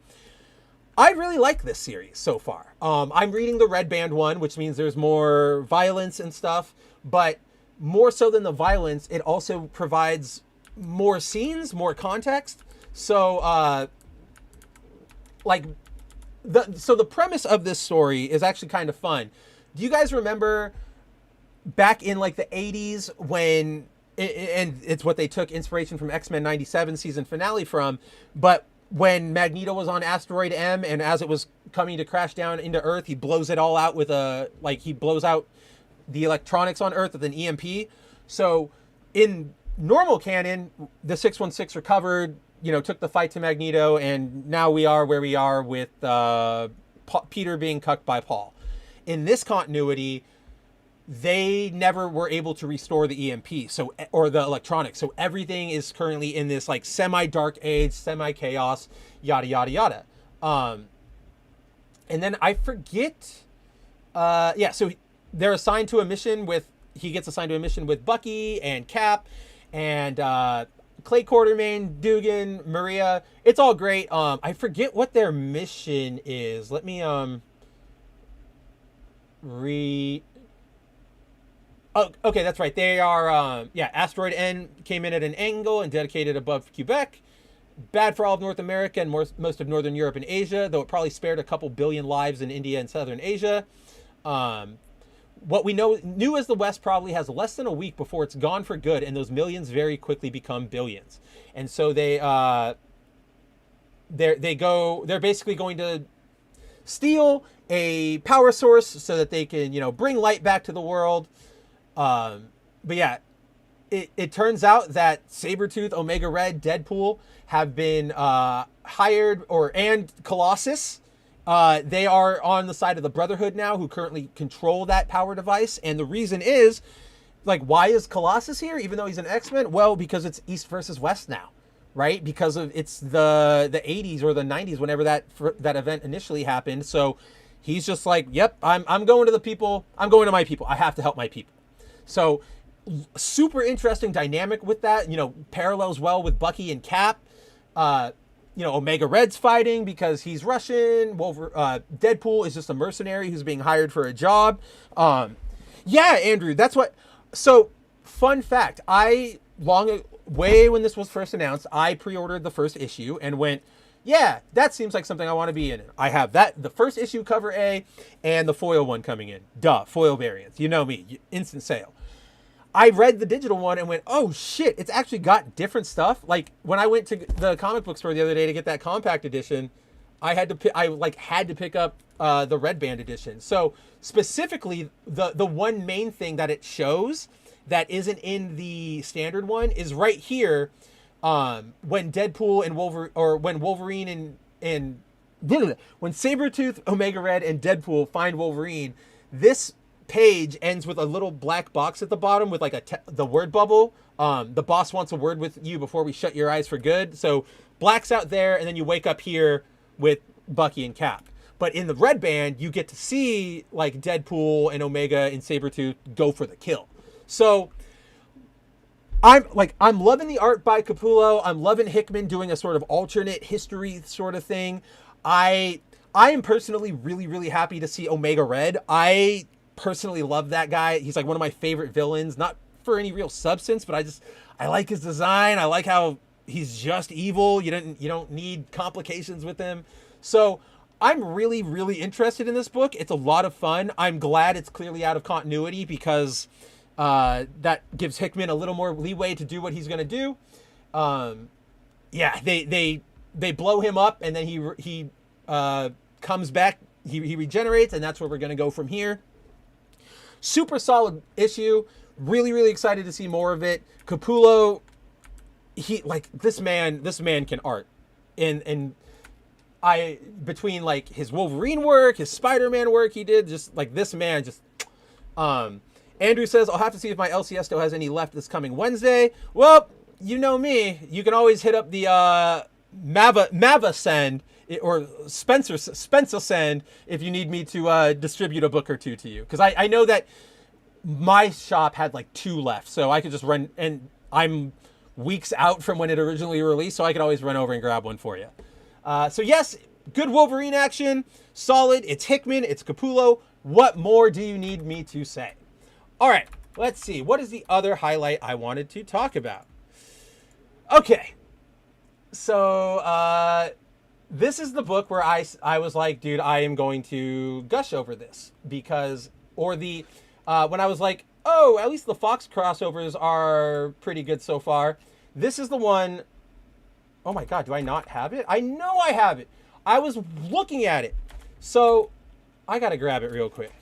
I really like this series so far. I'm reading the Red Band one, which means there's more violence and stuff, but more so than the violence, it also provides more scenes, more context. So the premise of this story is actually kind of fun. Do you guys remember back in the 80s when and it's what they took inspiration from X-Men 97 season finale from, but when Magneto was on Asteroid M and as it was coming to crash down into Earth, he blows it all out with he blows out the electronics on Earth with an EMP. So in normal canon, the 616 recovered, took the fight to Magneto, and now we are where we are with Peter being cucked by Paul. In this continuity, they never were able to restore the EMP, or the electronics. So everything is currently in this semi-dark age, semi-chaos, yada, yada, yada. And then I forget, so they're assigned to a mission he gets assigned to a mission with Bucky and Cap and Clay Quartermain, Dugan, Maria. It's all great. I forget what their mission is. Let me Oh, okay, that's right. They are Asteroid N came in at an angle and dedicated above Quebec. Bad for all of North America and most of Northern Europe and Asia, though it probably spared a couple billion lives in India and Southern Asia. What we knew as the West probably has less than a week before it's gone for good, and those millions very quickly become billions. And so they're basically going to steal a power source so that they can, bring light back to the world. But yeah, it turns out that Sabretooth, Omega Red, Deadpool have been hired, and Colossus. They are on the side of the Brotherhood now, who currently control that power device. And the reason is, why is Colossus here, even though he's an X-Men? Well, because it's East versus West now, right? Because it's the 80s or the 90s, whenever that event initially happened. So he's just yep, I'm going to the people. I'm going to my people. I have to help my people. So super interesting dynamic with that, parallels well with Bucky and Cap. Omega Red's fighting because he's Russian. Deadpool is just a mercenary who's being hired for a job. Yeah, Andrew, that's what. So, fun fact, way when this was first announced, I pre-ordered the first issue and went, yeah, that seems like something I want to be in. I have the first issue cover A and the foil one coming in. Foil variants. You know me, instant sale. I read the digital one and went, oh shit, it's actually got different stuff. When I went to the comic book store the other day to get that compact edition, I had to pick up the Red Band edition. So specifically, the one main thing that it shows that isn't in the standard one is right here. when Deadpool and Wolverine, or when Wolverine and when Sabretooth, Omega Red, and Deadpool find Wolverine, this page ends with a little black box at the bottom with like the word bubble. The boss wants a word with you before we shut your eyes for good. So black's out there, and then you wake up here with Bucky and Cap. But in the red band, you get to see like Deadpool and Omega and Sabretooth go for the kill. So I'm loving the art by Capullo. I'm loving Hickman doing a sort of alternate history sort of thing. I am personally really, really happy to see Omega Red. I personally love that guy. He's like one of my favorite villains, not for any real substance, but I like his design. I like how he's just evil. You don't need complications with him. So I'm really, really interested in this book. It's a lot of fun. I'm glad it's clearly out of continuity because that gives Hickman a little more leeway to do what he's going to do. Yeah, they blow him up, and then he comes back. He regenerates, and that's where we're going to go from here. Super solid issue. Really, really excited to see more of it. Capullo, this man can art, and I, between like his Wolverine work, his Spider-Man work he did, just like this man just. Andrew says, I'll have to see if my LCS still has any left this coming Wednesday. Well, you know me. You can always hit up the Mava Send or Spencer Send if you need me to distribute a book or two to you. Because I know that my shop had like 2 left. So I could just run, and I'm weeks out from when it originally released. So I could always run over and grab one for you. So yes, good Wolverine action. Solid. It's Hickman. It's Capullo. What more do you need me to say? All right, let's see. What is the other highlight I wanted to talk about? Okay. So this is the book where I was like, dude, I am going to gush over this because, when I was like, oh, at least the Fox crossovers are pretty good so far. This is the one. Oh my God, do I not have it? I know I have it. I was looking at it. So I got to grab it real quick.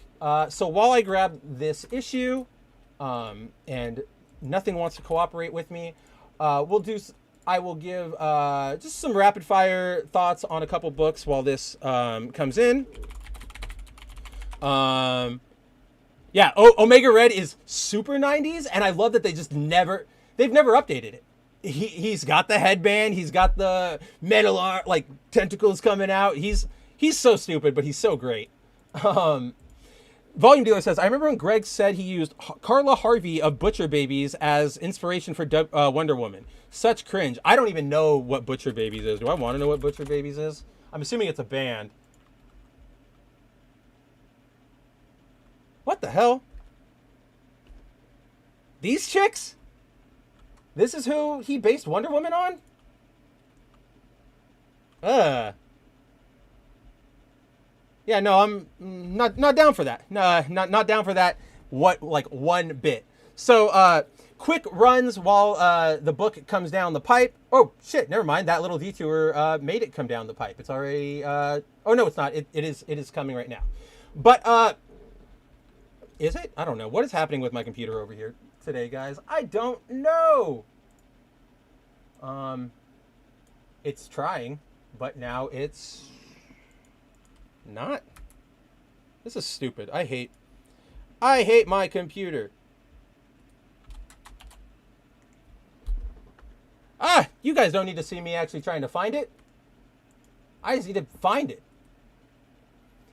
So while I grab this issue, and nothing wants to cooperate with me, I will give just some rapid fire thoughts on a couple books while this comes in. Yeah, Omega Red is super 90s, and I love that they've never updated it. He's got the headband, he's got the metal art, like tentacles coming out. He's so stupid, but he's so great. Volume Dealer says, I remember when Greg said he used Carla Harvey of Butcher Babies as inspiration for Wonder Woman. Such cringe. I don't even know what Butcher Babies is. Do I want to know what Butcher Babies is? I'm assuming it's a band. What the hell? These chicks? This is who he based Wonder Woman on? Yeah, no, I'm not down for that. No, not down for that. One bit. So, quick runs while the book comes down the pipe. Oh shit, never mind. That little detour made it come down the pipe. It's already. Oh no, it's not. It is coming right now. But is it? I don't know. What is happening with my computer over here today, guys? I don't know. It's trying, but now it's not. This is stupid. I hate my computer. You guys don't need to see me actually trying to find it. I just need to find it.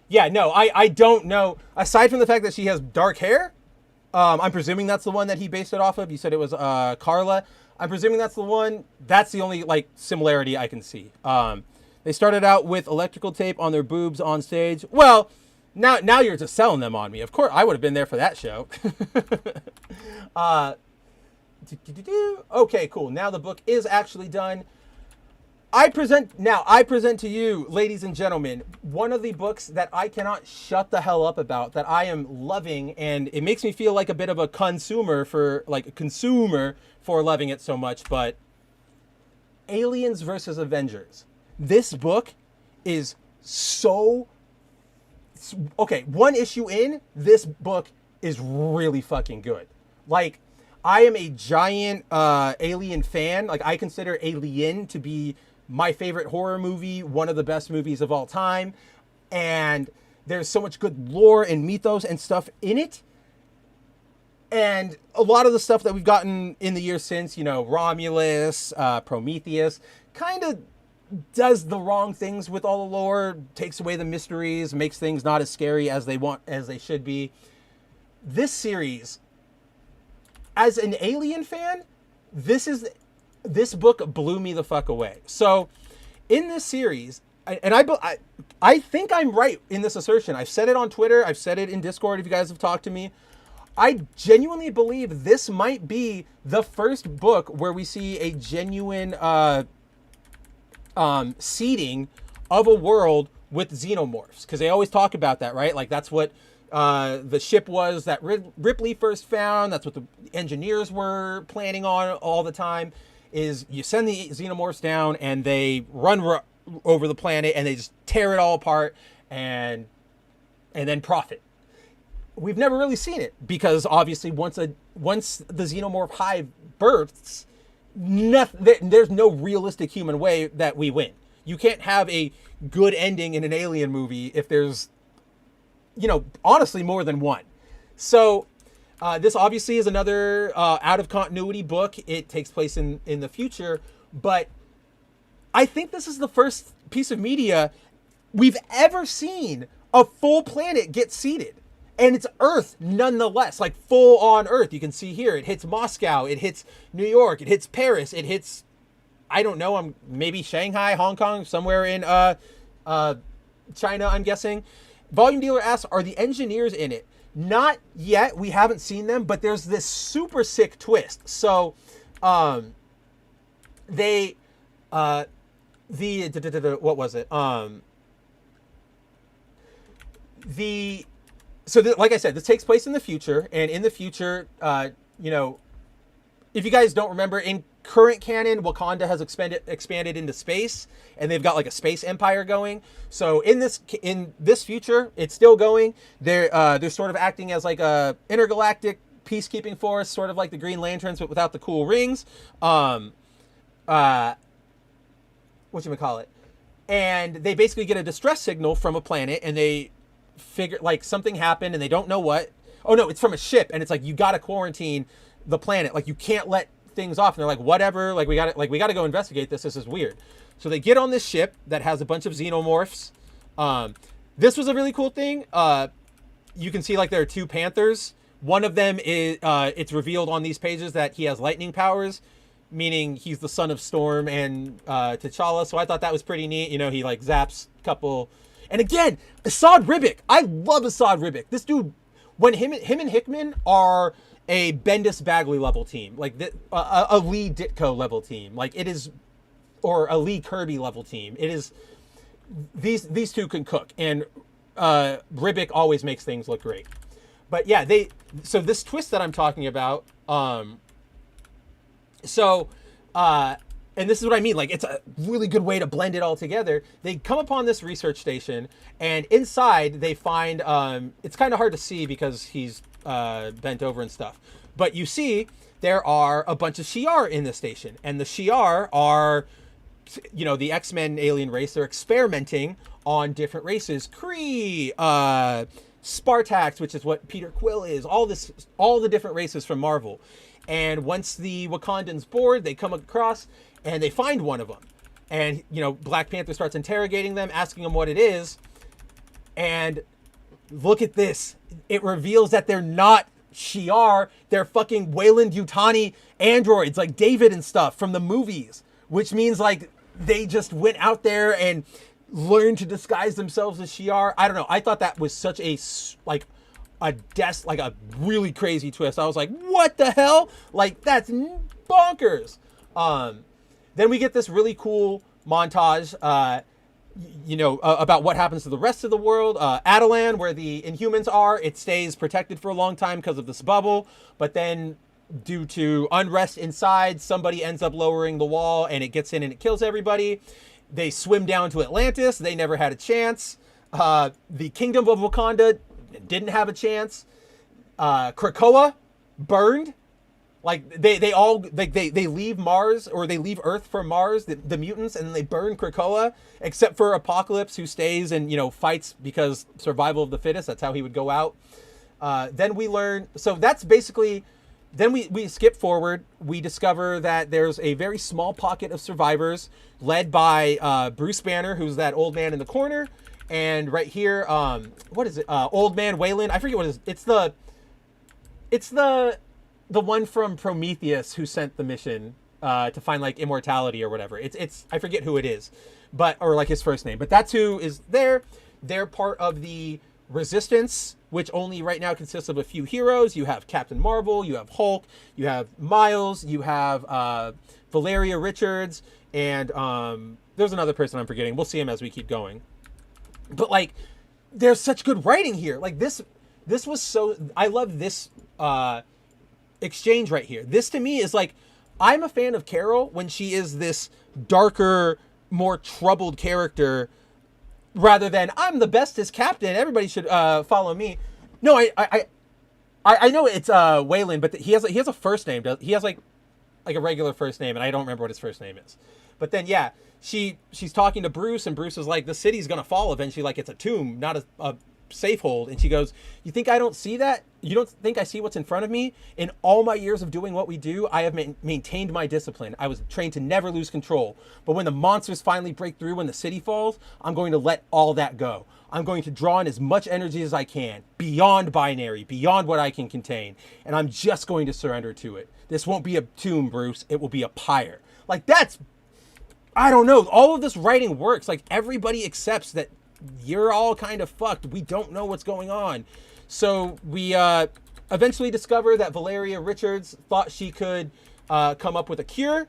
Yeah, no, I don't know. Aside from the fact that she has dark hair, I'm presuming that's the one that he based it off of. You said it was Carla. I'm presuming that's the one. That's the only similarity I can see. They started out with electrical tape on their boobs on stage. Well, now you're just selling them on me. Of course, I would have been there for that show. Okay, cool. Now the book is actually done. I present to you, ladies and gentlemen, one of the books that I cannot shut the hell up about, that I am loving, and it makes me feel like a bit of a consumer for loving it so much, but Aliens versus Avengers. This book is so... Okay, one issue in, this book is really fucking good. I am a giant Alien fan. Like, I consider Alien to be my favorite horror movie, one of the best movies of all time. And there's so much good lore and mythos and stuff in it. And a lot of the stuff that we've gotten in the years since, you know, Romulus, Prometheus, kind of does the wrong things with all the lore, takes away the mysteries, makes things not as scary as they should be. This series, as an Alien fan, this book blew me the fuck away. So in this series, and I think I'm right in this assertion. I've said it on Twitter. I've said it in Discord if you guys have talked to me. I genuinely believe this might be the first book where we see a genuine seeding of a world with xenomorphs. Because they always talk about that, right? Like, that's what the ship was that Ripley first found. That's what the engineers were planning on all the time, is you send the xenomorphs down and they run over the planet and they just tear it all apart and then profit. We've never really seen it because obviously once the xenomorph hive births, there's no realistic human way that we win. You can't have a good ending in an Alien movie if there's, you know, honestly more than one. So this obviously is another out of continuity book. It takes place in the future, but I think this is the first piece of media we've ever seen a full planet get seeded. And it's Earth nonetheless, like full on Earth. You can see here, it hits Moscow, it hits New York, it hits Paris, it hits, I don't know, maybe Shanghai, Hong Kong, somewhere in China, I'm guessing. Volume Dealer asks, are the engineers in it? Not yet, we haven't seen them, but there's this super sick twist. So, what was it? Like I said, this takes place in the future, and in the future, you know, if you guys don't remember, in current canon, Wakanda has expanded into space, and they've got like a space empire going. So in this future, it's still going. They're sort of acting as like a intergalactic peacekeeping force, sort of like the Green Lanterns, but without the cool rings. Whatchamacallit? And they basically get a distress signal from a planet, and they figure like something happened and they don't know what. Oh no, it's from a ship, and it's like, you got to quarantine the planet. Like, you can't let things off. And they're like, whatever, like we got to go investigate this. This is weird. So they get on this ship that has a bunch of xenomorphs. This was a really cool thing. You can see like there are two panthers. One of them is it's revealed on these pages that he has lightning powers, meaning he's the son of Storm and T'Challa. So I thought that was pretty neat. You know, he like zaps a couple. And again, Assad Ribic. I love Assad Ribic. This dude, when him and Hickman are a Bendis Bagley level team, like a Lee Ditko level team, like it is, or a Lee Kirby level team. It is, these two can cook, and Ribic always makes things look great. But yeah, so this twist that I'm talking about, and this is what I mean, like, it's a really good way to blend it all together. They come upon this research station, and inside they find, it's kind of hard to see because he's bent over and stuff, but you see there are a bunch of Shi'ar in the station, and the Shi'ar are, you know, the X-Men alien race. They're experimenting on different races. Kree, Spartax, which is what Peter Quill is, all the different races from Marvel. And once the Wakandans board, they come across and they find one of them. And, you know, Black Panther starts interrogating them, asking them what it is. And look at this. It reveals that they're not Shi'ar. They're fucking Weyland-Yutani androids, like David and stuff from the movies. Which means, like, they just went out there and learned to disguise themselves as Shi'ar. I don't know. I thought that was such a, like a really crazy twist. I was like, what the hell? Like, that's bonkers. Then we get this really cool montage, you know, about what happens to the rest of the world. Atalan, where the Inhumans are, it stays protected for a long time because of this bubble. But then, due to unrest inside, somebody ends up lowering the wall, and it gets in and it kills everybody. They swim down to Atlantis. They never had a chance. The Kingdom of Wakanda didn't have a chance. Krakoa burned. Like they all like they leave Mars, or they leave Earth for Mars, the mutants, and they burn Krakoa, except for Apocalypse, who stays and fights because survival of the fittest. That's how he would go out. Then we learn, so that's basically, then we skip forward. We discover that there's a very small pocket of survivors led by Bruce Banner, who's that old man in the corner, and right here, what is it? Old Man Wayland. I forget what it is. It's the one from Prometheus who sent the mission to find like immortality or whatever. It's I forget who it is, or like his first name. But that's who is there. They're part of the Resistance, which only right now consists of a few heroes. You have Captain Marvel, you have Hulk, you have Miles, you have Valeria Richards, and there's another person I'm forgetting. We'll see him as we keep going. But like, there's such good writing here. Like this was so, I love this exchange right here. This to me is like, I'm a fan of Carol when she is this darker, more troubled character, rather than I'm the best as captain, everybody should follow me. No, I know it's Wayland, but he has a first name. He has like a regular first name, and I don't remember what his first name is. But then yeah, she's talking to Bruce, and Bruce is like, the city's gonna fall eventually, like it's a tomb, not a safe hold. And she goes, you think I don't see that? You don't think I see what's in front of me? In all my years of doing what we do, I have maintained my discipline. I was trained to never lose control. But when the monsters finally break through, when the city falls, I'm going to let all that go. I'm going to draw in as much energy as I can, beyond binary, beyond what I can contain. And I'm just going to surrender to it. This won't be a tomb, Bruce. It will be a pyre. Like that's, I don't know. All of this writing works. Like everybody accepts that you're all kind of fucked. We don't know what's going on. So we eventually discover that Valeria Richards thought she could come up with a cure,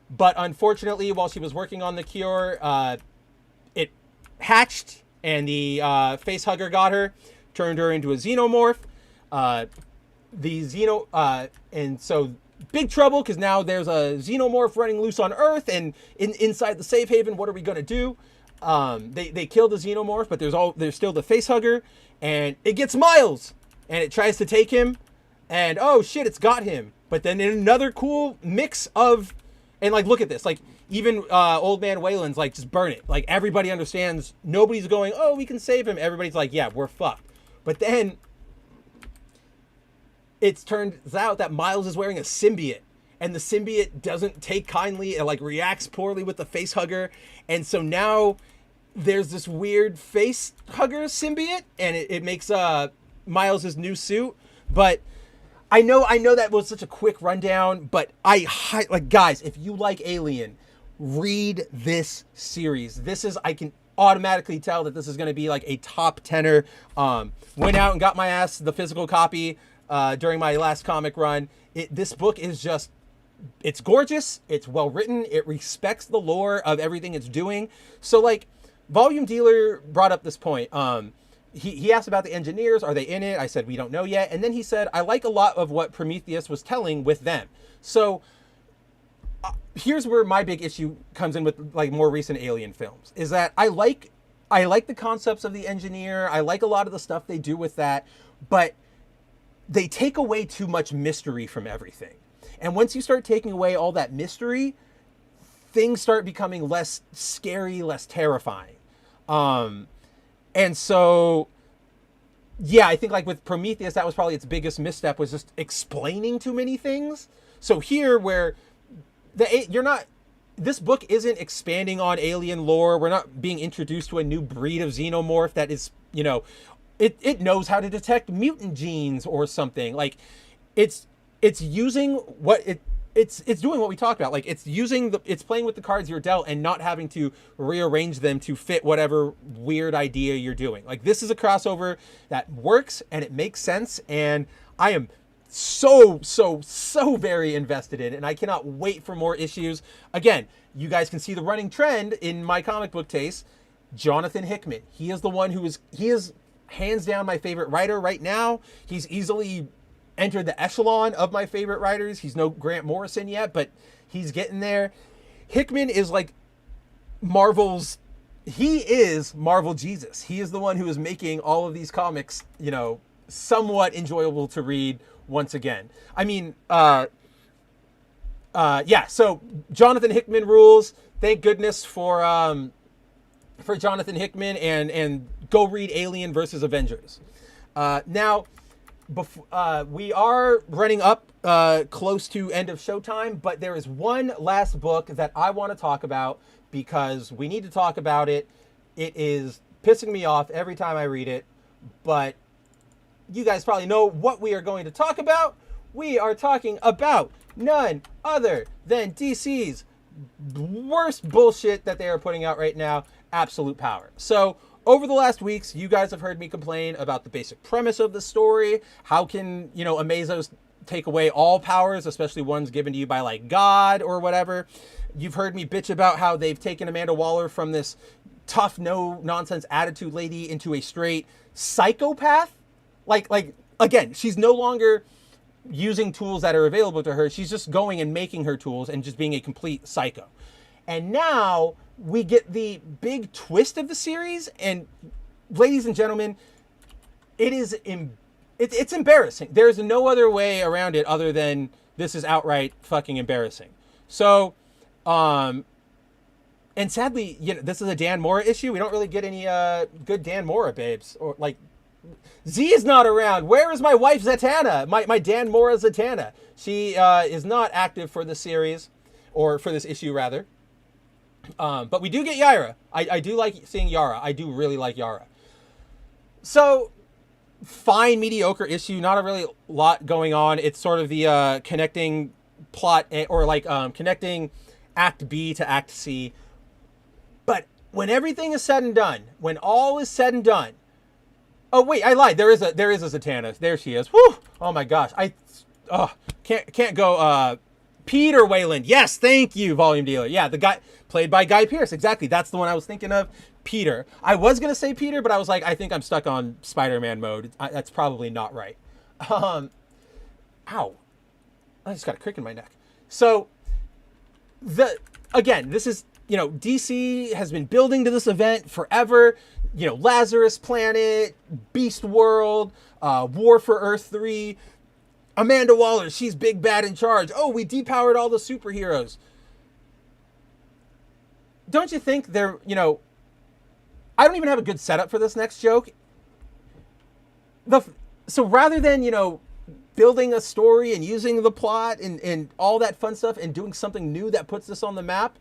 but unfortunately, while she was working on the cure, it hatched, and the face hugger got her, turned her into a xenomorph. And so big trouble, because now there's a xenomorph running loose on Earth, and inside the safe haven, what are we gonna do? They kill the xenomorph, but there's still the face hugger, and it gets Miles, and it tries to take him, and oh shit, it's got him. But then in another cool mix of, and like, look at this, like even Old Man Wayland's like, just burn it. Like everybody understands, nobody's going, oh, we can save him. Everybody's like, yeah, we're fucked. But then it turns out that Miles is wearing a symbiote, and the symbiote doesn't take kindly, and like reacts poorly with the face hugger, and so now there's this weird face hugger symbiote, and it makes Miles' new suit. But I know that was such a quick rundown, but like, guys, if you like Alien, read this series. I can automatically tell that this is going to be like a top 10er. Went out and got my ass the physical copy during my last comic run. This book is just, it's gorgeous, it's well written, it respects the lore of everything it's doing. So like, Volume Dealer brought up this point. He asked about the engineers, are they in it? I said, we don't know yet. And then he said, I like a lot of what Prometheus was telling with them. So here's where my big issue comes in with like more recent Alien films, is that I like the concepts of the engineer. I like a lot of the stuff they do with that, but they take away too much mystery from everything. And once you start taking away all that mystery, things start becoming less scary, less terrifying. And so, yeah, I think like with Prometheus, that was probably its biggest misstep, was just explaining too many things. So here, where this book isn't expanding on alien lore. We're not being introduced to a new breed of xenomorph that is, it knows how to detect mutant genes or something. Like it's using it's doing what we talked about. Like it's playing with the cards you're dealt and not having to rearrange them to fit whatever weird idea you're doing. Like this is a crossover that works and it makes sense, and I am so very invested in it, and I cannot wait for more issues. Again, you guys can see the running trend in my comic book taste. Jonathan Hickman, he is the one he is hands down my favorite writer right now. He's easily entered the echelon of my favorite writers. He's no Grant Morrison yet, but he's getting there. Hickman is like he is Marvel Jesus. He is the one who is making all of these comics, somewhat enjoyable to read once again. I mean, Yeah, so Jonathan Hickman rules. Thank goodness for Jonathan Hickman, and go read Alien versus Avengers. Now, we are running up close to end of showtime, but there is one last book that I want to talk about because we need to talk about it. It is pissing me off every time I read it, but you guys probably know what we are going to talk about. We are talking about none other than DC's worst bullshit that they are putting out right now, Absolute Power. So over the last weeks, you guys have heard me complain about the basic premise of the story. How can, Amazos take away all powers, especially ones given to you by like God or whatever. You've heard me bitch about how they've taken Amanda Waller from this tough, no nonsense attitude lady into a straight psychopath. Like again, she's no longer using tools that are available to her. She's just going and making her tools and just being a complete psycho. And now we get the big twist of the series. And ladies and gentlemen, it's embarrassing. There's no other way around it other than this is outright fucking embarrassing. So, and sadly, this is a Dan Mora issue. We don't really get any good Dan Mora babes. Or like, Z is not around. Where is my wife Zatanna? My Dan Mora Zatanna. She is not active for the series, or for this issue rather. But we do get Yara. I do like seeing Yara. I do really like Yara. So, fine, mediocre issue. Not a really lot going on. It's sort of the connecting plot, or like connecting Act B to Act C. But when everything is said and done, when all is said and done, oh wait, I lied. There is a Zatanna. There she is. Whew! Oh my gosh, can't go. Peter Wayland. Yes, thank you, Volume Dealer. Yeah, the guy played by Guy Pearce. Exactly, that's the one I was thinking of. Peter. I was gonna say Peter, but I was like, I think I'm stuck on Spider-Man mode. That's probably not right. Ow! I just got a crick in my neck. So, this is, DC has been building to this event forever. Lazarus Planet, Beast World, War for Earth 3, Amanda Waller, she's big, bad, in charge. Oh, we depowered all the superheroes. Don't you think they're, I don't even have a good setup for this next joke. So rather than, building a story and using the plot and all that fun stuff and doing something new that puts this on the map,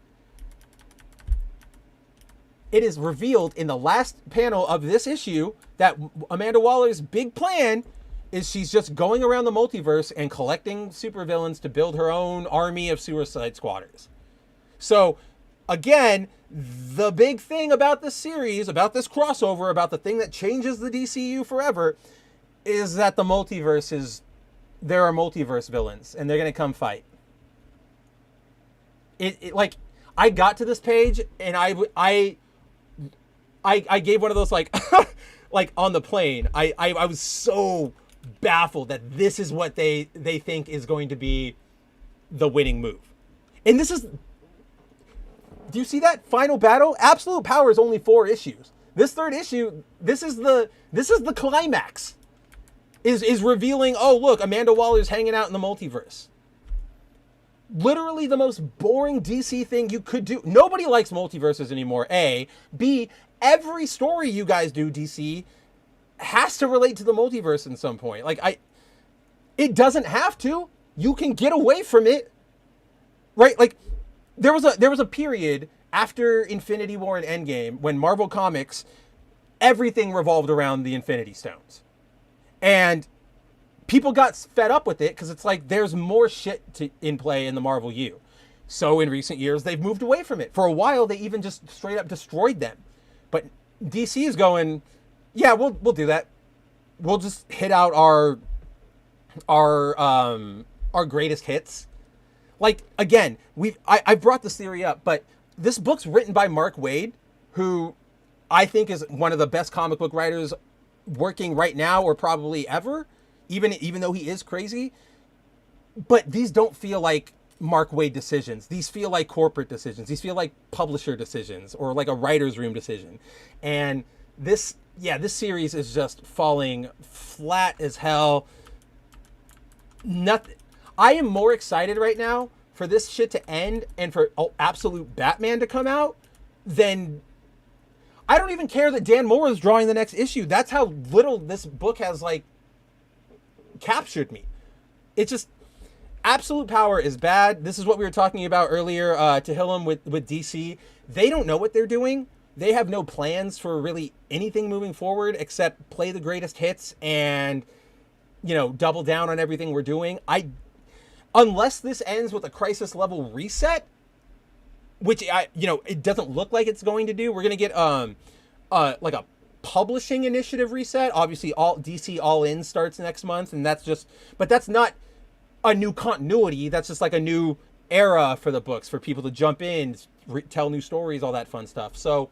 it is revealed in the last panel of this issue that Amanda Waller's big plan is she's just going around the multiverse and collecting supervillains to build her own army of Suicide Squatters. So, again, the big thing about this series, about this crossover, about the thing that changes the DCU forever, is that there are multiverse villains, and they're going to come fight. I got to this page, and I gave one of those, like, like on the plane. I was so baffled that this is what they think is going to be the winning move. And this is, do you see that final battle? Absolute Power is only 4 issues. This third issue, this is the climax. Is revealing, oh look, Amanda Waller's hanging out in the multiverse. Literally the most boring DC thing you could do. Nobody likes multiverses anymore, A. B, every story you guys do, DC, has to relate to the multiverse in some point. It doesn't have to. You can get away from it. Right? Like, there was a period after Infinity War and Endgame when Marvel Comics, everything revolved around the Infinity Stones. And people got fed up with it because it's like there's more shit in play in the Marvel U. So in recent years, they've moved away from it. For a while, they even just straight up destroyed them. But DC is going, yeah, we'll do that. We'll just hit out our greatest hits. Like, again, I brought this theory up, but this book's written by Mark Waid, who I think is one of the best comic book writers working right now or probably ever, even though he is crazy. But these don't feel like Mark Waid decisions. These feel like corporate decisions. These feel like publisher decisions or like a writer's room decision. And this series is just falling flat as hell. Nothing. I am more excited right now for this shit to end and for absolute Batman to come out, then I don't even care that Dan Moore is drawing the next issue. That's how little this book has, like, captured me. It's just, absolute power is bad. This is what we were talking about earlier, to Hillam with DC. They don't know what they're doing. They have no plans for really anything moving forward except play the greatest hits and, you know, double down on everything we're doing. Unless this ends with a crisis level reset, which it doesn't look like it's going to do. We're going to get like a publishing initiative reset. Obviously, all DC All In starts next month, and but that's not a new continuity. That's just like a new era for the books, for people to jump in, tell new stories, all that fun stuff. So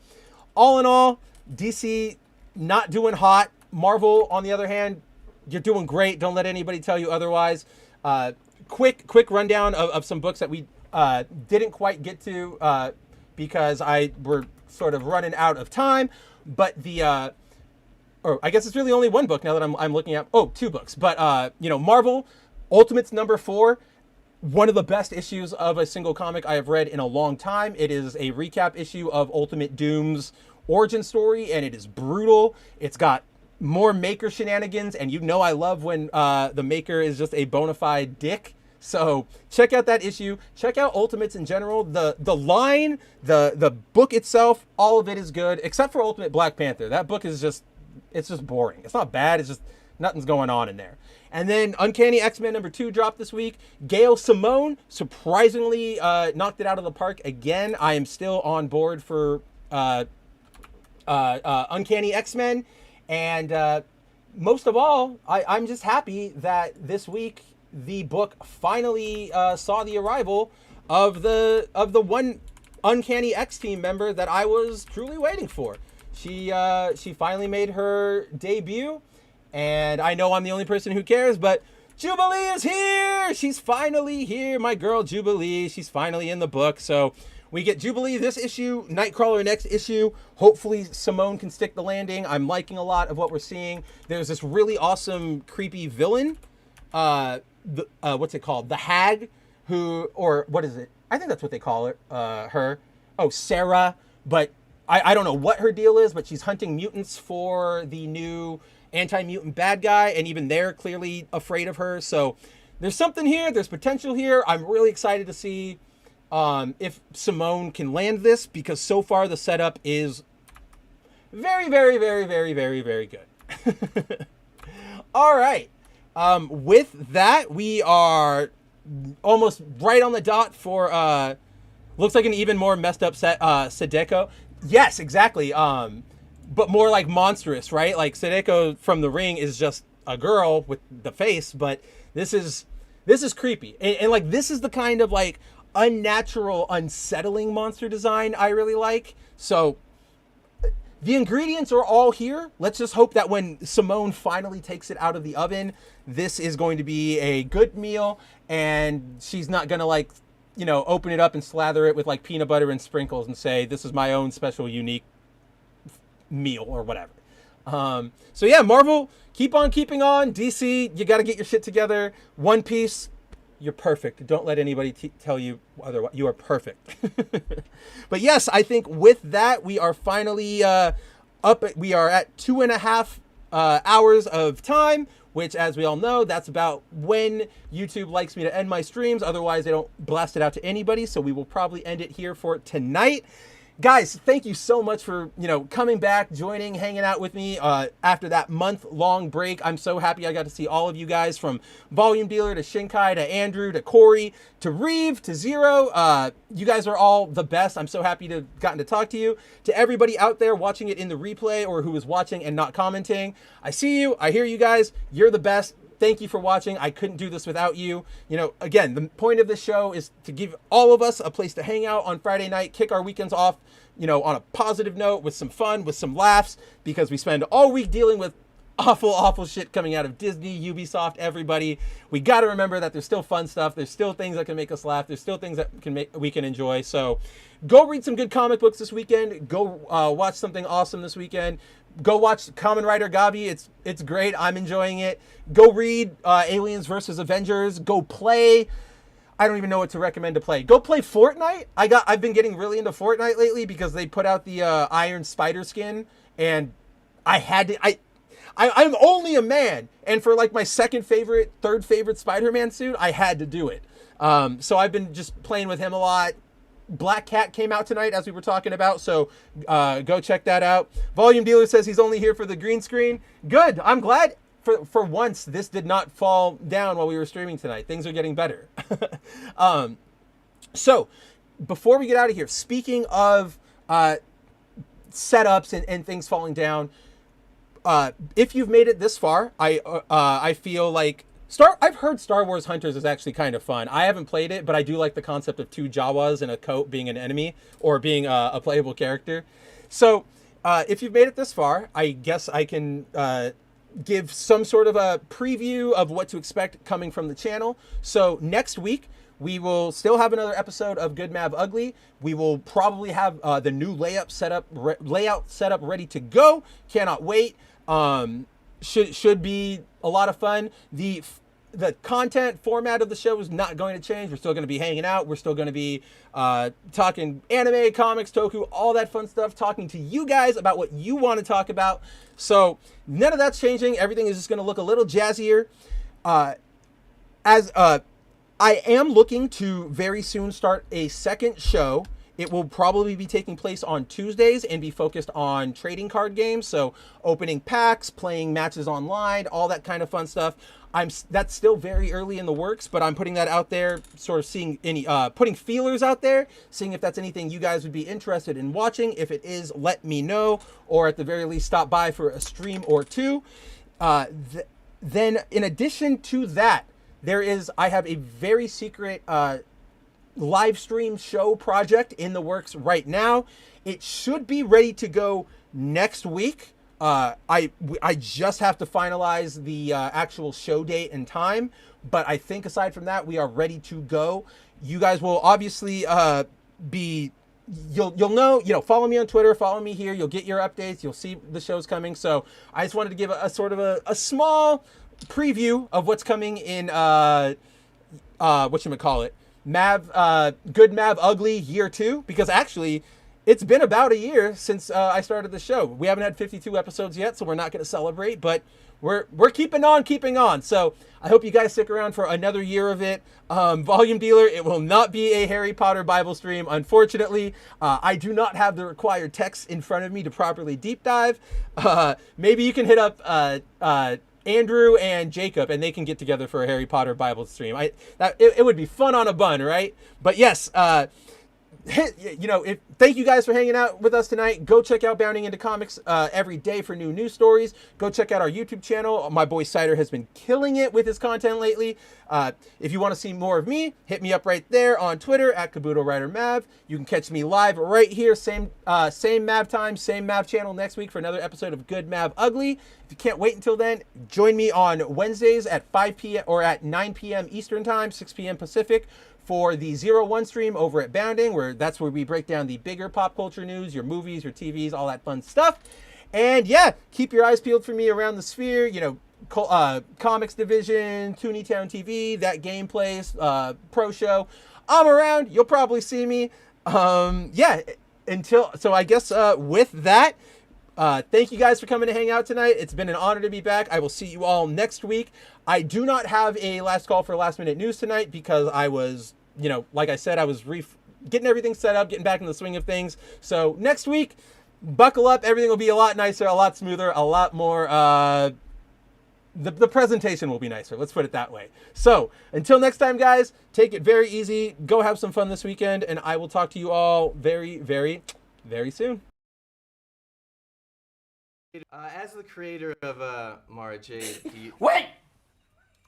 all in all, DC not doing hot. Marvel, on the other hand, you're doing great. Don't let anybody tell you otherwise. Quick rundown of some books that we didn't quite get to because we're sort of running out of time. But I guess it's really only one book now that I'm looking at. Oh, two books. But Marvel Ultimates #4. One of the best issues of a single comic I have read in a long time. It is a recap issue of Ultimate Doom's origin story, and it is brutal. It's got more Maker shenanigans, and I love when the Maker is just a bona fide dick. So check out that issue. Check out Ultimates in general. The line, the book itself, all of it is good, except for Ultimate Black Panther. That book is just boring. It's not bad. It's just nothing's going on in there. And then Uncanny X-Men #2 dropped this week. Gail Simone surprisingly knocked it out of the park again. I am still on board for Uncanny X-Men. And most of all, I'm just happy that this week the book finally saw the arrival of the one Uncanny X-Team member that I was truly waiting for. She finally made her debut. And I know I'm the only person who cares, but Jubilee is here! She's finally here, my girl Jubilee. She's finally in the book. So we get Jubilee this issue, Nightcrawler next issue. Hopefully Simone can stick the landing. I'm liking a lot of what we're seeing. There's this really awesome, creepy villain. What's it called? The Hag, or what is it? I think that's what they call it. Her. Oh, Sarah. But I don't know what her deal is, but she's hunting mutants for the new anti-mutant bad guy, and even they're clearly afraid of her. So there's something here. There's potential here. I'm really excited to see if Simone can land this, because so far the setup is very, very, very, very, very, very good. All right. With that, we are almost right on the dot for looks like an even more messed up Sadeko. Yes, exactly. But more like monstrous, right? Like Sadeko from The Ring is just a girl with the face, but this is creepy. And like, this is the kind of like unnatural, unsettling monster design I really like. So the ingredients are all here. Let's just hope that when Simone finally takes it out of the oven, this is going to be a good meal, and she's not going to like, open it up and slather it with like peanut butter and sprinkles and say, this is my own special, unique meal or whatever. So yeah, Marvel, keep on keeping on. DC, you got to get your shit together. One Piece, you're perfect. Don't let anybody tell you otherwise. You are perfect. But yes, I think with that, we are finally we are at 2.5 hours of time, which, as we all know, that's about when YouTube likes me to end my streams. Otherwise, they don't blast it out to anybody. So we will probably end it here for tonight. Guys, thank you so much for, coming back, joining, hanging out with me after that month-long break. I'm so happy I got to see all of you guys, from Volume Dealer to Shinkai to Andrew to Corey to Reeve to Zero. You guys are all the best. I'm so happy to have gotten to talk to you. To everybody out there watching it in the replay or who is watching and not commenting, I see you. I hear you guys. You're the best. Thank you for watching. I couldn't do this without you. Again, the point of this show is to give all of us a place to hang out on Friday night, kick our weekends off, on a positive note, with some fun, with some laughs, because we spend all week dealing with awful shit coming out of Disney, Ubisoft, everybody. We got to remember that there's still fun stuff. There's still things that can make us laugh. There's still things that we can enjoy. So go read some good comic books this weekend. Go watch something awesome this weekend. Go watch Kamen Rider Gavv. It's great. I'm enjoying it. Go read Aliens versus Avengers. Go play. I don't even know what to recommend to play. Go play Fortnite. I've been getting really into Fortnite lately because they put out the Iron Spider skin, and I had to. I'm only a man, and for like my third favorite Spider-Man suit, I had to do it. So I've been just playing with him a lot. Black Cat came out tonight, as we were talking about, so go check that out. Volume Dealer says he's only here for the green screen. Good. I'm glad. For once, this did not fall down while we were streaming tonight. Things are getting better. So, before we get out of here, speaking of setups and things falling down, if you've made it this far, I feel like I've heard Star Wars Hunters is actually kind of fun. I haven't played it, but I do like the concept of 2 Jawas in a coat being an enemy or being a playable character. So, if you've made it this far, I guess I can give some sort of a preview of what to expect coming from the channel. So next week, we will still have another episode of Good Mav Ugly. We will probably have the new layout setup ready to go. Cannot wait. Should be a lot of fun. The content format of the show is not going to change. We're still going to be hanging out. We're still going to be talking anime, comics, toku, all that fun stuff, talking to you guys about what you want to talk about. So none of that's changing. Everything is just going to look a little jazzier. I am looking to very soon start a second show. It will probably be taking place on Tuesdays and be focused on trading card games. So opening packs, playing matches online, all that kind of fun stuff. That's still very early in the works, but I'm putting that out there, sort of seeing putting feelers out there, seeing if that's anything you guys would be interested in watching. If it is, let me know, or at the very least, stop by for a stream or two. Then in addition to that, I have a very secret live stream show project in the works right now. It should be ready to go next week. I just have to finalize the actual show date and time, but I think aside from that, we are ready to go. You guys will obviously you'll know, follow me on Twitter, follow me here. You'll get your updates. You'll see the shows coming. So I just wanted to give a sort of a small preview of what's coming in whatchamacallit, Good Mav Ugly Year 2, because actually it's been about a year since I started the show. We haven't had 52 episodes yet, so we're not going to celebrate, but we're keeping on. So I hope you guys stick around for another year of it. Volume Dealer, it will not be a Harry Potter Bible stream, unfortunately. I do not have the required text in front of me to properly deep dive. Maybe you can hit up Andrew and Jacob, and they can get together for a Harry Potter Bible stream. It would be fun on a bun, right? But yes, thank you guys for hanging out with us tonight. Go check out Bounding Into Comics every day for new news stories. Go check out our YouTube channel. My boy Cider has been killing it with his content lately. If you want to see more of me, hit me up right there on Twitter at Kabuto Rider Mav. You can catch me live right here, same Mav time, same Mav channel next week for another episode of Good Mav Ugly. If you can't wait until then, join me on Wednesdays at 5 p.m. or at 9 p.m. Eastern Time, 6 p.m. Pacific, for the 01 stream over at Bounding, that's where we break down the bigger pop culture news, your movies, your TVs, all that fun stuff. And yeah, keep your eyes peeled for me around the sphere, comics division, Tooneytown TV, that gameplays, pro show. I'm around. You'll probably see me. So I guess with that, thank you guys for coming to hang out tonight. It's been an honor to be back. I will see you all next week. I do not have a last call for last minute news tonight because I was, like I said, I was getting everything set up, getting back in the swing of things. So next week, buckle up. Everything will be a lot nicer, a lot smoother, a lot more, the presentation will be nicer. Let's put it that way. So until next time, guys, take it very easy. Go have some fun this weekend, and I will talk to you all very, very, very soon. As the creator of Mara Jade, Wait!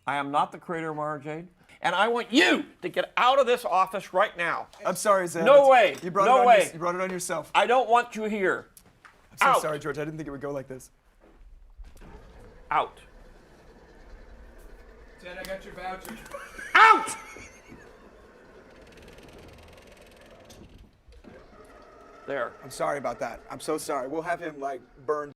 I am not the creator of Mara Jade, and I want you to get out of this office right now. I'm sorry, Zeb. No way. You brought No way. You brought it on yourself. I don't want you here. I'm so Out. sorry, George. I didn't think it would go like this. Out. Jen, I got your voucher. Out! There. I'm sorry about that. I'm so sorry. We'll have him, burned.